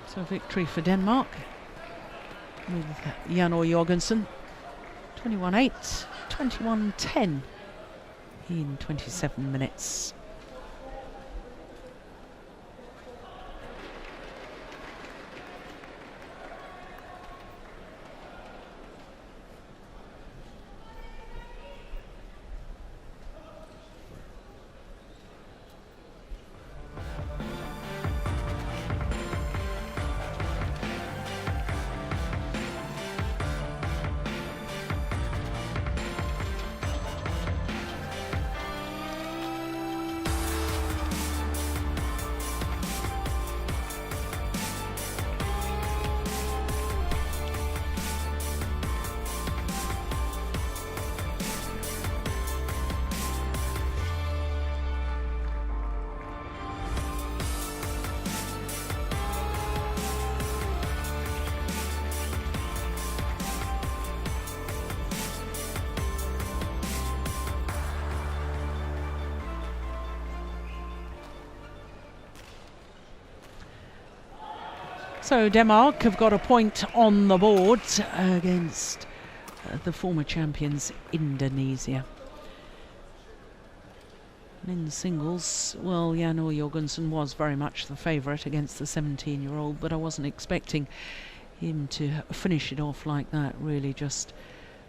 So victory for Denmark with Jan Jorgensen. 21-8, 21-10 in 27 minutes. So Denmark have got a point on the board against the former champions Indonesia. And in singles, well, Jan Jorgensen was very much the favourite against the 17-year-old, but I wasn't expecting him to finish it off like that, really just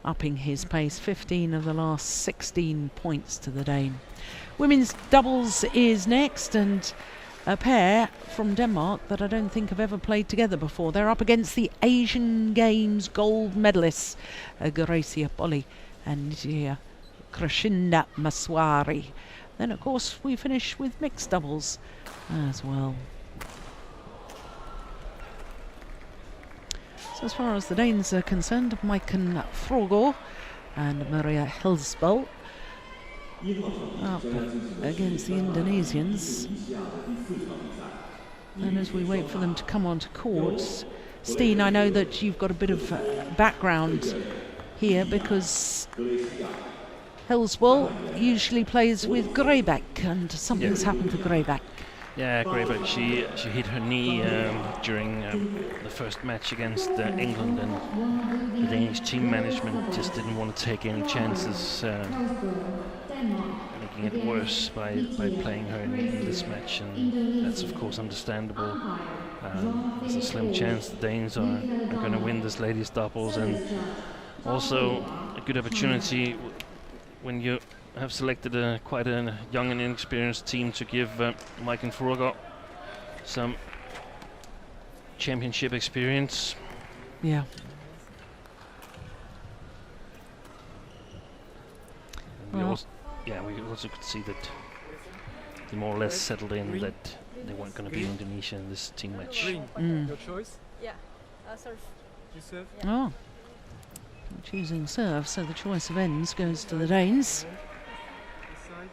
upping his pace. 15 of the last 16 points to the Dane. Women's doubles is next, and a pair from Denmark that I don't think have ever played together before. They're up against the Asian Games gold medalists, Gracia Polly and Krishinda Maswari. Then, of course, we finish with mixed doubles as well. So as far as the Danes are concerned, Maiken Frogor and Maria Helsbøl up against the Indonesians. And as we wait for them to come onto court, Steen, I know that you've got a bit of background here because Helsbøl usually plays with Greyback, and something's happened to Greyback. Yeah, Greyback, she hit her knee during the first match against England, and the Danish team management just didn't want to take any chances making it worse by playing her in this match, and that's of course understandable. There's a slim chance the Danes are going to win this ladies doubles, and also a good opportunity when you have selected quite a young and inexperienced team to give Maiken Frogor some championship experience. Yeah. We also could see that they more or less settled in that they weren't going to beat Indonesia in this team match. Your choice? Yeah, serve. You serve? Oh, choosing serve, so the choice of ends goes to the Danes. This side?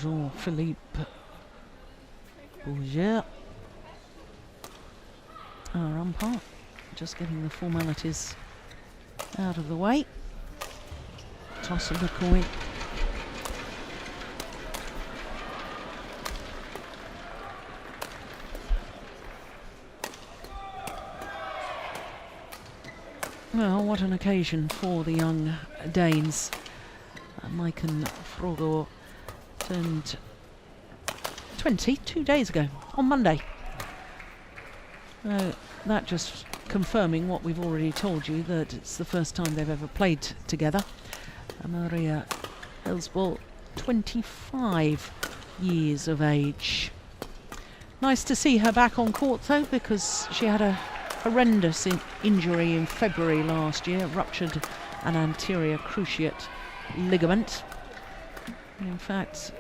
Jean-Philippe Bourget, our umpire, just getting the formalities out of the way. Toss of the coin. Well, what an occasion for the young Danes. Maiken Frogor turned 20 2 days ago, on Monday. That just confirming what we've already told you, that it's the first time they've ever played together. Maria Helsbøl, 25 years of age. Nice to see her back on court though, because she had a horrendous injury in February last year, ruptured an anterior cruciate ligament. In fact,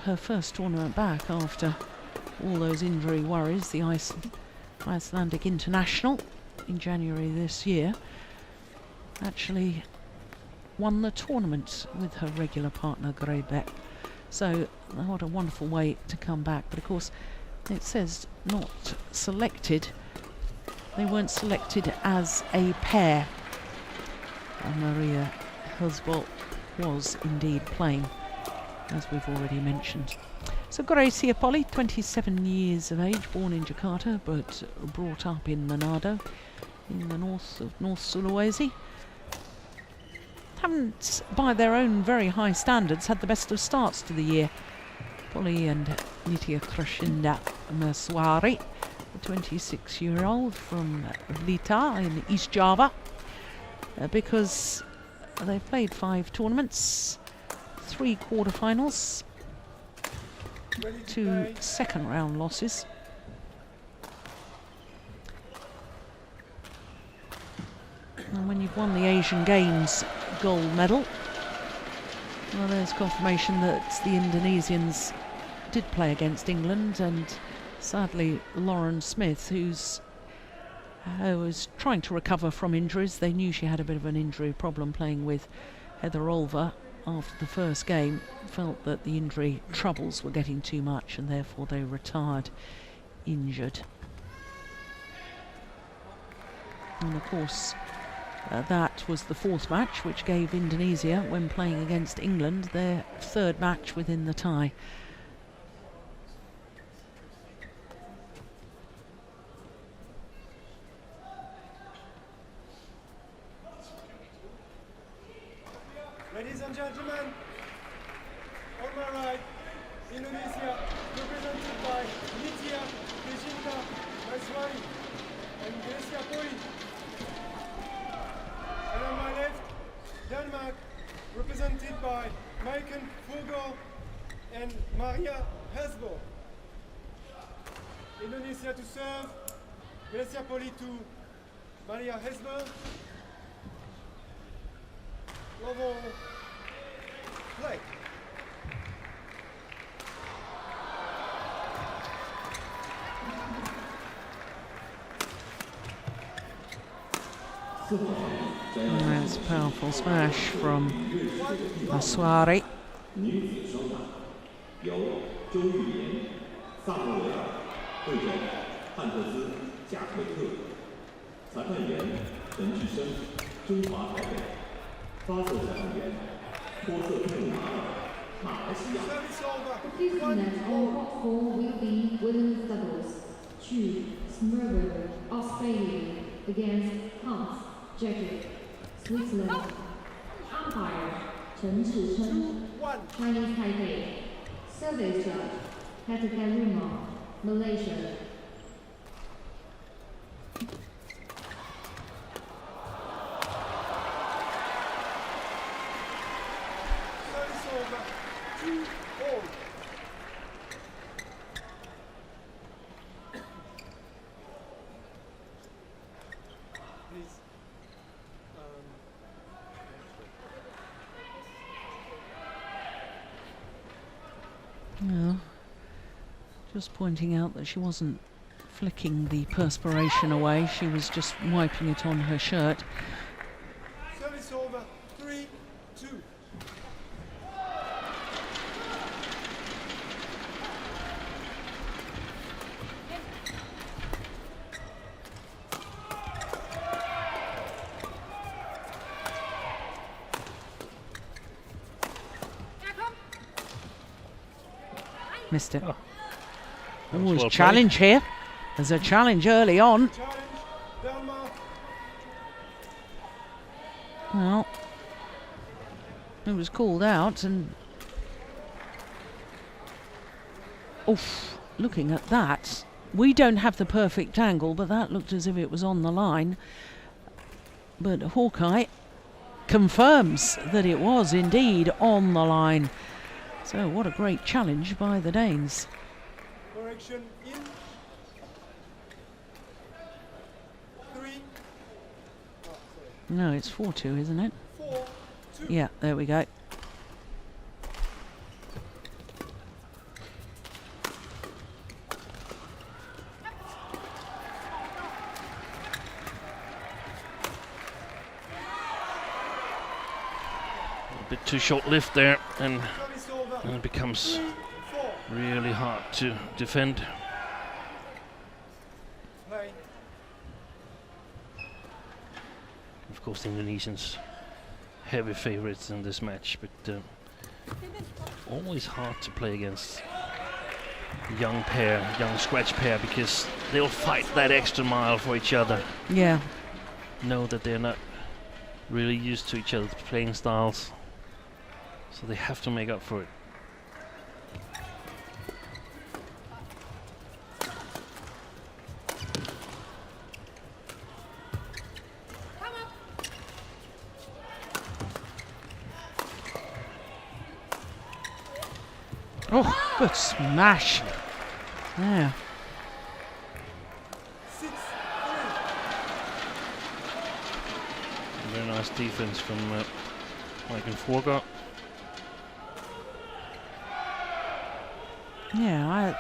her first tournament back after all those injury worries, the Icelandic International in January this year, actually won the tournament with her regular partner Greyback. So what a wonderful way to come back. But of course it says not selected. They weren't selected as a pair. And Maria Helsbøl was indeed playing, as we've already mentioned. So Gracia Poli, 27 years of age, born in Jakarta but brought up in Manado in the north of North Sulawesi. Haven't, by their own very high standards, had the best of starts to the year. Poli and Nitya Krashinda Maswari, a 26-year-old from Blitar in East Java, because they've played 5 tournaments, 3 quarterfinals, 2 second-round losses. And when you've won the Asian Games gold medal, well, there's confirmation that the Indonesians did play against England, and sadly Lauren Smith, who was trying to recover from injuries. They knew she had a bit of an injury problem playing with Heather Olver after the first game, felt that the injury troubles were getting too much and therefore they retired injured. And of course that was the 4th match, which gave Indonesia, when playing against England, their 3rd match within the tie. Ladies and gentlemen, on my right, Indonesia, represented by Nitya Krashinda Maswari and Gracia Poli. And on my left, Denmark, represented by Maiken Fugel and Maria Hesbo. Indonesia to serve, Gracia Poli to Maria Hesbo. Level play. That's a powerful smash from Maswari. 女子双打由周玉妍、萨默维尔对阵汉特斯·贾克特，裁判员陈志生，中华台北，发射裁判员托瑟特马尔，马来西亚。 The 5th match on court 4 will be women's doubles. Chu Smurber, Australia, against Hans Jackie, Switzerland. Umpire Chen Zhicheng, Chinese Taipei. Service judge Katarina, Malaysia. Service over, 2-all. Please. No. Just pointing out that she wasn't flicking the perspiration away, she was just wiping it on her shirt. Service over, 3-2. Missed it. Oh. Oh, was there's well a challenge here. There's a challenge early on. Challenge, Denmark. Well, it was called out, and oof, looking at that, we don't have the perfect angle, but that looked as if it was on the line. But Hawkeye confirms that it was indeed on the line. So what a great challenge by the Danes. Correction in. 3. No, it's 4-2, isn't it? 4-2. Yeah, there we go. A bit too short-lived there, and Service over, it becomes 3-4. really hard to defend. Play. Of course, the Indonesians heavy favorites in this match, but always hard to play against young pair, young scratch pair, because they'll fight that extra mile for each other. Yeah. Know that they're not really used to each other's playing styles, so they have to make up for it. Oh, good smash. Yeah. Very nice defense from Michael Forger. Yeah,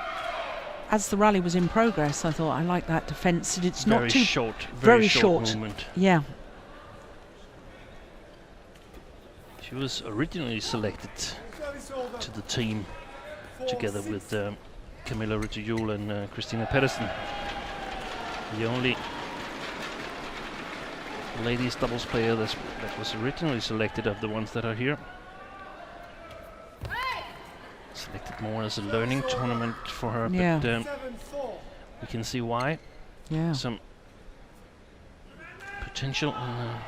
as the rally was in progress, I thought I like that defence. It's not Very too short, very short short movement. Yeah. She was originally selected to the team together with Camilla Rytter-Juhl and Christina Pedersen. The only ladies doubles player that was originally selected of the ones that are here. Selected more as a learning tournament for her, Yeah. but we can see why. Yeah. Some potential in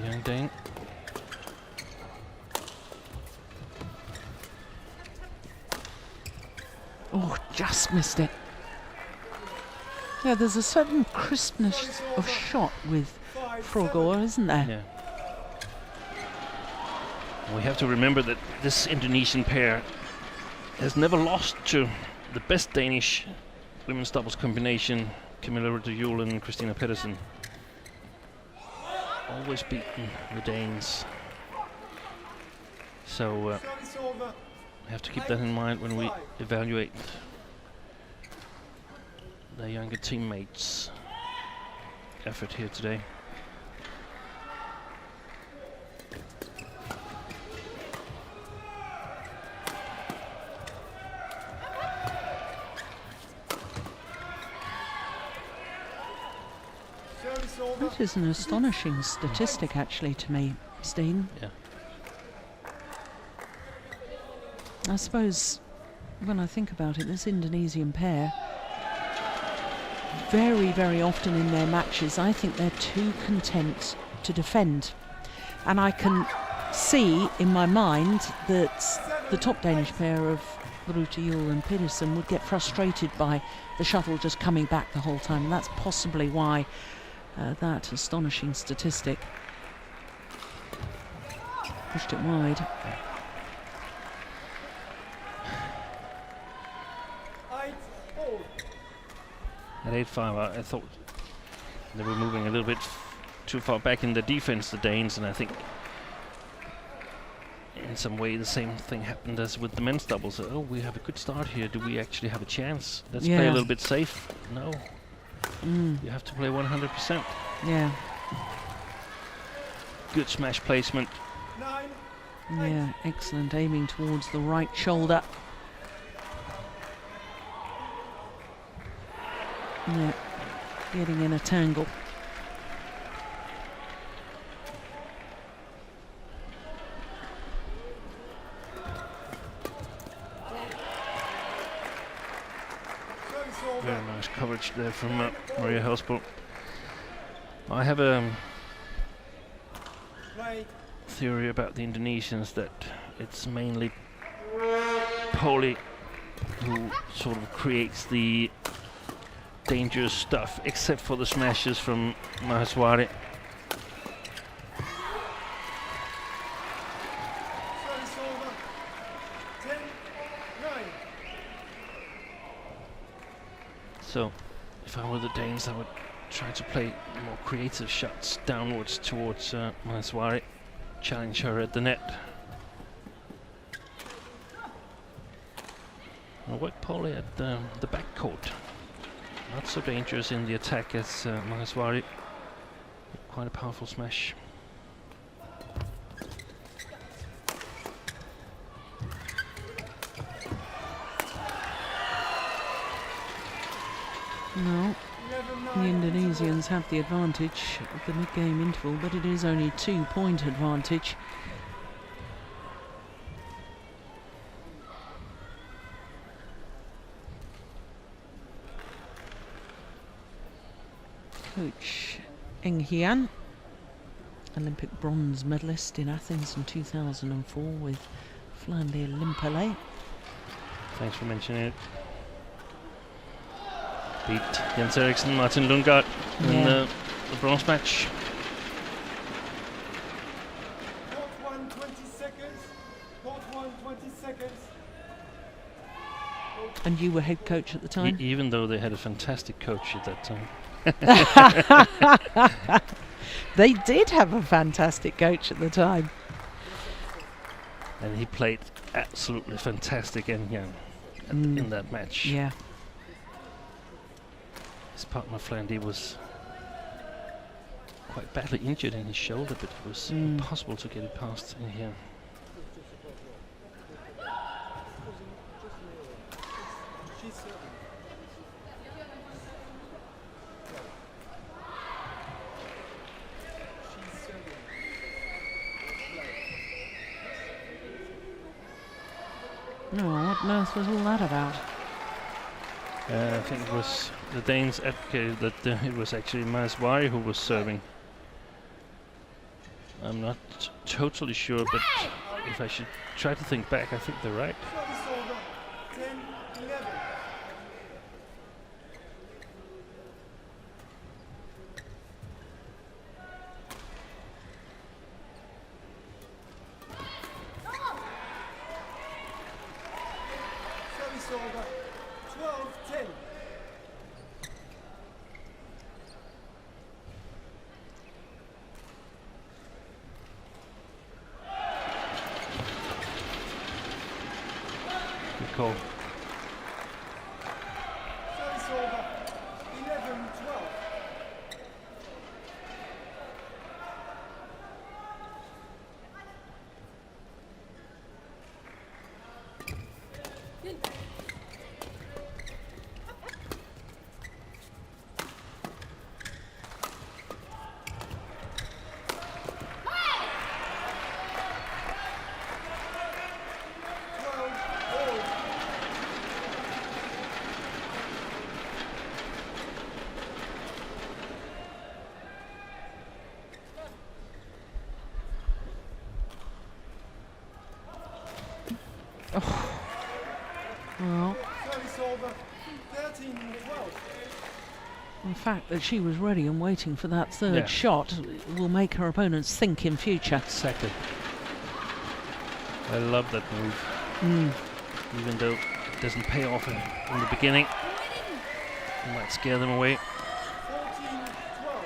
the young Dane. Oh, just missed it. Yeah, there's a certain crispness of shot with Frogor, isn't there? Yeah. We have to remember that this Indonesian pair has never lost to the best Danish women's doubles combination, Camilla Rytter-Juhl and Christina Pedersen. Always beaten the Danes. So we have to keep that in mind when we evaluate their younger teammates' effort here today. That is an astonishing statistic, actually, to me, Steen. Yeah. I suppose, when I think about it, this Indonesian pair, very, very often in their matches, I think they're too content to defend. And I can see in my mind that the top Danish pair of Rytter-Juhl and Pedersen would get frustrated by the shuttle just coming back the whole time. And that's possibly why that astonishing statistic pushed it wide. At 8-5, I thought they were moving a little bit too far back in the defense, the Danes, and I think in some way the same thing happened as with the men's doubles. Oh, we have a good start here. Do we actually have a chance? Let's play a little bit safe. No. You have to play 100%. Yeah. Good smash placement. Yeah, excellent. Aiming towards the right shoulder. Yeah, getting in a tangle. Very nice coverage there from Maria Helsbo. I have a theory about the Indonesians that it's mainly Poli who sort of creates the dangerous stuff, except for the smashes from Maheswari. So, if I were the Danes, I would try to play more creative shots downwards towards Maheswari, challenge her at the net. I'll work Poli at the back court. Not so dangerous in the attack as Maheswari. Quite a powerful smash. No, the Indonesians have the advantage of the mid-game interval, but it is only 2-point advantage. Coach Eng Hian, Olympic bronze medalist in Athens in 2004 with Flandre Limpele. Thanks for mentioning it. Beat Jens Eriksen, Martin Lundgaard in the bronze match. Court 1, 20 seconds. Court 1, 20 seconds. And you were head coach at the time? Even though they had a fantastic coach at that time. They did have a fantastic coach at the time. And he played absolutely fantastic in that match. Yeah. His partner Flandre was quite badly injured in his shoulder, but it was impossible to get it past in here. No, what on earth was all that about? I think it was the Danes advocated that it was actually Maswari who was serving. I'm not totally sure, but if I should try to think back, I think they're right. Service over. 10, 11. Service over. 12, 10. Good call. Service over. 11, 12. Well, Service over. 13, 12. the fact that she was ready and waiting for that third Yeah. shot will make her opponents think in future. Exactly. I love that move. Even though it doesn't pay off in the beginning, it might scare them away. 14, 12.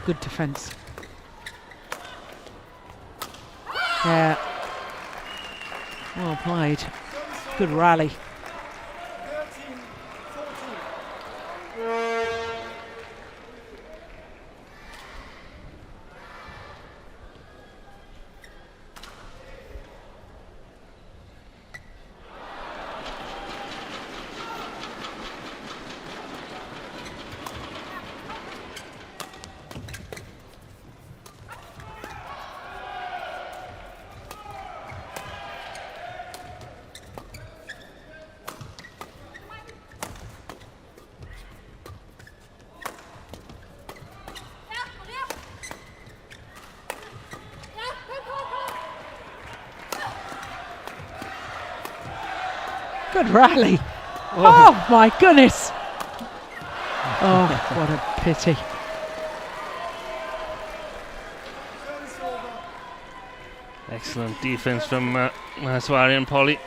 Good defence. Yeah. Well played. Good rally. 13, 14. Good rally. Oh my goodness. Oh, what a pity. Service over. Excellent defense from Mahaswari and Polly.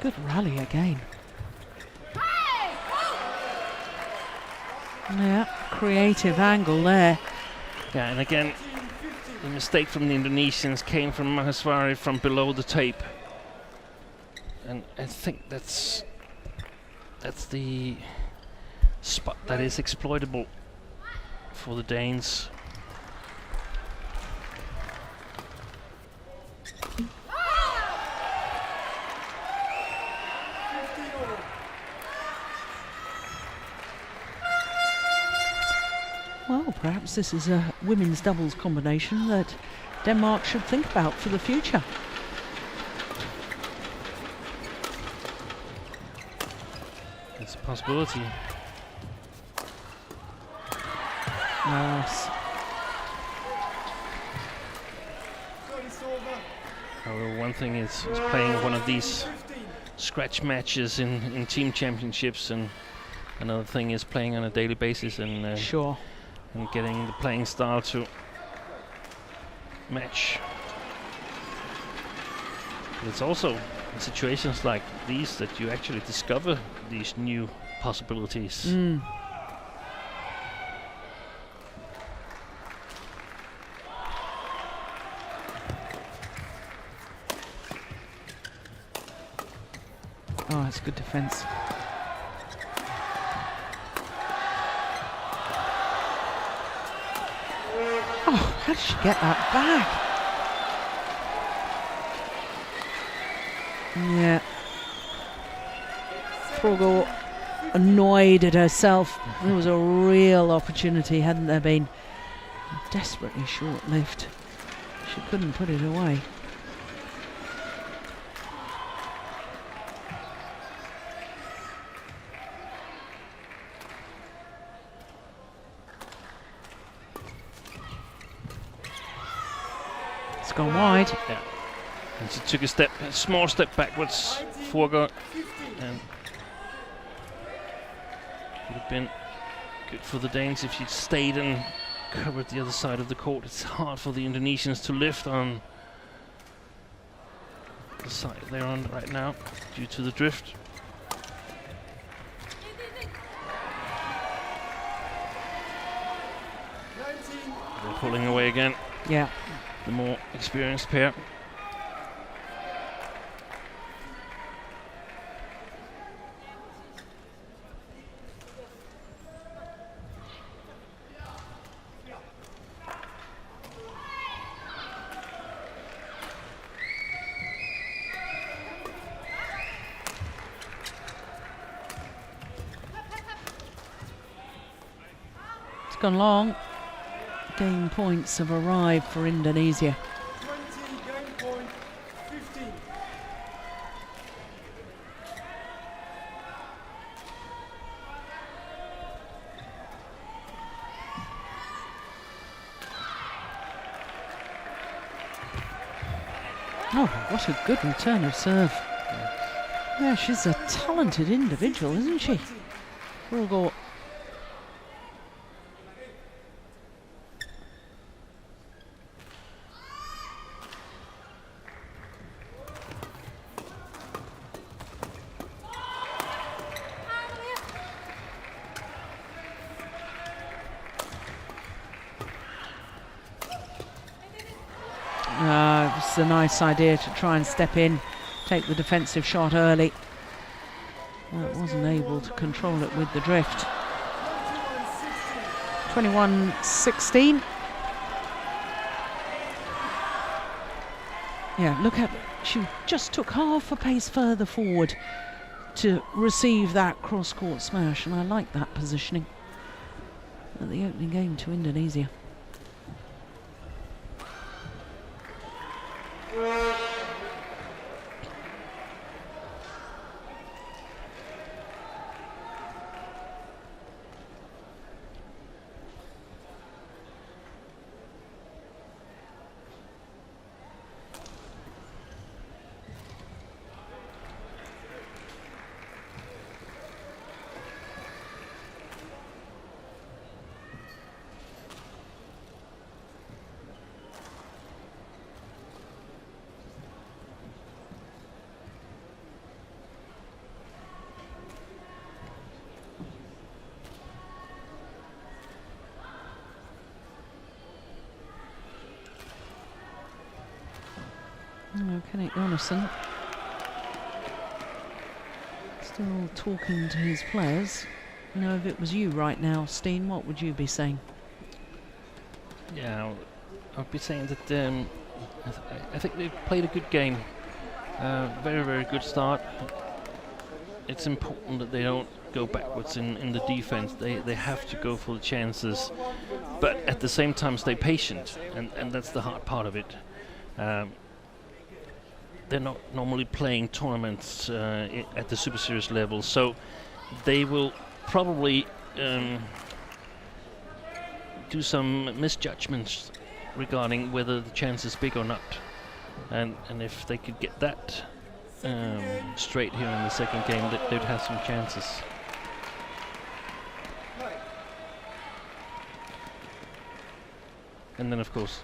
Good rally again. Yeah, creative angle there. Yeah, and again, the mistake from the Indonesians came from Maheswari from below the tape. And I think that's the spot that is exploitable for the Danes. Well, perhaps this is a women's doubles combination that Denmark should think about for the future. It's a possibility. Nice. However, one thing is playing one of these scratch matches in team championships, and another thing is playing on a daily basis and Sure. and getting the playing style to match. But it's also in situations like these that you actually discover these new possibilities. Oh, that's good defence. Oh, how did she get that back? Yeah. Frogor annoyed at herself. There was a real opportunity, hadn't there been? Desperately short-lived. She couldn't put it away. It's gone wide. Yeah. And she took a small step backwards, Frogor, and would have been good for the Danes if she'd stayed and covered the other side of the court. It's hard for the Indonesians to lift on the side they're on right now due to the drift. They're pulling away again. Yeah. The more experienced pair. It's gone long. Game points have arrived for Indonesia. 20, game point, 15. Oh, what a good return of serve. Yeah, she's a talented individual, isn't she? Frogor. It's a nice idea to try and step in, take the defensive shot early. Wasn't able to control it with the drift. 21-16. Yeah, look at, she just took half a pace further forward to receive that cross-court smash, and I like that positioning at the opening game to Indonesia. Kenneth Jonassen still talking to his players. You know, if it was you right now, Steen, what would you be saying? Yeah, I'd be saying that I think they've played a good game. Very, very good start. It's important that they don't go backwards in the defense. They have to go for the chances, but at the same time stay patient, and that's the hard part of it. They're not normally playing tournaments at the Super Series level, so they will probably do some misjudgments regarding whether the chance is big or not, and if they could get that straight here in the second game, they'd have some chances. And then, of course,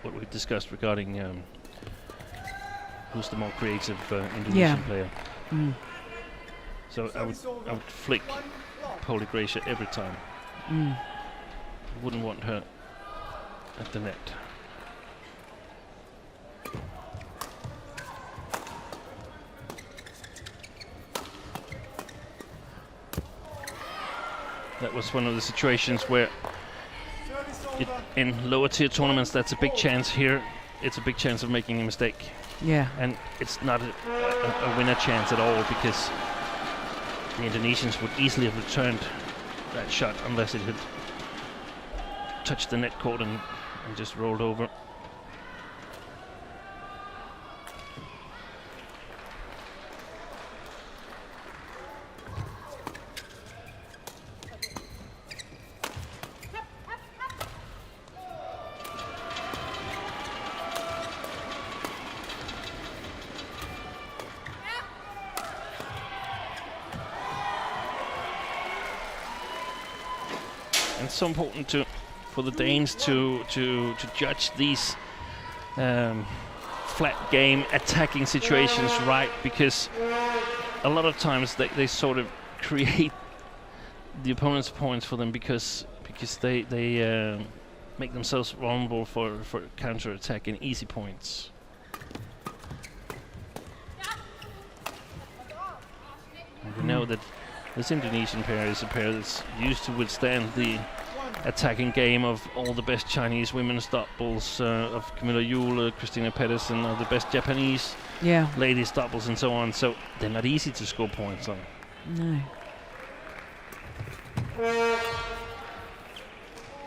what we discussed regarding who's the more creative Indonesian player. So I would flick Polly Gracia every time. Wouldn't want her at the net. That was one of the situations where in lower tier tournaments that's a big chance. Here it's a big chance of making a mistake. Yeah. And it's not a winner chance at all, because the Indonesians would easily have returned that shot unless it had touched the net cord and just rolled over. It's so important for the Danes to judge these flat game attacking situations right, because a lot of times they sort of create the opponent's points for them because they make themselves vulnerable for counter attack and easy points. And we know that this Indonesian pair is a pair that's used to withstand the attacking game of all the best Chinese women's doubles, of Camilla Juhl, Christina Pedersen, of the best Japanese ladies doubles and so on. So they're not easy to score points on. No.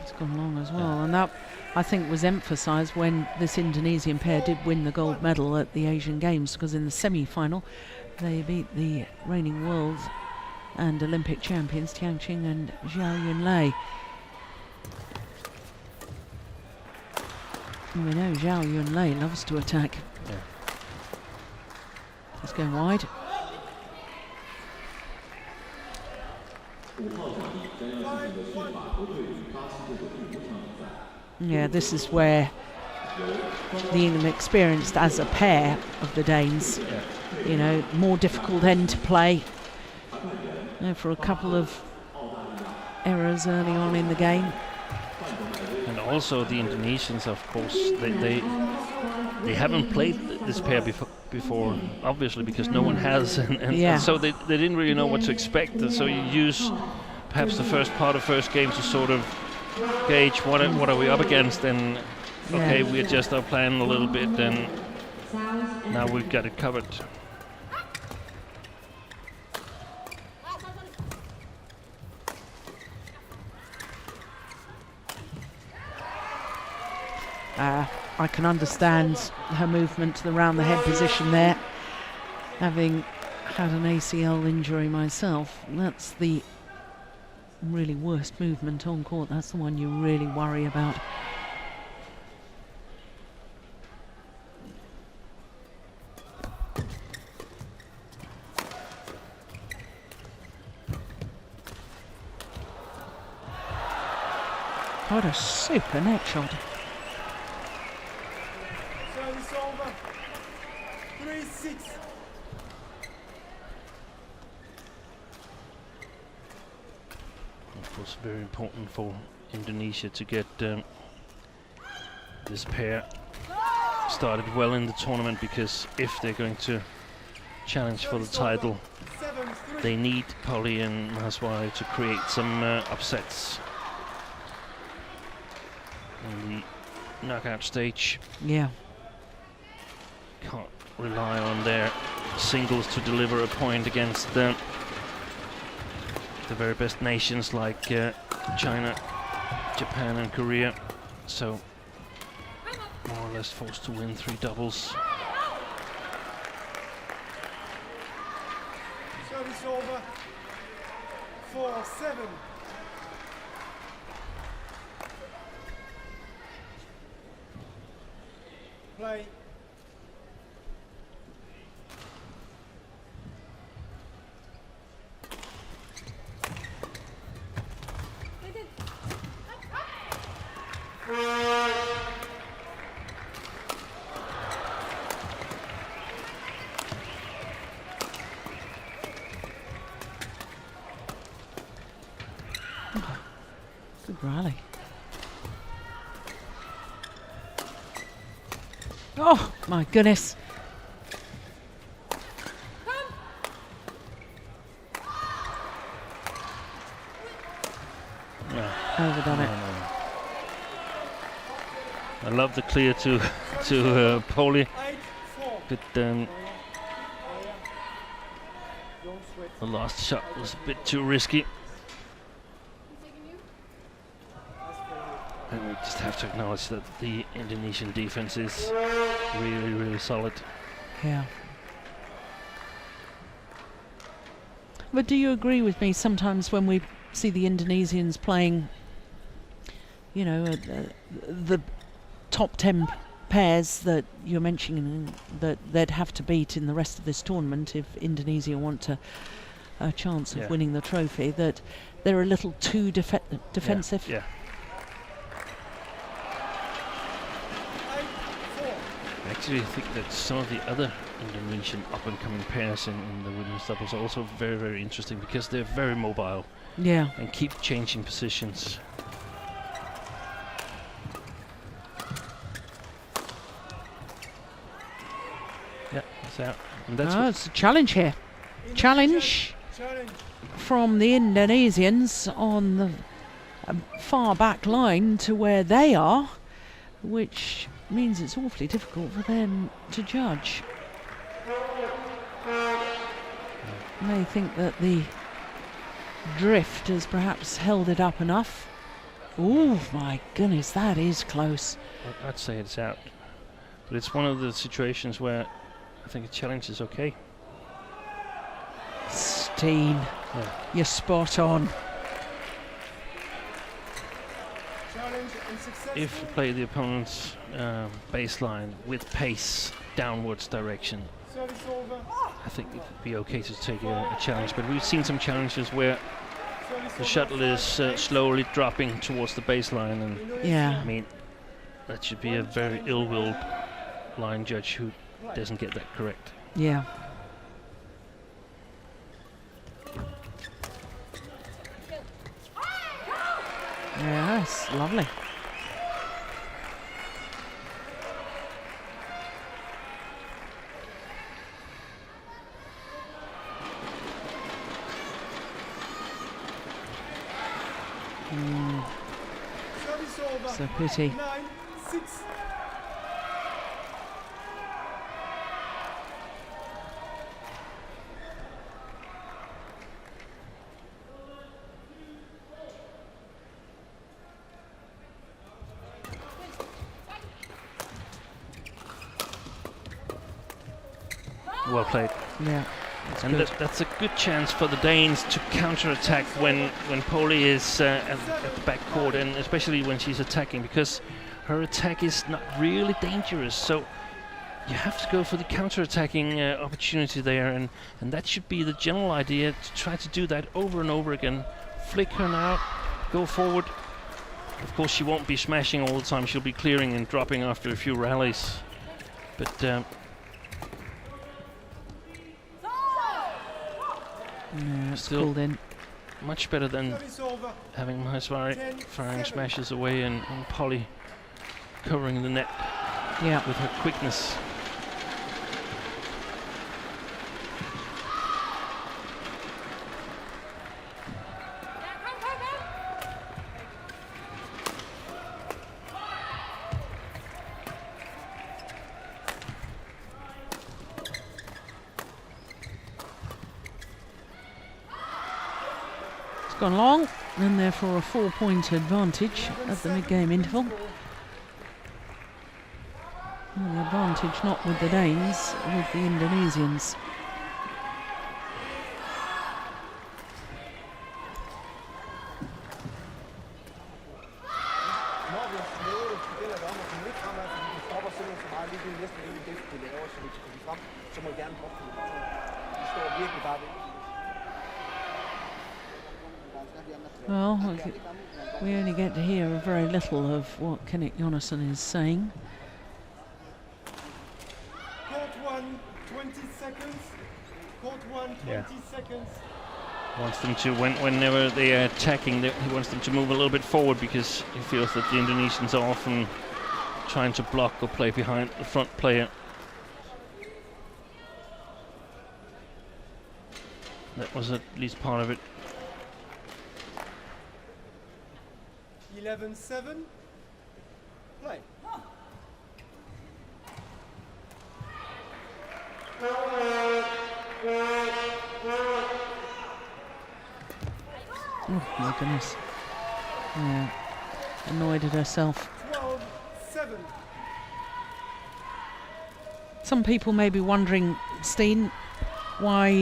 It's gone long as well, and that I think was emphasised when this Indonesian pair did win the gold medal at the Asian Games, because in the semi-final they beat the reigning world and Olympic champions Tiang Qing and Zhao Yunlei. And we know Zhao Yunlei loves to attack. Yeah. Let's go wide. Yeah, this is where the inexperienced as a pair of the Danes, you know, more difficult end to play. For a couple of errors early on in the game. And also the Indonesians, of course, they haven't played this pair before, obviously, because no one has, and so they didn't really know what to expect. And so you use perhaps the first part of first game to sort of gauge what are we up against, and okay, we adjust our plan a little bit, and now we've got it covered. I can understand her movement to the round the head position there. Having had an ACL injury myself, that's the really worst movement on court. That's the one you really worry about. What a super net shot. Service over. 3-6. Of course, very important for Indonesia to get this pair started well in the tournament, because if they're going to challenge for the title, they need Polly and Maheswari to create some upsets in the knockout stage. Yeah. Can't rely on their singles to deliver a point against the very best nations like China, Japan and Korea, so more or less forced to win 3 doubles. Service over. 4-7. Play. Good rally. Oh my goodness. Overdone it. I love the clear to Polly, but the last shot was a bit too risky. And we just have to acknowledge that the Indonesian defense is really, really solid. Yeah. But do you agree with me, sometimes when we see the Indonesians playing, you know, the top 10 pairs that you're mentioning that they'd have to beat in the rest of this tournament if Indonesia want a chance of winning the trophy, that they're a little too defensive? Yeah. Actually, I think that some of the other Indonesian up-and-coming pairs in the women's doubles are also very, very interesting, because they're very mobile. Yeah. And keep changing positions. Yeah, it's out. And that's it's a challenge here. Challenge from the Indonesians on the far back line to where they are, which means it's awfully difficult for them to judge. They think that the drift has perhaps held it up enough. Oh my goodness, that is close. I'd say it's out, but it's one of the situations where I think a challenge is okay. Steen, you're spot on. If you play the opponent's baseline with pace downwards direction, I think it would be okay to take a challenge. But we've seen some challenges where the shuttle is slowly dropping towards the baseline, and I mean, that should be a very ill-willed line judge who doesn't get that correct. Yeah. Yes, lovely. It's a pity. Well played. Yeah. And that's a good chance for the Danes to counter-attack when Polly is at the back court, and especially when she's attacking, because her attack is not really dangerous. So you have to go for the counter-attacking opportunity there, and that should be the general idea, to try to do that over and over again. Flick her now, go forward. Of course, she won't be smashing all the time. She'll be clearing and dropping after a few rallies. But still pulled in. Much better than having Maheswari firing smashes away and Polly covering the net. Yeah. with her quickness. It's gone long, and therefore a 4-point advantage at the mid-game interval. Well, the advantage not with the Danes, with the Indonesians. Når vi er nede, så gælder det om at komme lidt fremad, fordi vi stopper simpelthen så meget lige det næsten inden det, vi laver, så vi kan komme frem, så må vi gerne droppe på det. Vi står virkelig bare ved. Well, we only get to hear very little of what Kenneth Jonasson is saying. Court 1, 20 seconds. Court 1, 20 seconds. Wants them to, whenever they are attacking, he wants them to move a little bit forward because he feels that the Indonesians are often trying to block or play behind the front player. That was at least part of it. 11-7. Play. Oh my goodness. Yeah. Annoyed at herself. 12-7. Some people may be wondering, Steen, why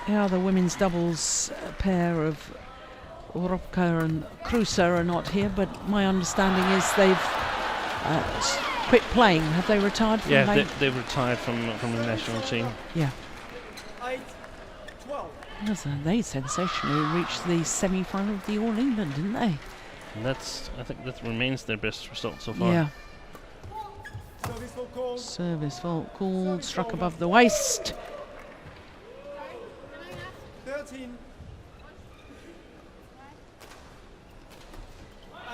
the other women's doubles pair of Oropka and Crusoe are not here, but my understanding is they've quit playing. Have they retired from playing? Yeah, they've retired from the national team. Yeah. 8-12. Yes, they sensationally reached the semi-final of the All England, didn't they? And I think that remains their best result so far. Yeah. Service fault called. Service fault called, struck above the waist. 13.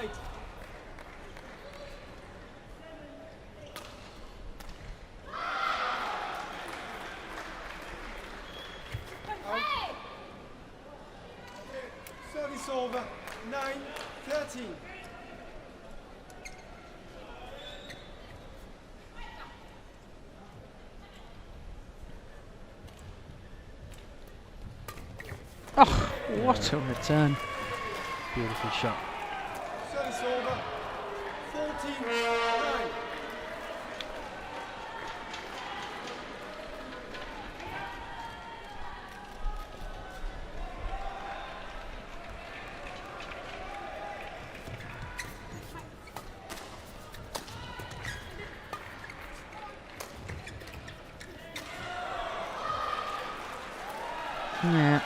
8. Service over. 9-13. Oh, what a return. Beautiful shot. Service over. 14-9. Yeah,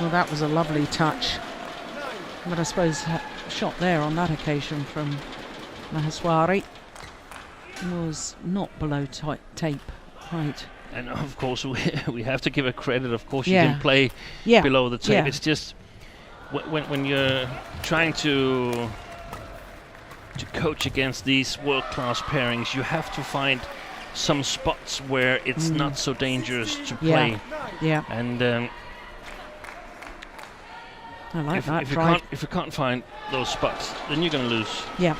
well, that was a lovely touch. But I suppose shot there on that occasion from Maheswari was not below tape height. And of course, we have to give her credit. Of course, Yeah. you can play Yeah. below the tape. Yeah. It's just when you're trying to coach against these world-class pairings, you have to find some spots where it's not so dangerous to play. Yeah. And I like if, that. if you can't find those spots, then you're going to lose. Yeah.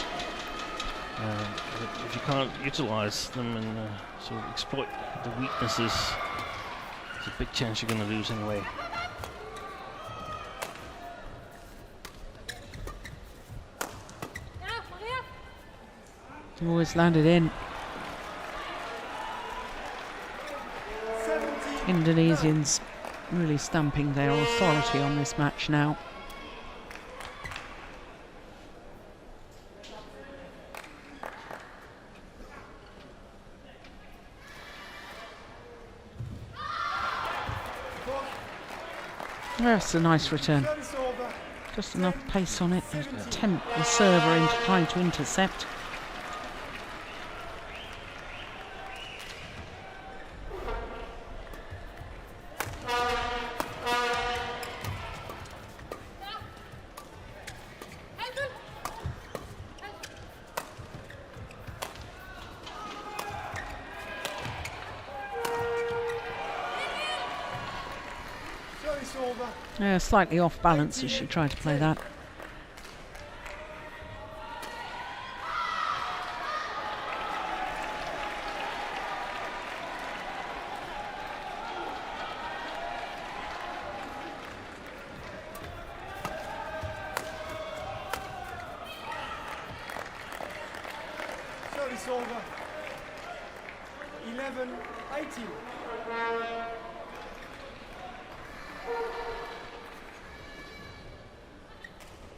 If you can't utilize them and sort of exploit the weaknesses, there's a big chance you're going to lose anyway. Always landed in. 17. Indonesians really stamping their authority on this match now. That's a nice return. Service over. Just enough pace on it to tempt the server into trying to intercept. over. Slightly off balance as she tried to play that. Service over. 11-18.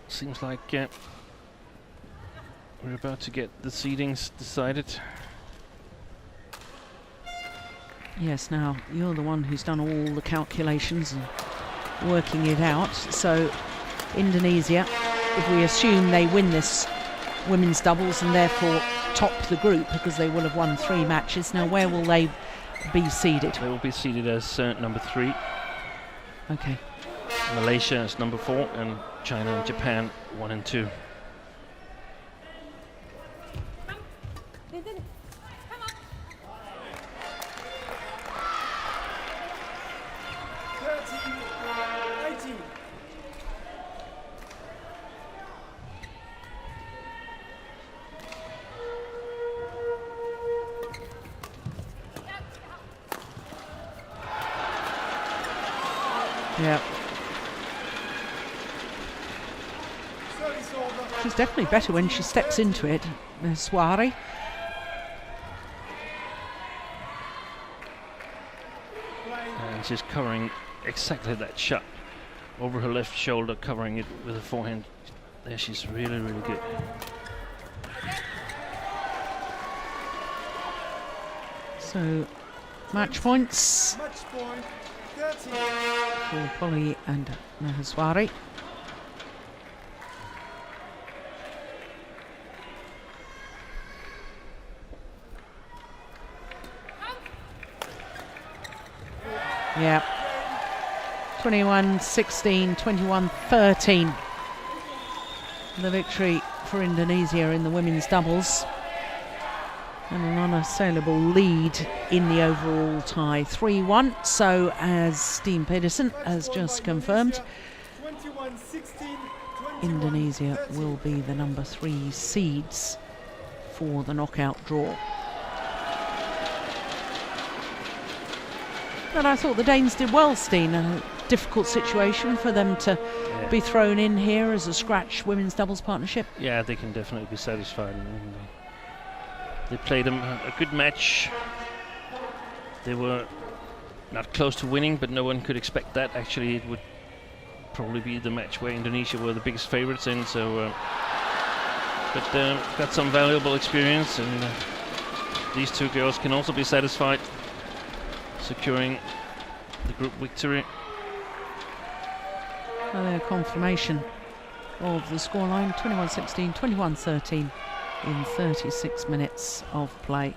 Seems like we're about to get the seedings decided. Yes, now you're the one who's done all the calculations and working it out. So Indonesia, if we assume they win this women's doubles and therefore top the group because they will have won 3 matches, now where will they be seeded? They will be seeded as number 3. Okay. Malaysia as number 4 and China and Japan 1 and 2. Yeah. She's definitely better when she steps into it, Swari. And she's covering exactly that shot over her left shoulder, covering it with her forehand. There, she's really, really good. So, match points. Match point 30. For Polly and Maheswari. Yeah. 21-16, 21-13. The victory for Indonesia in the women's doubles. And an unassailable lead in the overall tie, 3-1. So, as Steen Pedersen has just confirmed, 21-16, Indonesia will be the number 3 seeds for the knockout draw. But I thought the Danes did well, Steen. A difficult situation for them to be thrown in here as a scratch women's doubles partnership. Yeah, they can definitely be satisfied. They played a good match. They were not close to winning, but no one could expect that. Actually, it would probably be the match where Indonesia were the biggest favorites in. So, but got some valuable experience, and these 2 girls can also be satisfied, securing the group victory. A confirmation of the scoreline: 21-16, 21-13 in 36 minutes of play.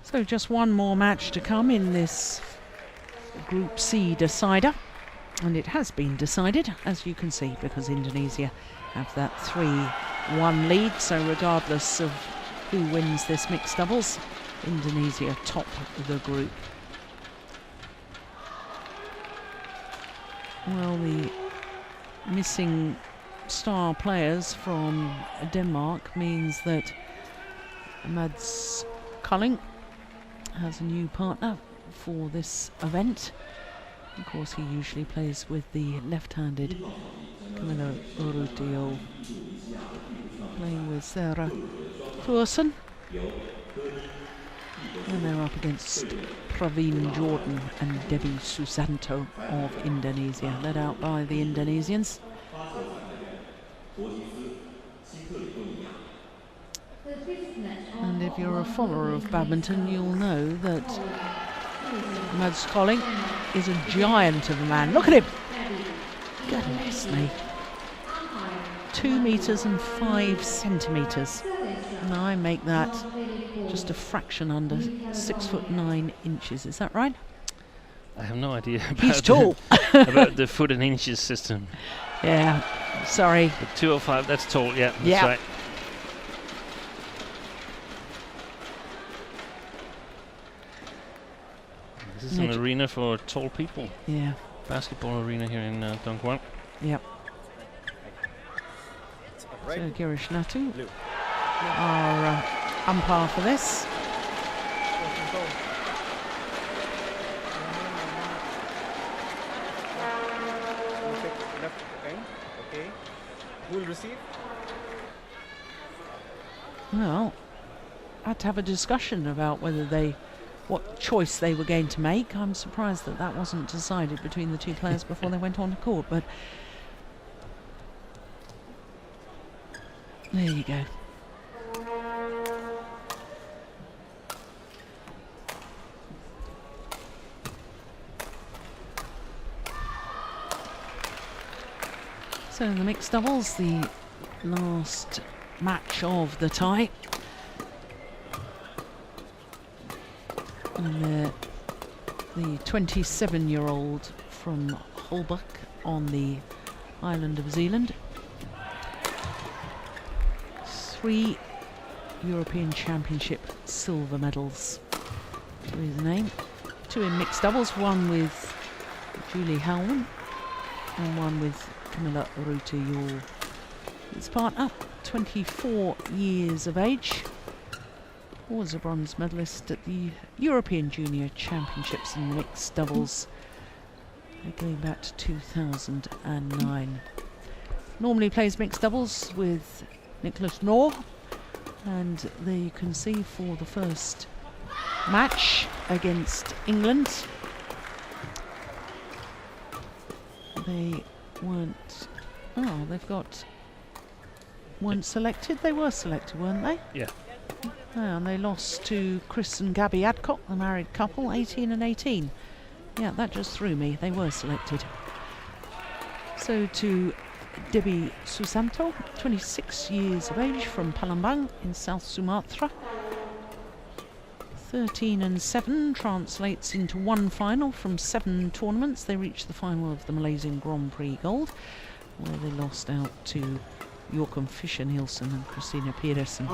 So just one more match to come in this Group C decider, and it has been decided, as you can see, because Indonesia have that 3-1 lead. So regardless of who wins this mixed doubles, Indonesia top the group. Well, the missing star players from Denmark means that Mads Culling has a new partner for this event. Of course, he usually plays with the left-handed Camilla Urrutia, playing with Sarah Thorsen And they're up against Praveen Jordan and Debbie Susanto of Indonesia, led out by the Indonesians. And if you're a follower of badminton, you'll know that Mads Colling is a giant of a man. Look at him! Goodness me. 2 meters and 5 centimeters. And I make that just a fraction under 6'9". Is that right? I have no idea about He's tall. about the foot and inches system. Yeah, sorry. But 205, that's tall, yeah, that's Yeah. right. This is an arena for tall people. Yeah. Basketball arena here in Dongguan. Yep. So Girish Natu, our umpire for this. Okay. Who will receive? Well, I had to have a discussion about what choice they were going to make. I'm surprised that that wasn't decided between the two players before they went on to court, but there you go. So in the mixed doubles, the last match of the tie. And the 27-year-old from Holbrook on the island of Zealand. 3 European Championship silver medals to his name. 2 in mixed doubles, 1 with Julie Howland and 1 with Camilla Ruta-Yule. His partner, 24 years of age, was a bronze medalist at the European Junior Championships in the mixed doubles going back to 2009. Normally plays mixed doubles with Nicholas Knorr, and there you can see for the first match against England, they weren't, weren't selected. They were selected, weren't they? Yeah. And they lost to Chris and Gabby Adcock, the married couple, 18 and 18. Yeah, that just threw me. They were selected. So to Debbie Susanto, 26 years of age, from Palembang in South Sumatra. 13 and 7 translates into 1 final from 7 tournaments. They reached the final of the Malaysian Grand Prix Gold, where they lost out to Joachim Fischer-Nielsen and Christina Peterson.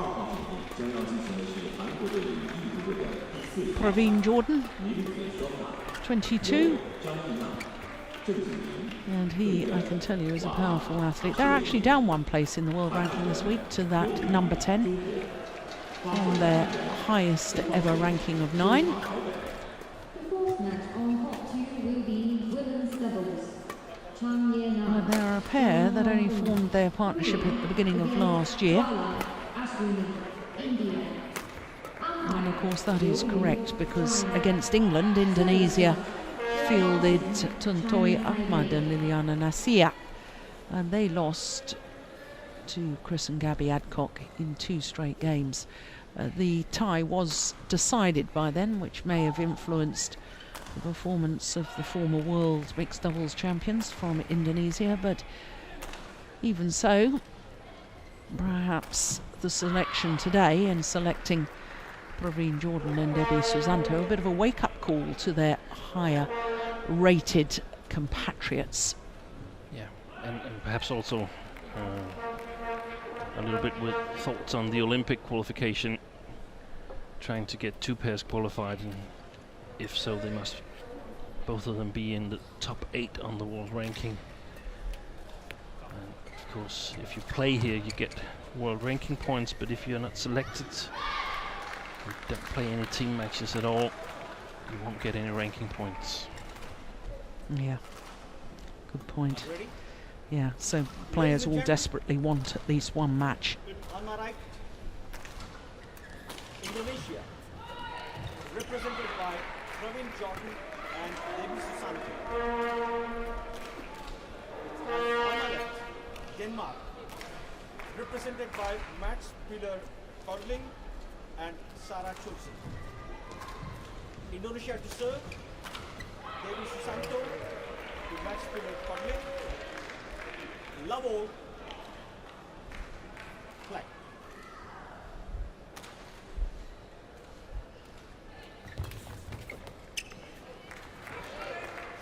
Praveen Jordan, 22. And he, I can tell you, is a powerful athlete. They're actually down 1 place in the world ranking this week to that number 10 on their highest ever ranking of 9. The fourth match on court 2 will be women's doubles. They're a pair that only formed their partnership at the beginning of last year. And of course that is correct, because against England, Indonesia fielded Tontoy Ahmad and Liliana Nasia, and they lost to Chris and Gabby Adcock in 2 straight games. The tie was decided by then, which may have influenced the performance of the former world mixed doubles champions from Indonesia, but even so, perhaps the selection today in selecting Praveen Jordan and Debbie Susanto, a bit of a wake-up call to their higher rated compatriots. Yeah, and perhaps also a little bit with thoughts on the Olympic qualification, trying to get 2 pairs qualified, and if so, they must both of them be in the top 8 on the world ranking. And of course, if you play here, you get world ranking points, but if you're not selected, you don't play any team matches at all, you won't get any ranking points. Yeah, good point. Yeah, so players all desperately want at least 1 match. On my right. Indonesia, represented by Pravin Jordan and Devi Susanto. And on my left, Denmark, represented by Max Piller Kodling and Sarah Chulsen. Indonesia to serve, Devi Susanto to Max Piller Kodling. Love all. Play.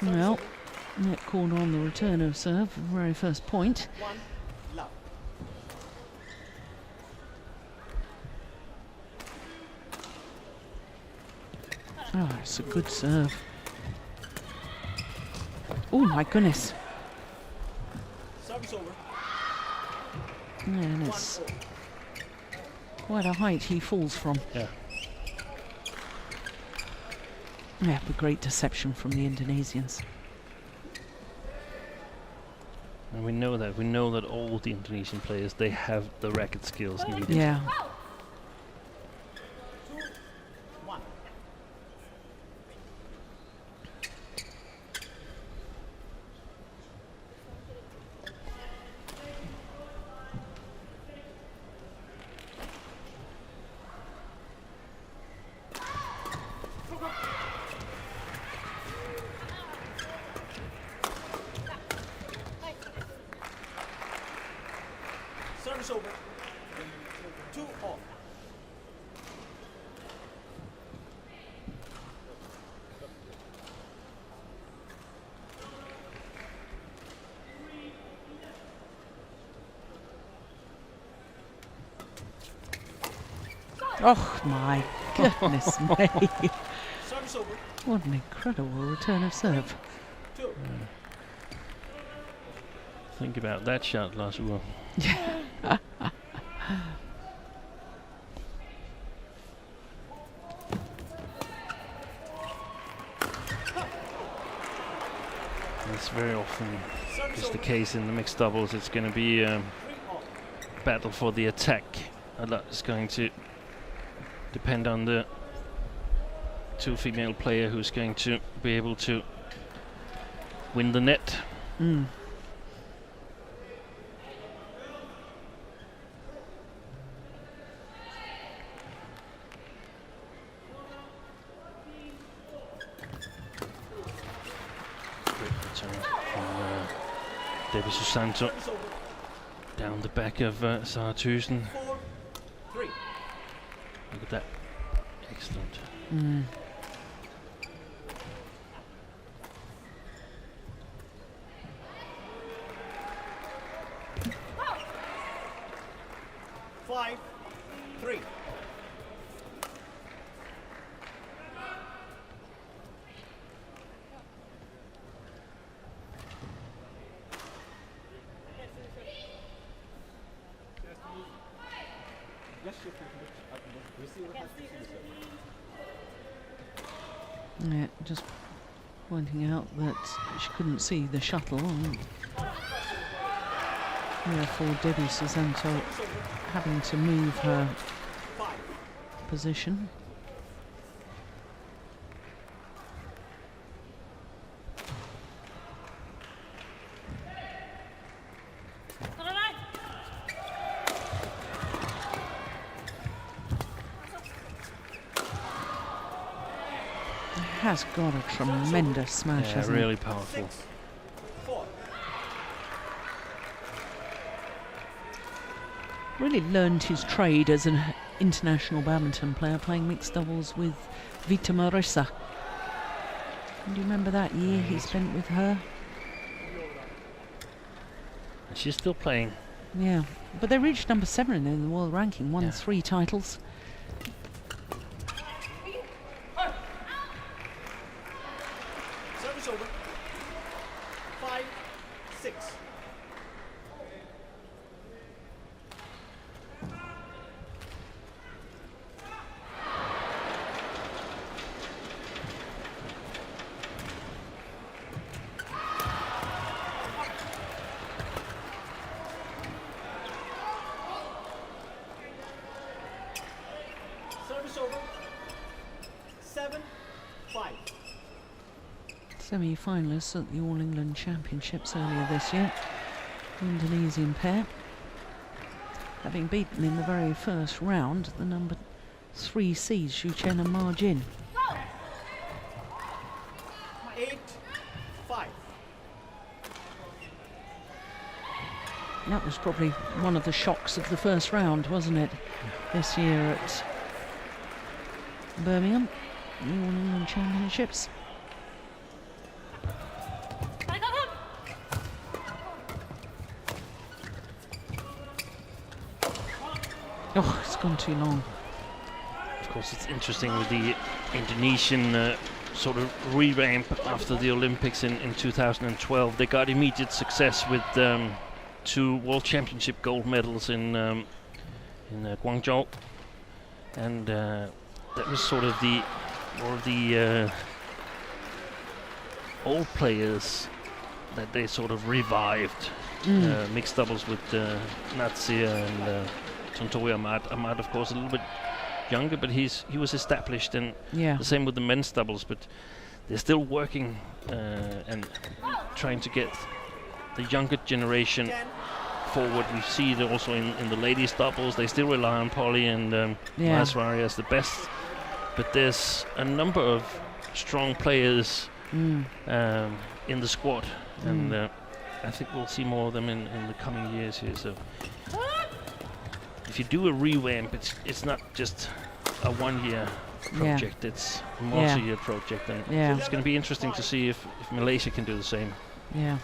Well, net called on the return of serve, very first point. 1 love. Oh, it's a good serve. Oh my goodness. Service over. And it's quite a height he falls from. Yeah. Yeah, but great deception from the Indonesians. And we know that. We know that all the Indonesian players, they have the racket skills needed. Yeah. 2 1. Service over. 2 all. Oh my goodness me. Service over. What an incredible return of serve. 2. Think about that shot, Lars Uhr. That's very often is the case in the mixed doubles. It's going to be a battle for the attack. A lot is going to depend on the two female player who's going to be able to win the net. Mm. Great return from Debbie Susanto down the back of Sarah Thyssen. 4 3. Look at that. Excellent. Mm. Five, 3. Yeah, just pointing out that she couldn't see the shuttle. Therefore, Debbie Susanto having to move her 5. position. Has got a tremendous smash, Yeah, hasn't really it? powerful. 6 4. Really learned his trade as an international badminton player, playing mixed doubles with Vita Marissa. Do you remember that year he spent with her? And she's still playing. Yeah, but they reached number 7 in the world ranking, won Yeah. 3 titles. Service over. 5 6. Service over. 7-5. Semi-finalists at the All England Championships earlier this year. Indonesian pair, having beaten in the very first round the number 3 seeds Xu Chen and Ma Jin. 8-5. That was probably one of the shocks of the first round, wasn't it? This year at Birmingham, the All England Championships. Oh, it's gone too long. Of course, it's interesting with the Indonesian sort of revamp after the Olympics in 2012. They got immediate success with 2 World Championship gold medals in Guangzhou, and that was sort of the old players that they sort of revived. Mixed doubles with Natsia and Tontowi Ahmad. Ahmad, of course, a little bit younger, but he was established, and the same with the men's doubles. But they're still working and trying to get the younger generation forward. We see it also in the ladies doubles. They still rely on Polly and Masrari as the best, but there's a number of strong players in the squad, and I think we'll see more of them in the coming years here. So if you do a revamp, it's not just a 1-year project, it's a multi-year project, and it's going to be interesting to see if Malaysia can do the same. Yeah.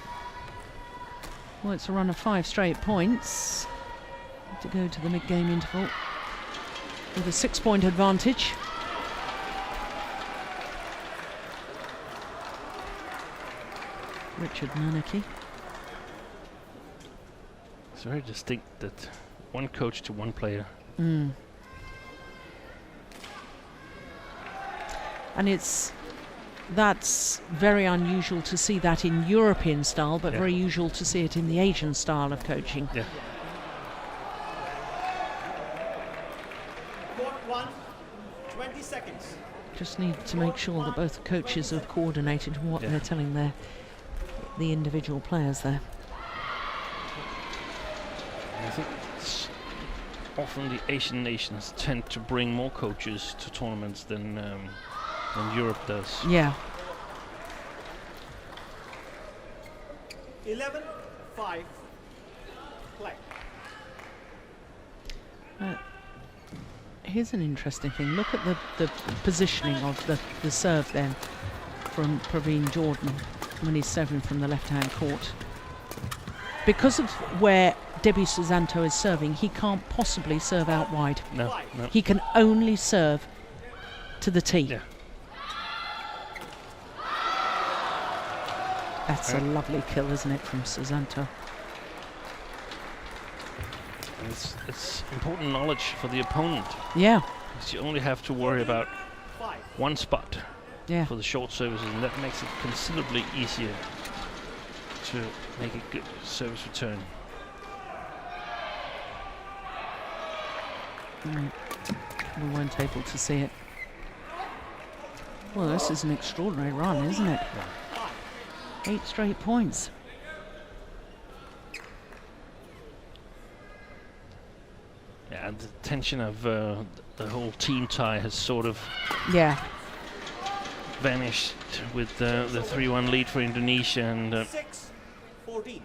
Well, it's a run of 5 straight points to go to the mid-game interval with a 6-point advantage. Richard Manaki. It's very distinct that one coach to one player. And that's very unusual to see that in European style, but very usual to see it in the Asian style of coaching. Yeah. Court 1, 20 seconds. Just need to make sure that both coaches have coordinated what they're telling the individual players there. I think often the Asian nations tend to bring more coaches to tournaments than Europe does. Yeah. 11-5. Play. Here's an interesting thing. Look at the positioning of the serve then from Praveen Jordan when he's serving from the left-hand court. Because of where Debbie Susanto is serving, he can't possibly serve out wide. No. He can only serve to the tee. Yeah. That's a lovely kill, isn't it, from Susanto? It's important knowledge for the opponent. Yeah. Because you only have to worry about one spot for the short services, and that makes it considerably easier to make a good service return. We weren't able to see it. Well, this is an extraordinary run, isn't it? 8 straight points. Yeah, and the tension of the whole team tie has sort of vanished with the 3-1 lead for Indonesia, and 6-14.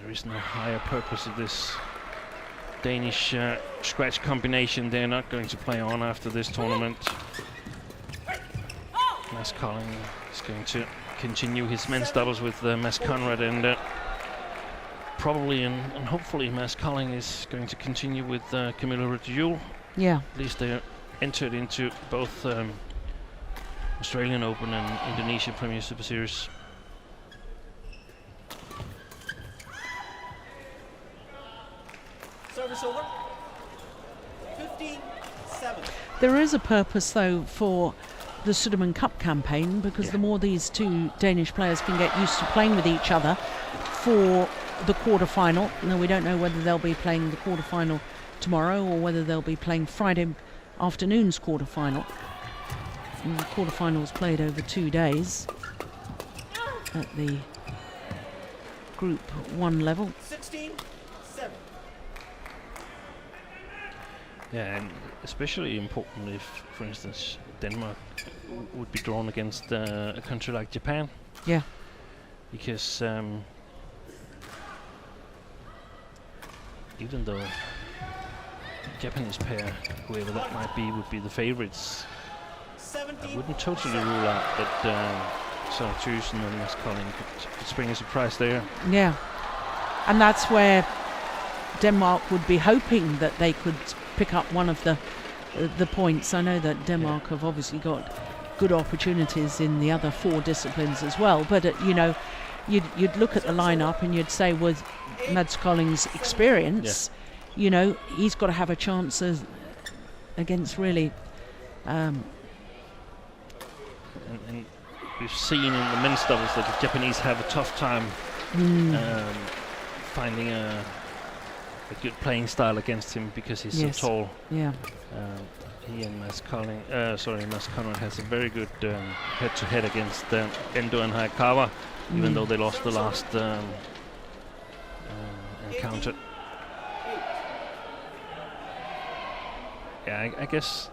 there is no higher purpose of this Danish scratch combination. They're not going to play on after this tournament. Mads Colling is going to continue his men's doubles with Mads Conrad, and probably and hopefully Mads Colling is going to continue with Camilo Rutjul. Yeah. At least they're entered into both Australian Open and Indonesia Premier Super Series. Service over. 15-7. There is a purpose, though, for the Sudirman Cup campaign, because the more these two Danish players can get used to playing with each other, for the quarter-final. No, we don't know whether they'll be playing the quarter-final tomorrow or whether they'll be playing Friday afternoon's quarter-final. And the quarter-final's played over 2 days at the Group 1 level. 16-7. Yeah, and especially important if, for instance, Denmark would be drawn against a country like Japan. Yeah. Because even though Japanese pair, whoever that might be, would be the favorites, I wouldn't totally rule out that Sartusen and Mads Kolding could spring a surprise there. Yeah, and that's where Denmark would be hoping that they could pick up one of the points. I know that Denmark have obviously got good opportunities in the other 4 disciplines as well, but you know, you'd look at the lineup and you'd say with Mads Kolding's experience, you know, he's got to have a chance against really and we've seen in the men's doubles that the Japanese have a tough time finding a good playing style against him because he's so tall. Yeah. He and Mads Kolding, Mads Conrad has a very good head-to-head against Endo and Hayakawa, even though they lost the last encounter. Yeah, I guess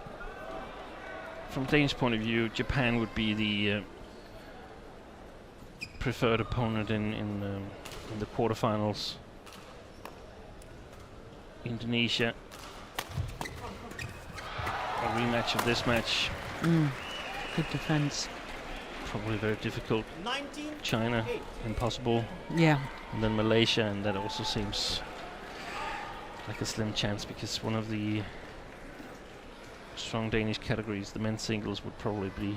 from Danish point of view, Japan would be the preferred opponent in the quarterfinals. Indonesia, a rematch of this match. Good defense. Probably very difficult. China, impossible. Yeah. And then Malaysia, and that also seems like a slim chance because one of the strong Danish categories, the men's singles, would probably be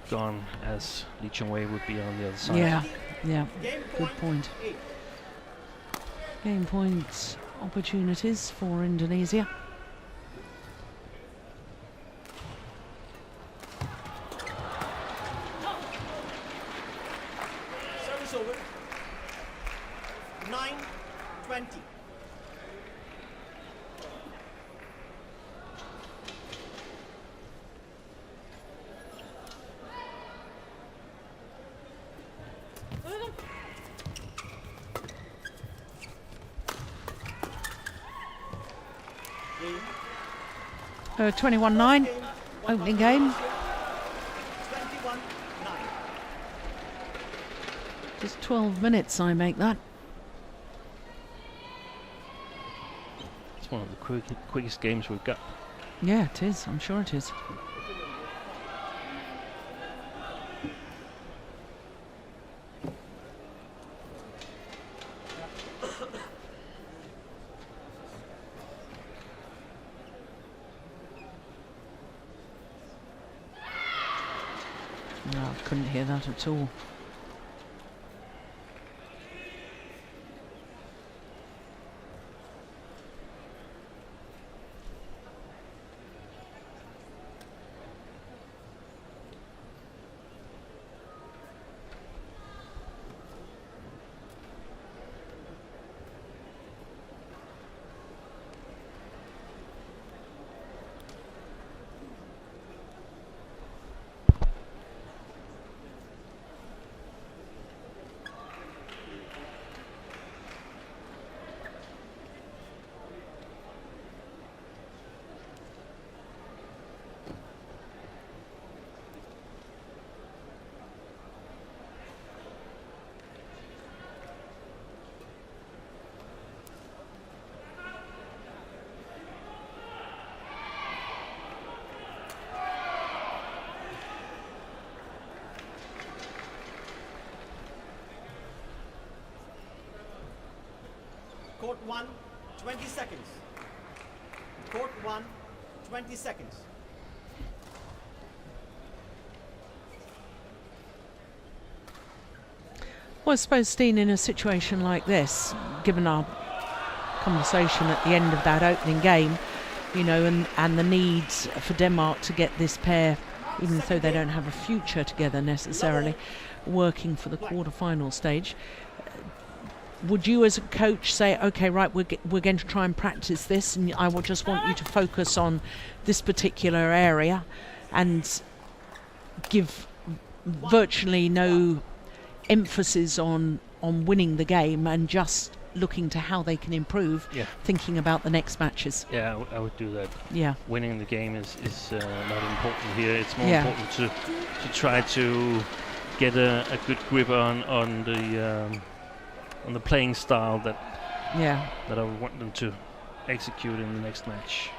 gone, as Lee Chung-wei would be on the other side. Yeah, good point. Game points opportunities for Indonesia. Service over. 9-20. Game. 21-9, opening game. 21-9. Just 12 minutes, I make that. It's one of the quickest games we've got. Yeah, it is. I'm sure it is. No, I couldn't hear that at all. Court 1, 20 seconds. Court 1, 20 seconds. Well, I suppose, Steen, in a situation like this, given our conversation at the end of that opening game, you know, and the needs for Denmark to get this pair, even though they don't have a future together necessarily, working for the quarter-final stage, would you as a coach say, okay, right, we're going to try and practice this, and I will just want you to focus on this particular area and give virtually no emphasis on winning the game and just looking to how they can improve, thinking about the next matches? Yeah, I would do that. Yeah. Winning the game is not important here. It's more important to try to get a good grip on the playing style that I would want them to execute in the next match.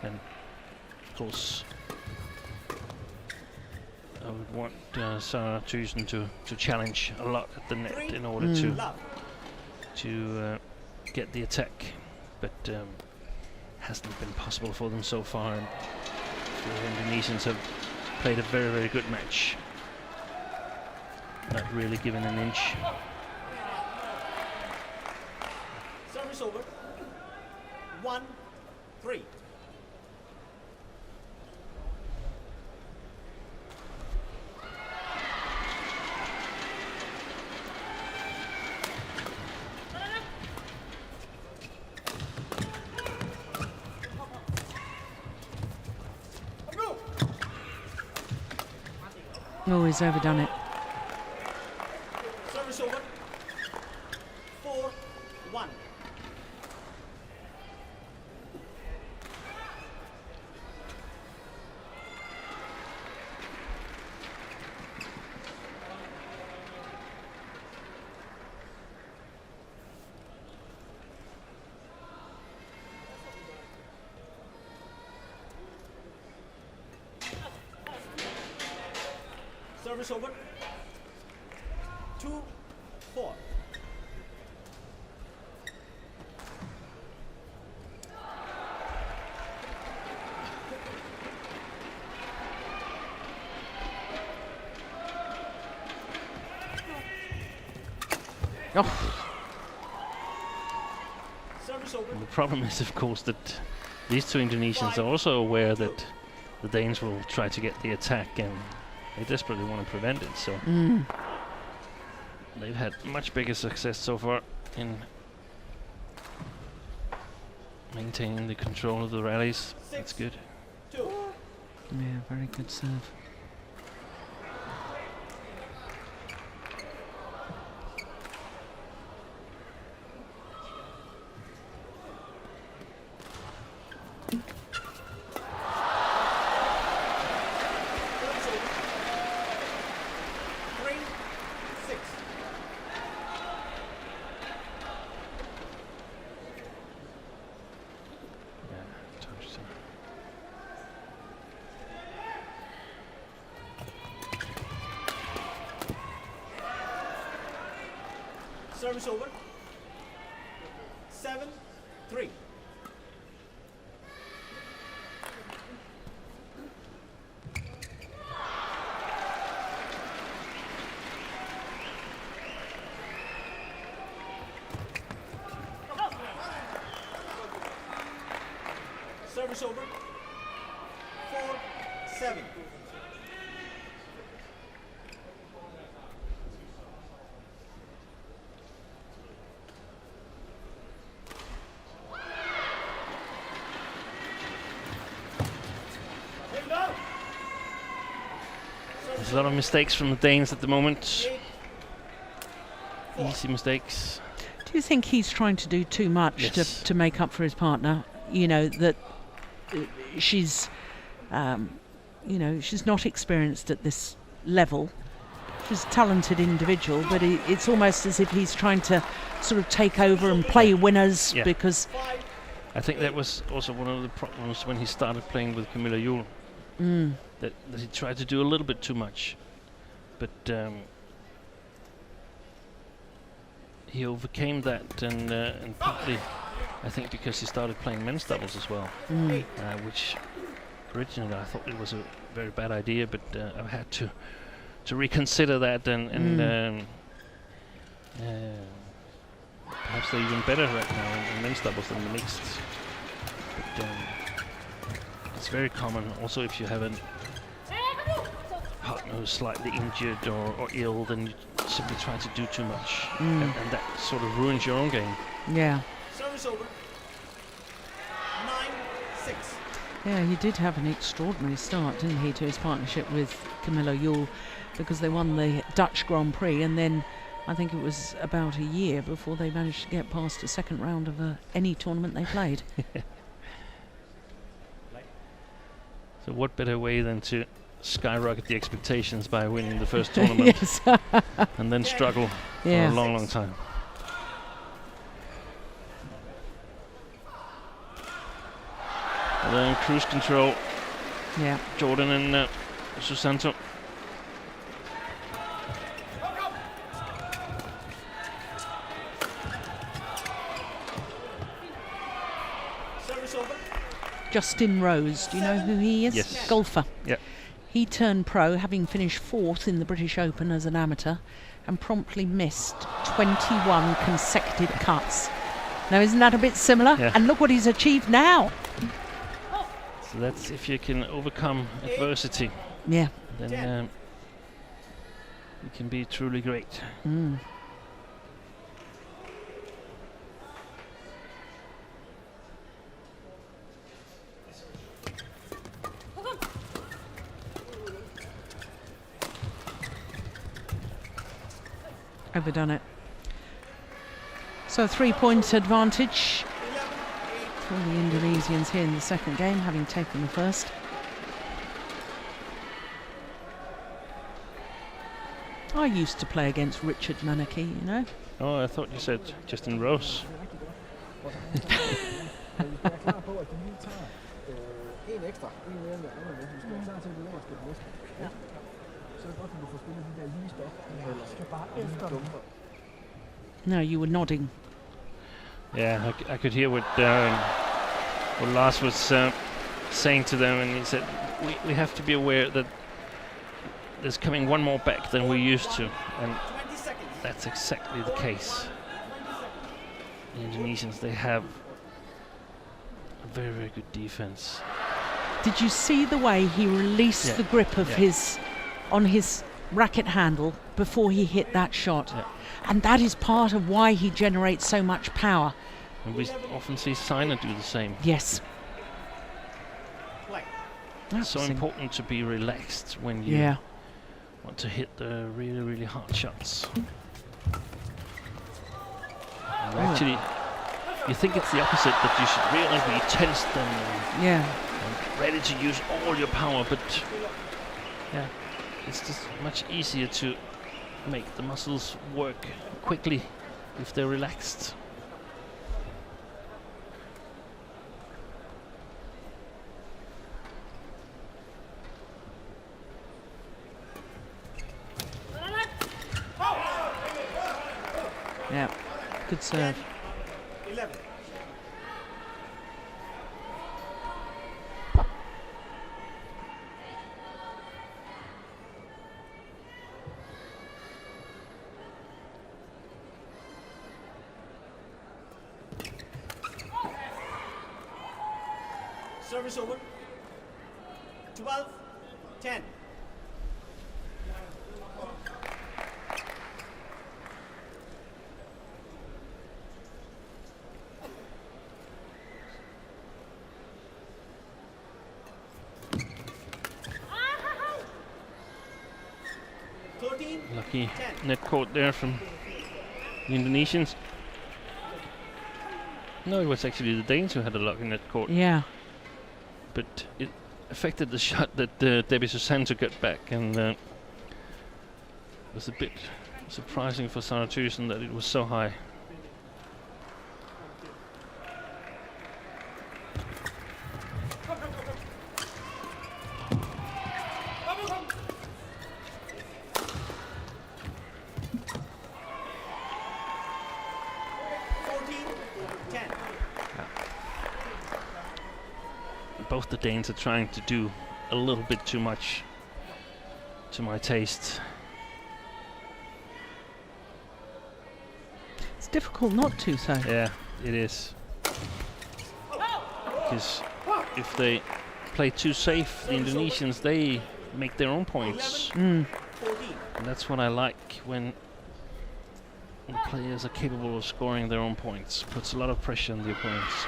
And of course, I would want Sarah Thyssen to challenge a lot at the net in order to get the attack, but hasn't been possible for them so far. And the Indonesians have played a very, very good match, not really given an inch. Service over. 1-3. Oh, he's overdone it. Service over. 4-1. Service over. 2-4. Service over. And the problem is, of course, that these two Indonesians are also aware that the Danes will try to get the attack, and they desperately want to prevent it. So they've had much bigger success so far in maintaining the control of the rallies. That's good. 2. Yeah, very good serve. Service over. 7-3. Service over. 4-7. There's a lot of mistakes from the Danes at the moment. Easy mistakes. Do you think he's trying to do too much to make up for his partner? You know, that she's, she's not experienced at this level. She's a talented individual, but it's almost as if he's trying to sort of take over and play winners because... I think that was also one of the problems when he started playing with Camilla Juhl. That he tried to do a little bit too much, but he overcame that, and partly I think because he started playing men's doubles as well, which originally I thought it was a very bad idea, but I've had to reconsider that, and perhaps they're even better right now in men's doubles than the mixed. But it's very common also if you have a partner who's slightly injured or ill, then you simply try to do too much, and that sort of ruins your own game. Yeah. Service over. 9-6. Yeah, he did have an extraordinary start, didn't he, to his partnership with Camillo Yule, because they won the Dutch Grand Prix, and then I think it was about a year before they managed to get past the second round of any tournament they played. So what better way than to skyrocket the expectations by winning the first tournament Yes. and then struggle for Yeah. a long, long time. And then cruise control, Yeah. Jordan and Susanto. Service over. Justin Rose, do you know who he is? Yes. Golfer. Yeah. He turned pro, having finished 4th in the British Open as an amateur, and promptly missed 21 consecutive cuts. Now, isn't that a bit similar? Yeah. And look what he's achieved now. So that's if you can overcome adversity, Yeah. then you can be truly great. Overdone it. So 3-point advantage for the Indonesians here in the second game, having taken the first. I used to play against Richard Manaki, you know. Oh, I thought you said Justin Rose. No, you were nodding. Yeah, I could hear what Lars was saying to them, and he said, we have to be aware that there's coming one more back than we're used to, and that's exactly the case. The Indonesians, they have a very, very good defense. Did you see the way he released Yeah. the grip of Yeah. on his racket handle before he hit that shot? Yeah. And that is part of why he generates so much power. And we often see Sina do the same. Yes. It's so important to be relaxed when you Yeah. want to hit the really, really hard shots. And actually, you think it's the opposite, that you should really be tensed Yeah. and ready to use all your power, but yeah, it's just much easier to make the muscles work quickly if they're relaxed. Yeah. Good serve. 11. Service over. 12-10. Lucky net court there from the Indonesians. No, it was actually the Danes who had a lucky net court. Yeah. But it affected the shot that Debbie Susanto got back, and it was a bit surprising for Sanna Thyssen that it was so high. Both the Danes are trying to do a little bit too much to my taste. It's difficult not to, so. Yeah, it is. Because if they play too safe, the Indonesians, they make their own points. Mm. And that's what I like when the players are capable of scoring their own points. Puts a lot of pressure on the opponents.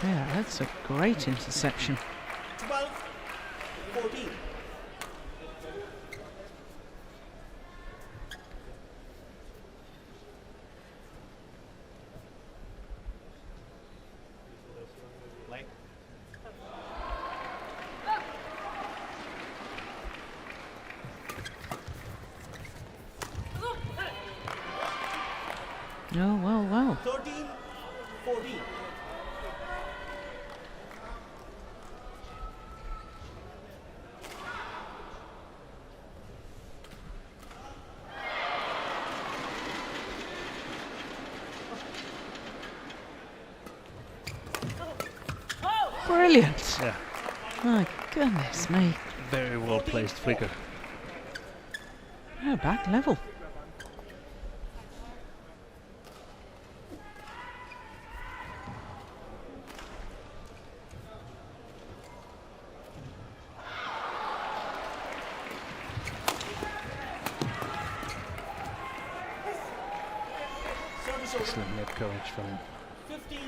Yeah, that's a great interception. 12-14. Play. Oh, well. 13-14. Brilliant. Yeah, My goodness me. very well placed flicker. Oh, back level. Excellent net coverage from 15.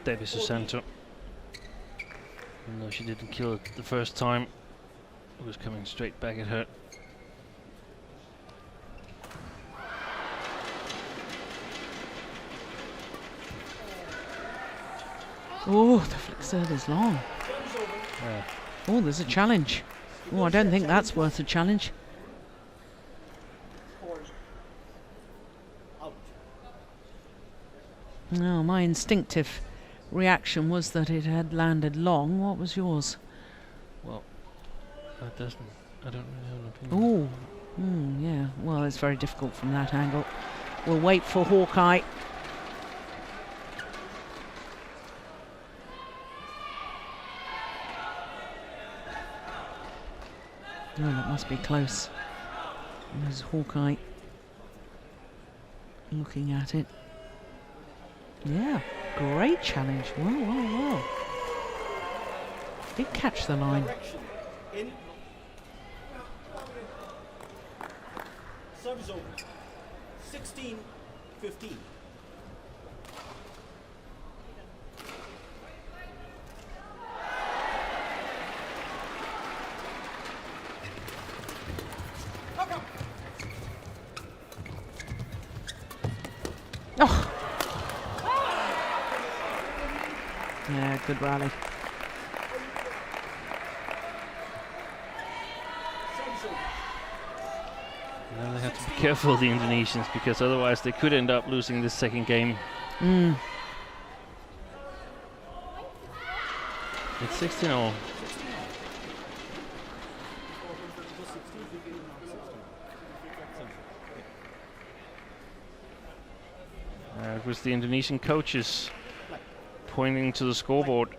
Davis Susanto. Even though she didn't kill it the first time, it was coming straight back at her. Oh, the flick serve is long. Yeah. Oh, there's a challenge. Oh, I don't think that's worth a challenge. No, my instinctive reaction was that it had landed long. What was yours? Well, that doesn't. I don't really have an opinion. Oh, yeah. Well, it's very difficult from that angle. We'll wait for Hawkeye. Oh, that must be close. There's Hawkeye looking at it. Yeah, great challenge. Whoa. Did catch the line. In. Service over. 16-15. Oh! Yeah, good rally. Now they have to be careful, the Indonesians, because otherwise they could end up losing this second game. It's 16-all. It was the Indonesian coaches pointing to the scoreboard.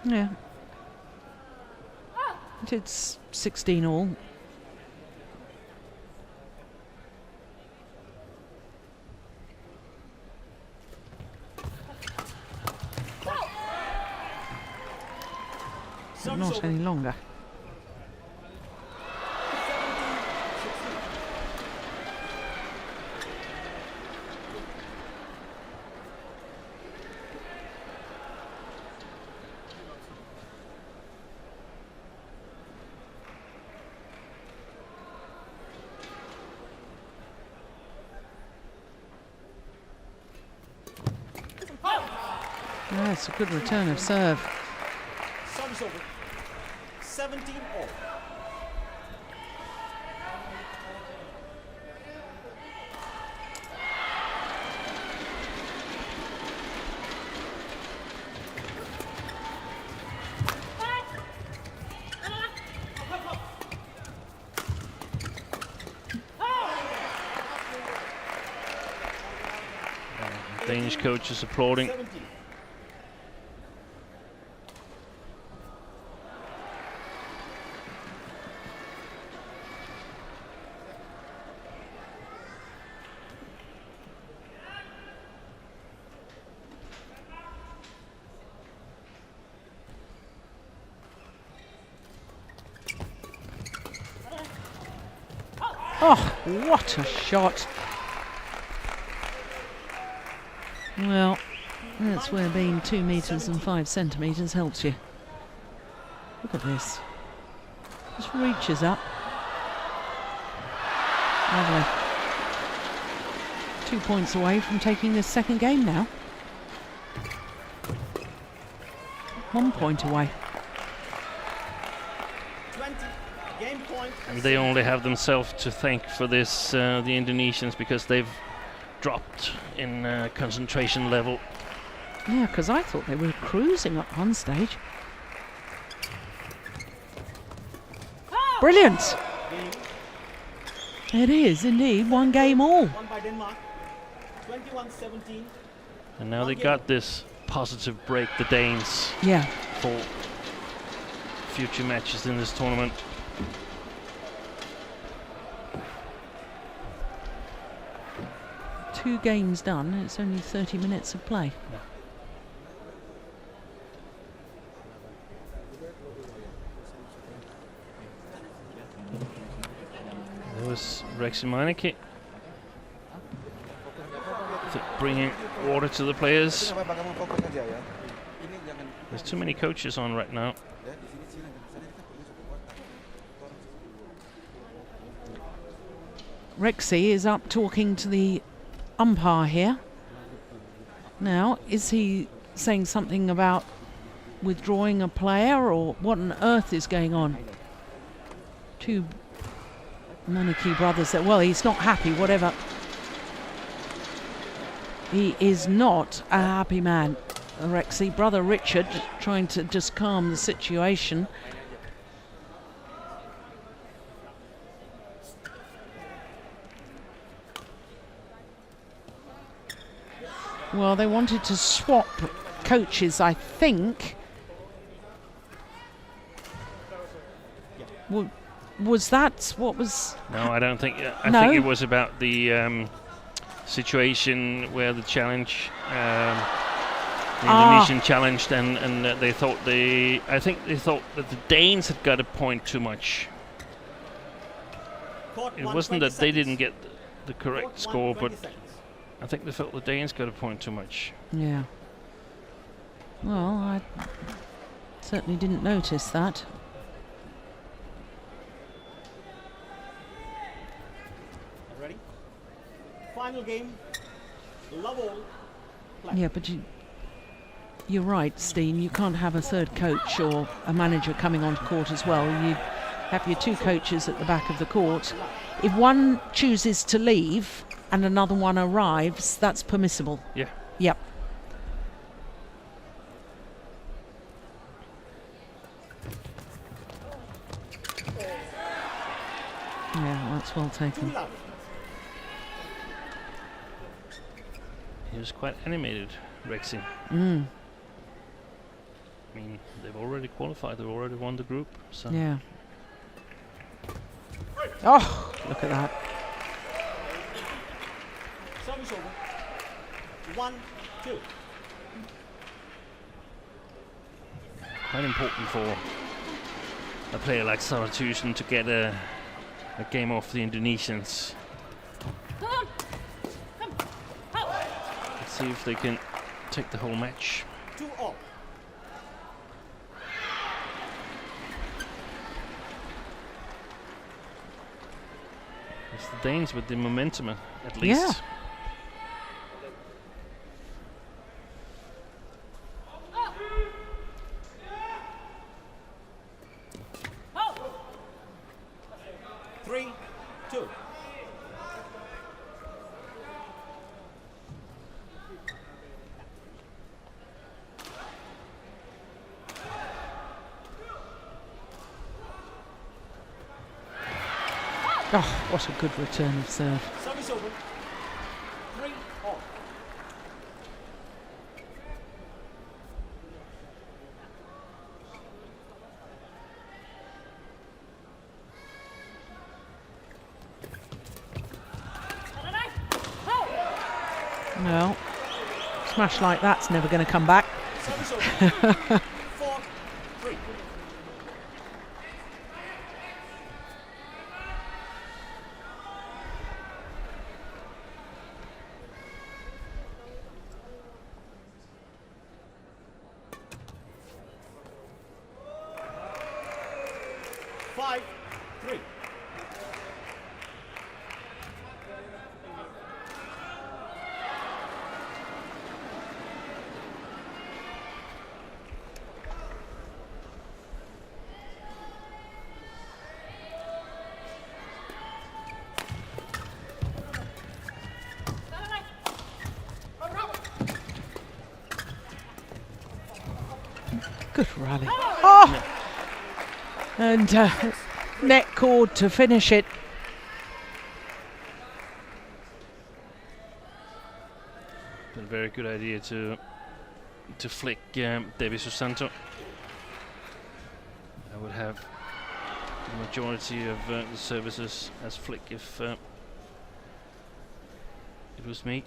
Yeah. It's 16 all. But not any longer. That's a good return of serve. Service over. 17-all. Danish coach is applauding. 17. Oh, what a shot. Well, that's where being 2 metres and 5 centimetres helps you. Look at this. Just reaches up. Lovely. 2 points away from taking this second game now. 1 point away. 20 game point. And they only have themselves to thank for this, the Indonesians, because they've dropped in concentration level. Yeah, because I thought they were cruising at one stage. Brilliant! It is indeed 1 game all. Won by Denmark. 21-17. And now they got this positive break, the Danes, Yeah. for future matches in this tournament. Two games done, it's only 30 minutes of play. There was Rexy Meineke bringing water to the players. There's too many coaches on right now. Rexy is up talking to the umpire here. Now, is he saying something about withdrawing a player, or what on earth is going on? Two Meineke brothers that, well, he's not happy, whatever. He is not a happy man, Rexy. Brother Richard trying to just calm the situation. Well, they wanted to swap coaches, I think. Was that what was... No, I don't think. I No? think it was about the situation where the challenge, the Indonesian challenged, and they thought I think they thought that the Danes had got a point too much. It wasn't that they didn't get the correct score, but I think they felt the Danes got a point too much. Yeah. Well, I certainly didn't notice that. Ready? Final game. Love all. Yeah, but you're right, Steen. You can't have a third coach or a manager coming onto court as well. You have your two coaches at the back of the court. If one chooses to leave and another one arrives, that's permissible. Yeah. Yep. Yeah, that's well taken. He was quite animated, Rexy. Mm. I mean, they've already qualified. They've already won the group. So Yeah. Oh, look at that. Service over. 1-2. quite important for a player like Saratusen to get a game off the Indonesians. Let's see if they can take the whole match. 2-all. It's the Danes with the momentum, at least. Yeah. Oh, what a good return of serve. Service over. 3-all. No. Smash like that's never going to come back. Service over. 4-3. 5-3. Good rally. Oh! And net cord to finish it. Been a very good idea to flick Devi Susanto. I would have the majority of the services as flick if it was me.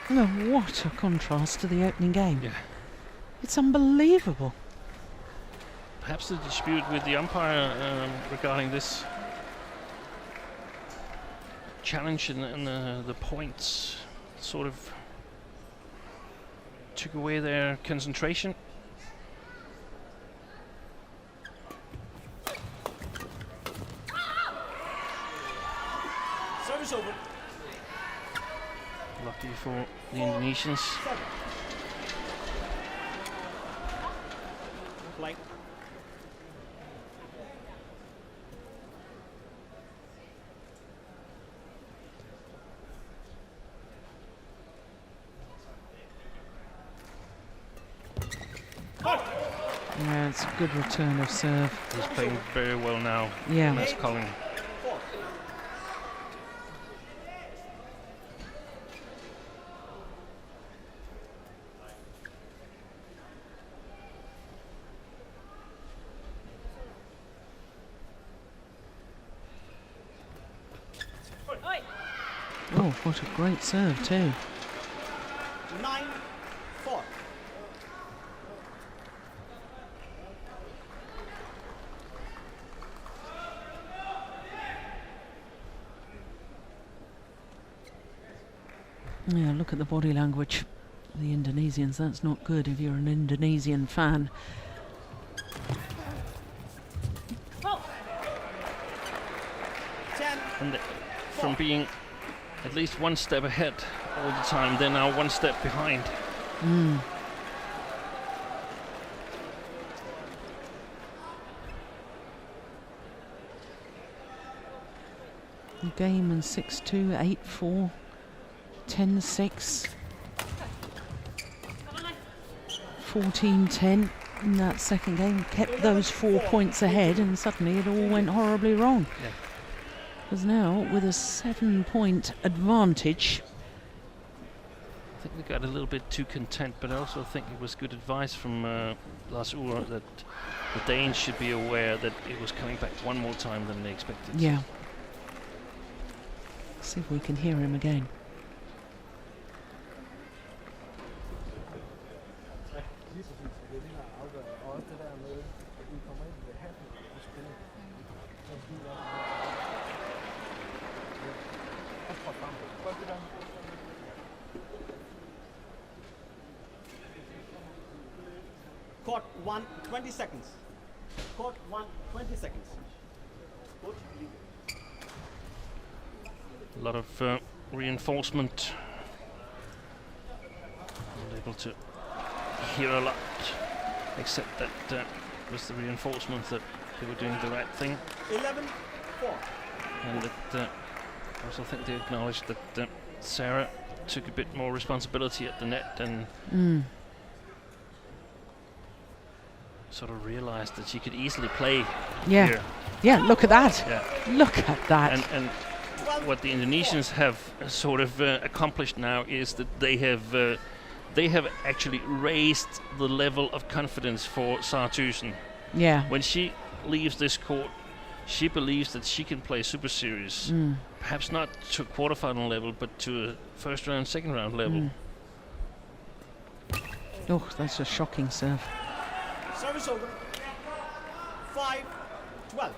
Oh, what a contrast to the opening game. Yeah. It's unbelievable. Perhaps the dispute with the umpire regarding this challenge and the points sort of took away their concentration. Service over. Lucky for the Indonesians. Play. Yeah, it's a good return of serve. He's playing very well now. Yeah. That's Colin. Oh, what a great serve too. 9-4. Yeah, look at the body language. The Indonesians, that's not good if you're an Indonesian fan. And from being at least one step ahead all the time, they're now one step behind. The game in 6-2, 8-4, 10-6, 14-10. In that second game, kept those 4 points ahead, and suddenly it all went horribly wrong. Yeah. Because now, with a 7-point advantage. I think they got a little bit too content, but I also think it was good advice from Lars Ure that the Danes should be aware that it was coming back one more time than they expected. Yeah. See if we can hear him again. Court 1, 20 seconds. Court 1, 20 seconds. Coach, you. A lot of reinforcement. Not able to hear a lot, except that it was the reinforcement that they were doing the right thing. 11-4. And that I also think they acknowledged that Sarah took a bit more responsibility at the net and sort of realized that she could easily play here. Yeah, look at that. Yeah. Look at that. And what the Indonesians have sort of accomplished now is that they have actually raised the level of confidence for Sartusen. Yeah. When she leaves this court, she believes that she can play Super Series. Perhaps not to quarterfinal level, but to a first round, second round level. Oh, that's a shocking serve. Service over. 5-4. 12.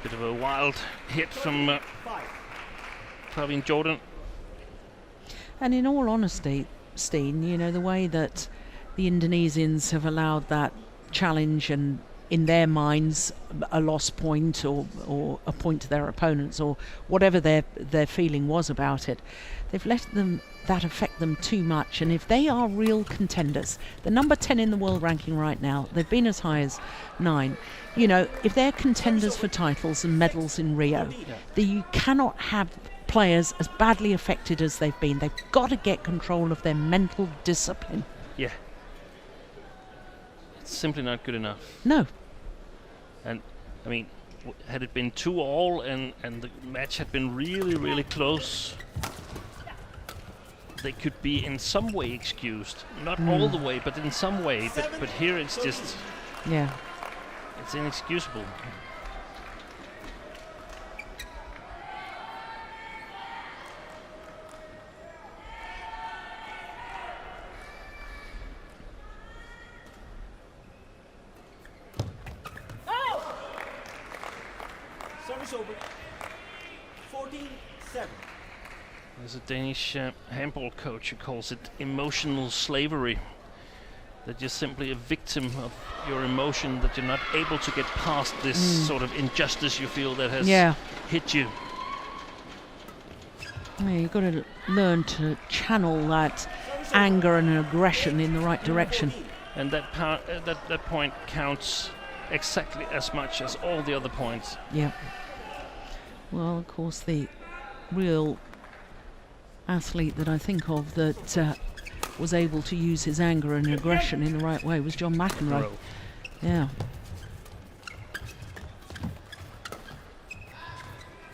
Bit of a wild hit from Praveen Jordan. And in all honesty, Steen, you know, the way that the Indonesians have allowed that challenge and in their minds a lost point or a point to their opponents or whatever their feeling was about it, they've let that affect them too much. And if they are real contenders, the number 10 in the world ranking right now, they've been as high as 9. You know, if they're contenders for titles and medals in Rio, you cannot have players as badly affected as they've been. They've got to get control of their mental discipline. Yeah. It's simply not good enough. No. And, I mean, had it been 2-2 and the match had been really, really close, they could be in some way excused. Not all the way, but in some way. But here it's just... Yeah. It's inexcusable. Service over. 14-7. There's a Danish handball coach who calls it emotional slavery. That you're simply a victim of your emotion, that you're not able to get past this sort of injustice you feel that has hit you. Yeah, you've got to learn to channel that anger and aggression in the right direction. And that point counts exactly as much as all the other points. Yeah. Well, of course, the real athlete that I think of that was able to use his anger and aggression in the right way was John McEnroe. Yeah.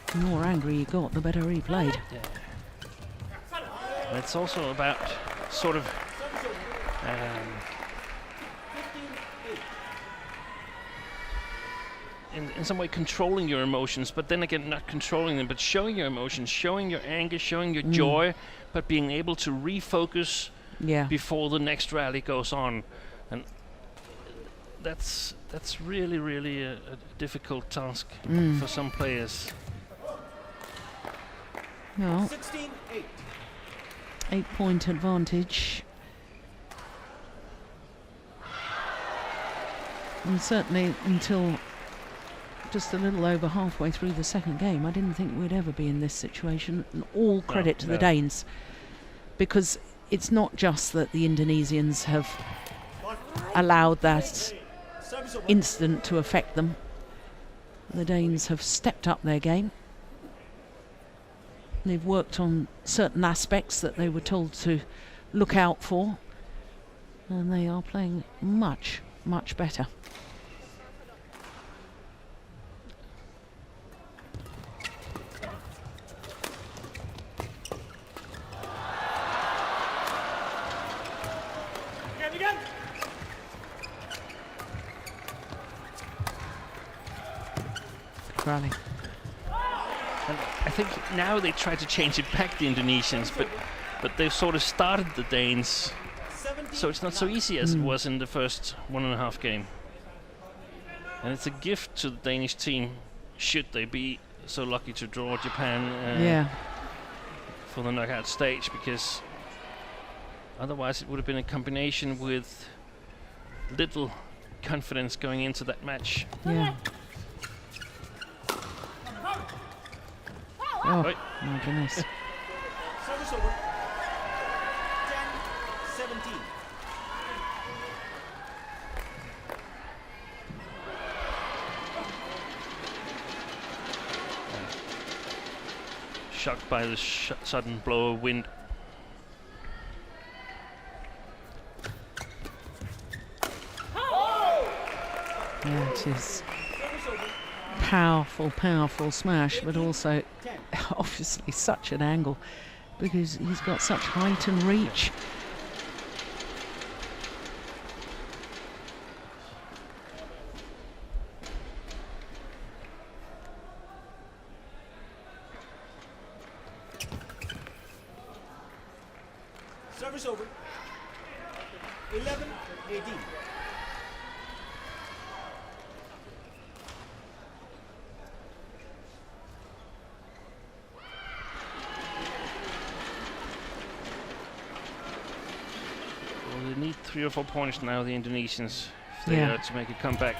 The more angry he got, the better he played. Yeah. And it's also about sort of in some way controlling your emotions, but then again not controlling them, but showing your emotions, showing your anger, showing your joy, but being able to refocus before the next rally goes on. And that's really, really a difficult task for some players. Well, 16-8. 8-point advantage. And certainly until just a little over halfway through the second game, I didn't think we'd ever be in this situation. And all credit to the Danes, because it's not just that the Indonesians have allowed that incident to affect them. The Danes have stepped up their game. They've worked on certain aspects that they were told to look out for, and they are playing much, much better. Rally. And I think now they try to change it back, the Indonesians, but they've sort of started the Danes, so it's not so easy as it was in the first 1.5 game. And it's a gift to the Danish team, should they be so lucky to draw Japan for the knockout stage, because otherwise it would have been a combination with little confidence going into that match. Yeah. Oh, my goodness. Service over. 10-17. Shocked by the sudden blow of wind. Yeah, it is. Powerful, powerful smash, but also obviously such an angle because he's got such height and reach. 11-18. Well, they need 3 or 4 points now, the Indonesians, if they Yeah. are to make a comeback.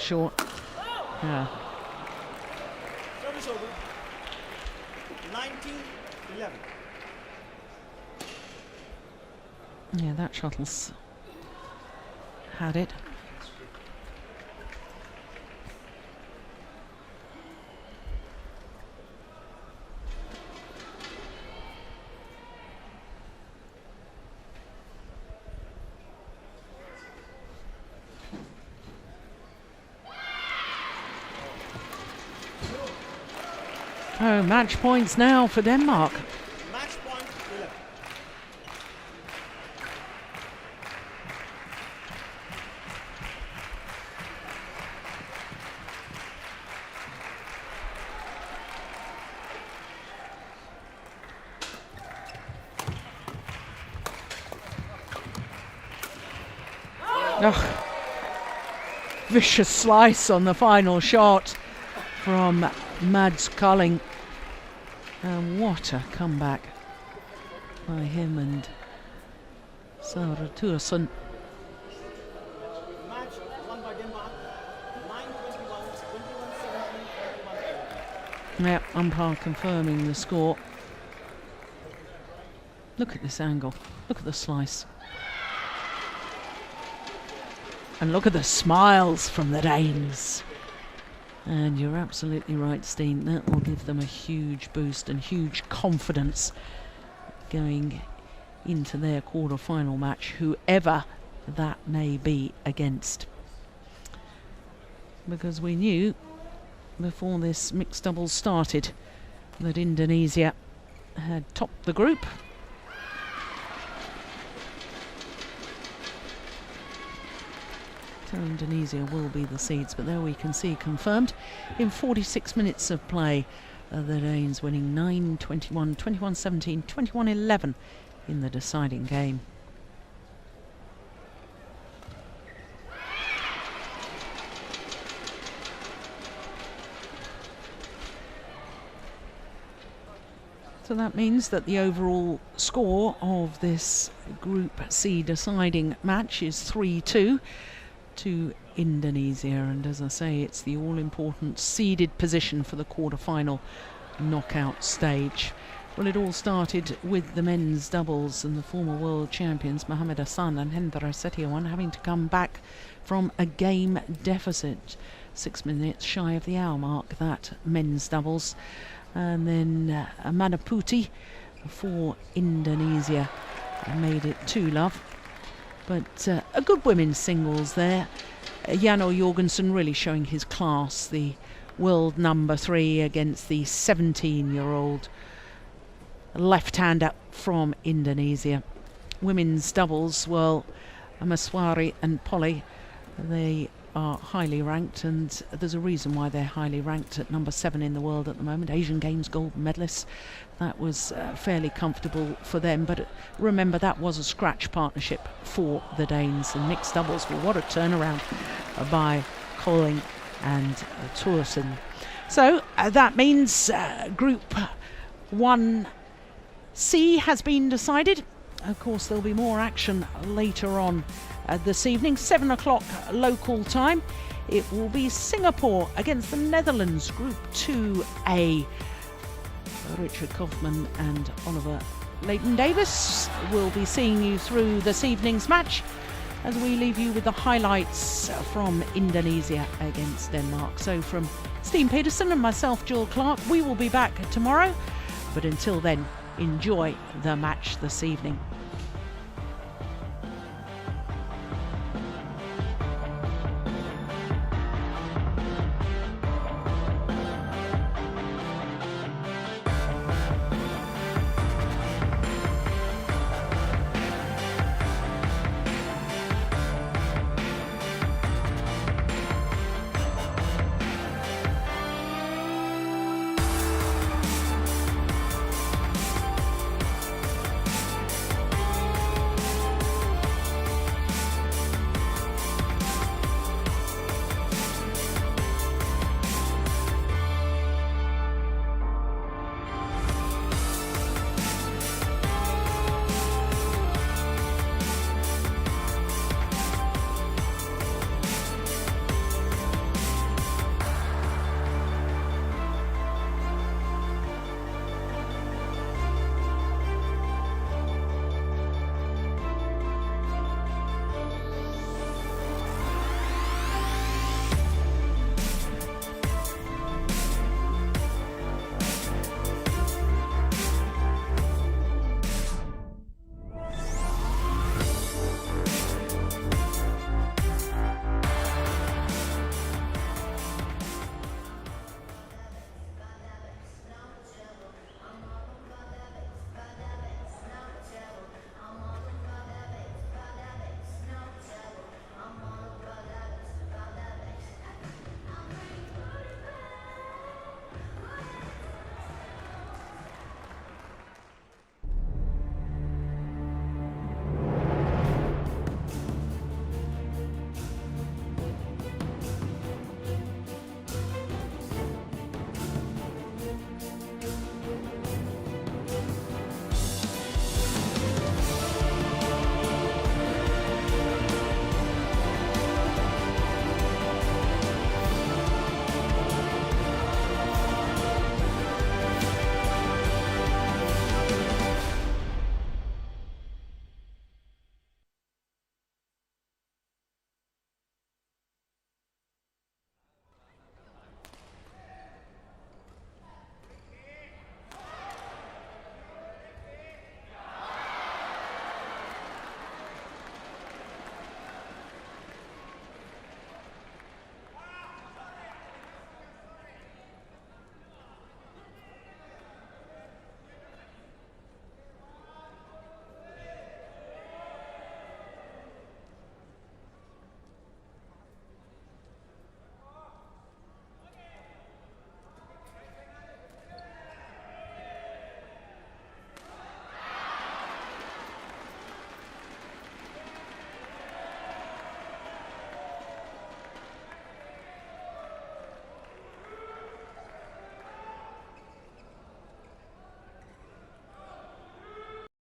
Sure. Yeah. Service over. 19-11. Yeah, that shuttle's had it. Oh, match points now for Denmark. Match point 11. Ugh. Vicious slice on the final shot from Mads Culling. And what a comeback by him and Sara Thursen. Match won by Denmark. 9-21, 21-17, 21-18. Yep, umpire confirming the score. Look at this angle. Look at the slice. And look at the smiles from the Danes. And you're absolutely right, Steen. That will give them a huge boost and huge confidence going into their quarter-final match, whoever that may be against. Because we knew before this mixed doubles started that Indonesia had topped the group. So Indonesia will be the seeds, but there we can see confirmed in 46 minutes of play, the Danes winning 9-21, 21-17, 21-11 in the deciding game. So that means that the overall score of this Group C deciding match is 3-2 to Indonesia, and as I say, it's the all-important seeded position for the quarter-final knockout stage. Well, it all started with the men's doubles and the former world champions Mohamed Hassan and Hendra Setiawan having to come back from a game deficit, 6 minutes shy of the hour mark, that men's doubles. And then Manaputi for Indonesia made it 2-love. But a good women's singles there. Jano Jorgensen really showing his class, the world number 3 against the 17-year-old left-hander from Indonesia. Women's doubles, well, Maswari and Polly, they are highly ranked, and there's a reason why they're highly ranked at number 7 in the world at the moment. Asian Games gold medalists. That was fairly comfortable for them, but remember that was a scratch partnership for the Danes. And mixed doubles, well, what a turnaround by Colling and Thorsen. So that means Group 1C has been decided. Of course, there'll be more action later on this evening, 7 o'clock local time. It will be Singapore against the Netherlands, Group 2A. Richard Kaufman and Oliver Leighton-Davis will be seeing you through this evening's match as we leave you with the highlights from Indonesia against Denmark. So from Steen Peterson and myself, Jill Clark, we will be back tomorrow. But until then, enjoy the match this evening.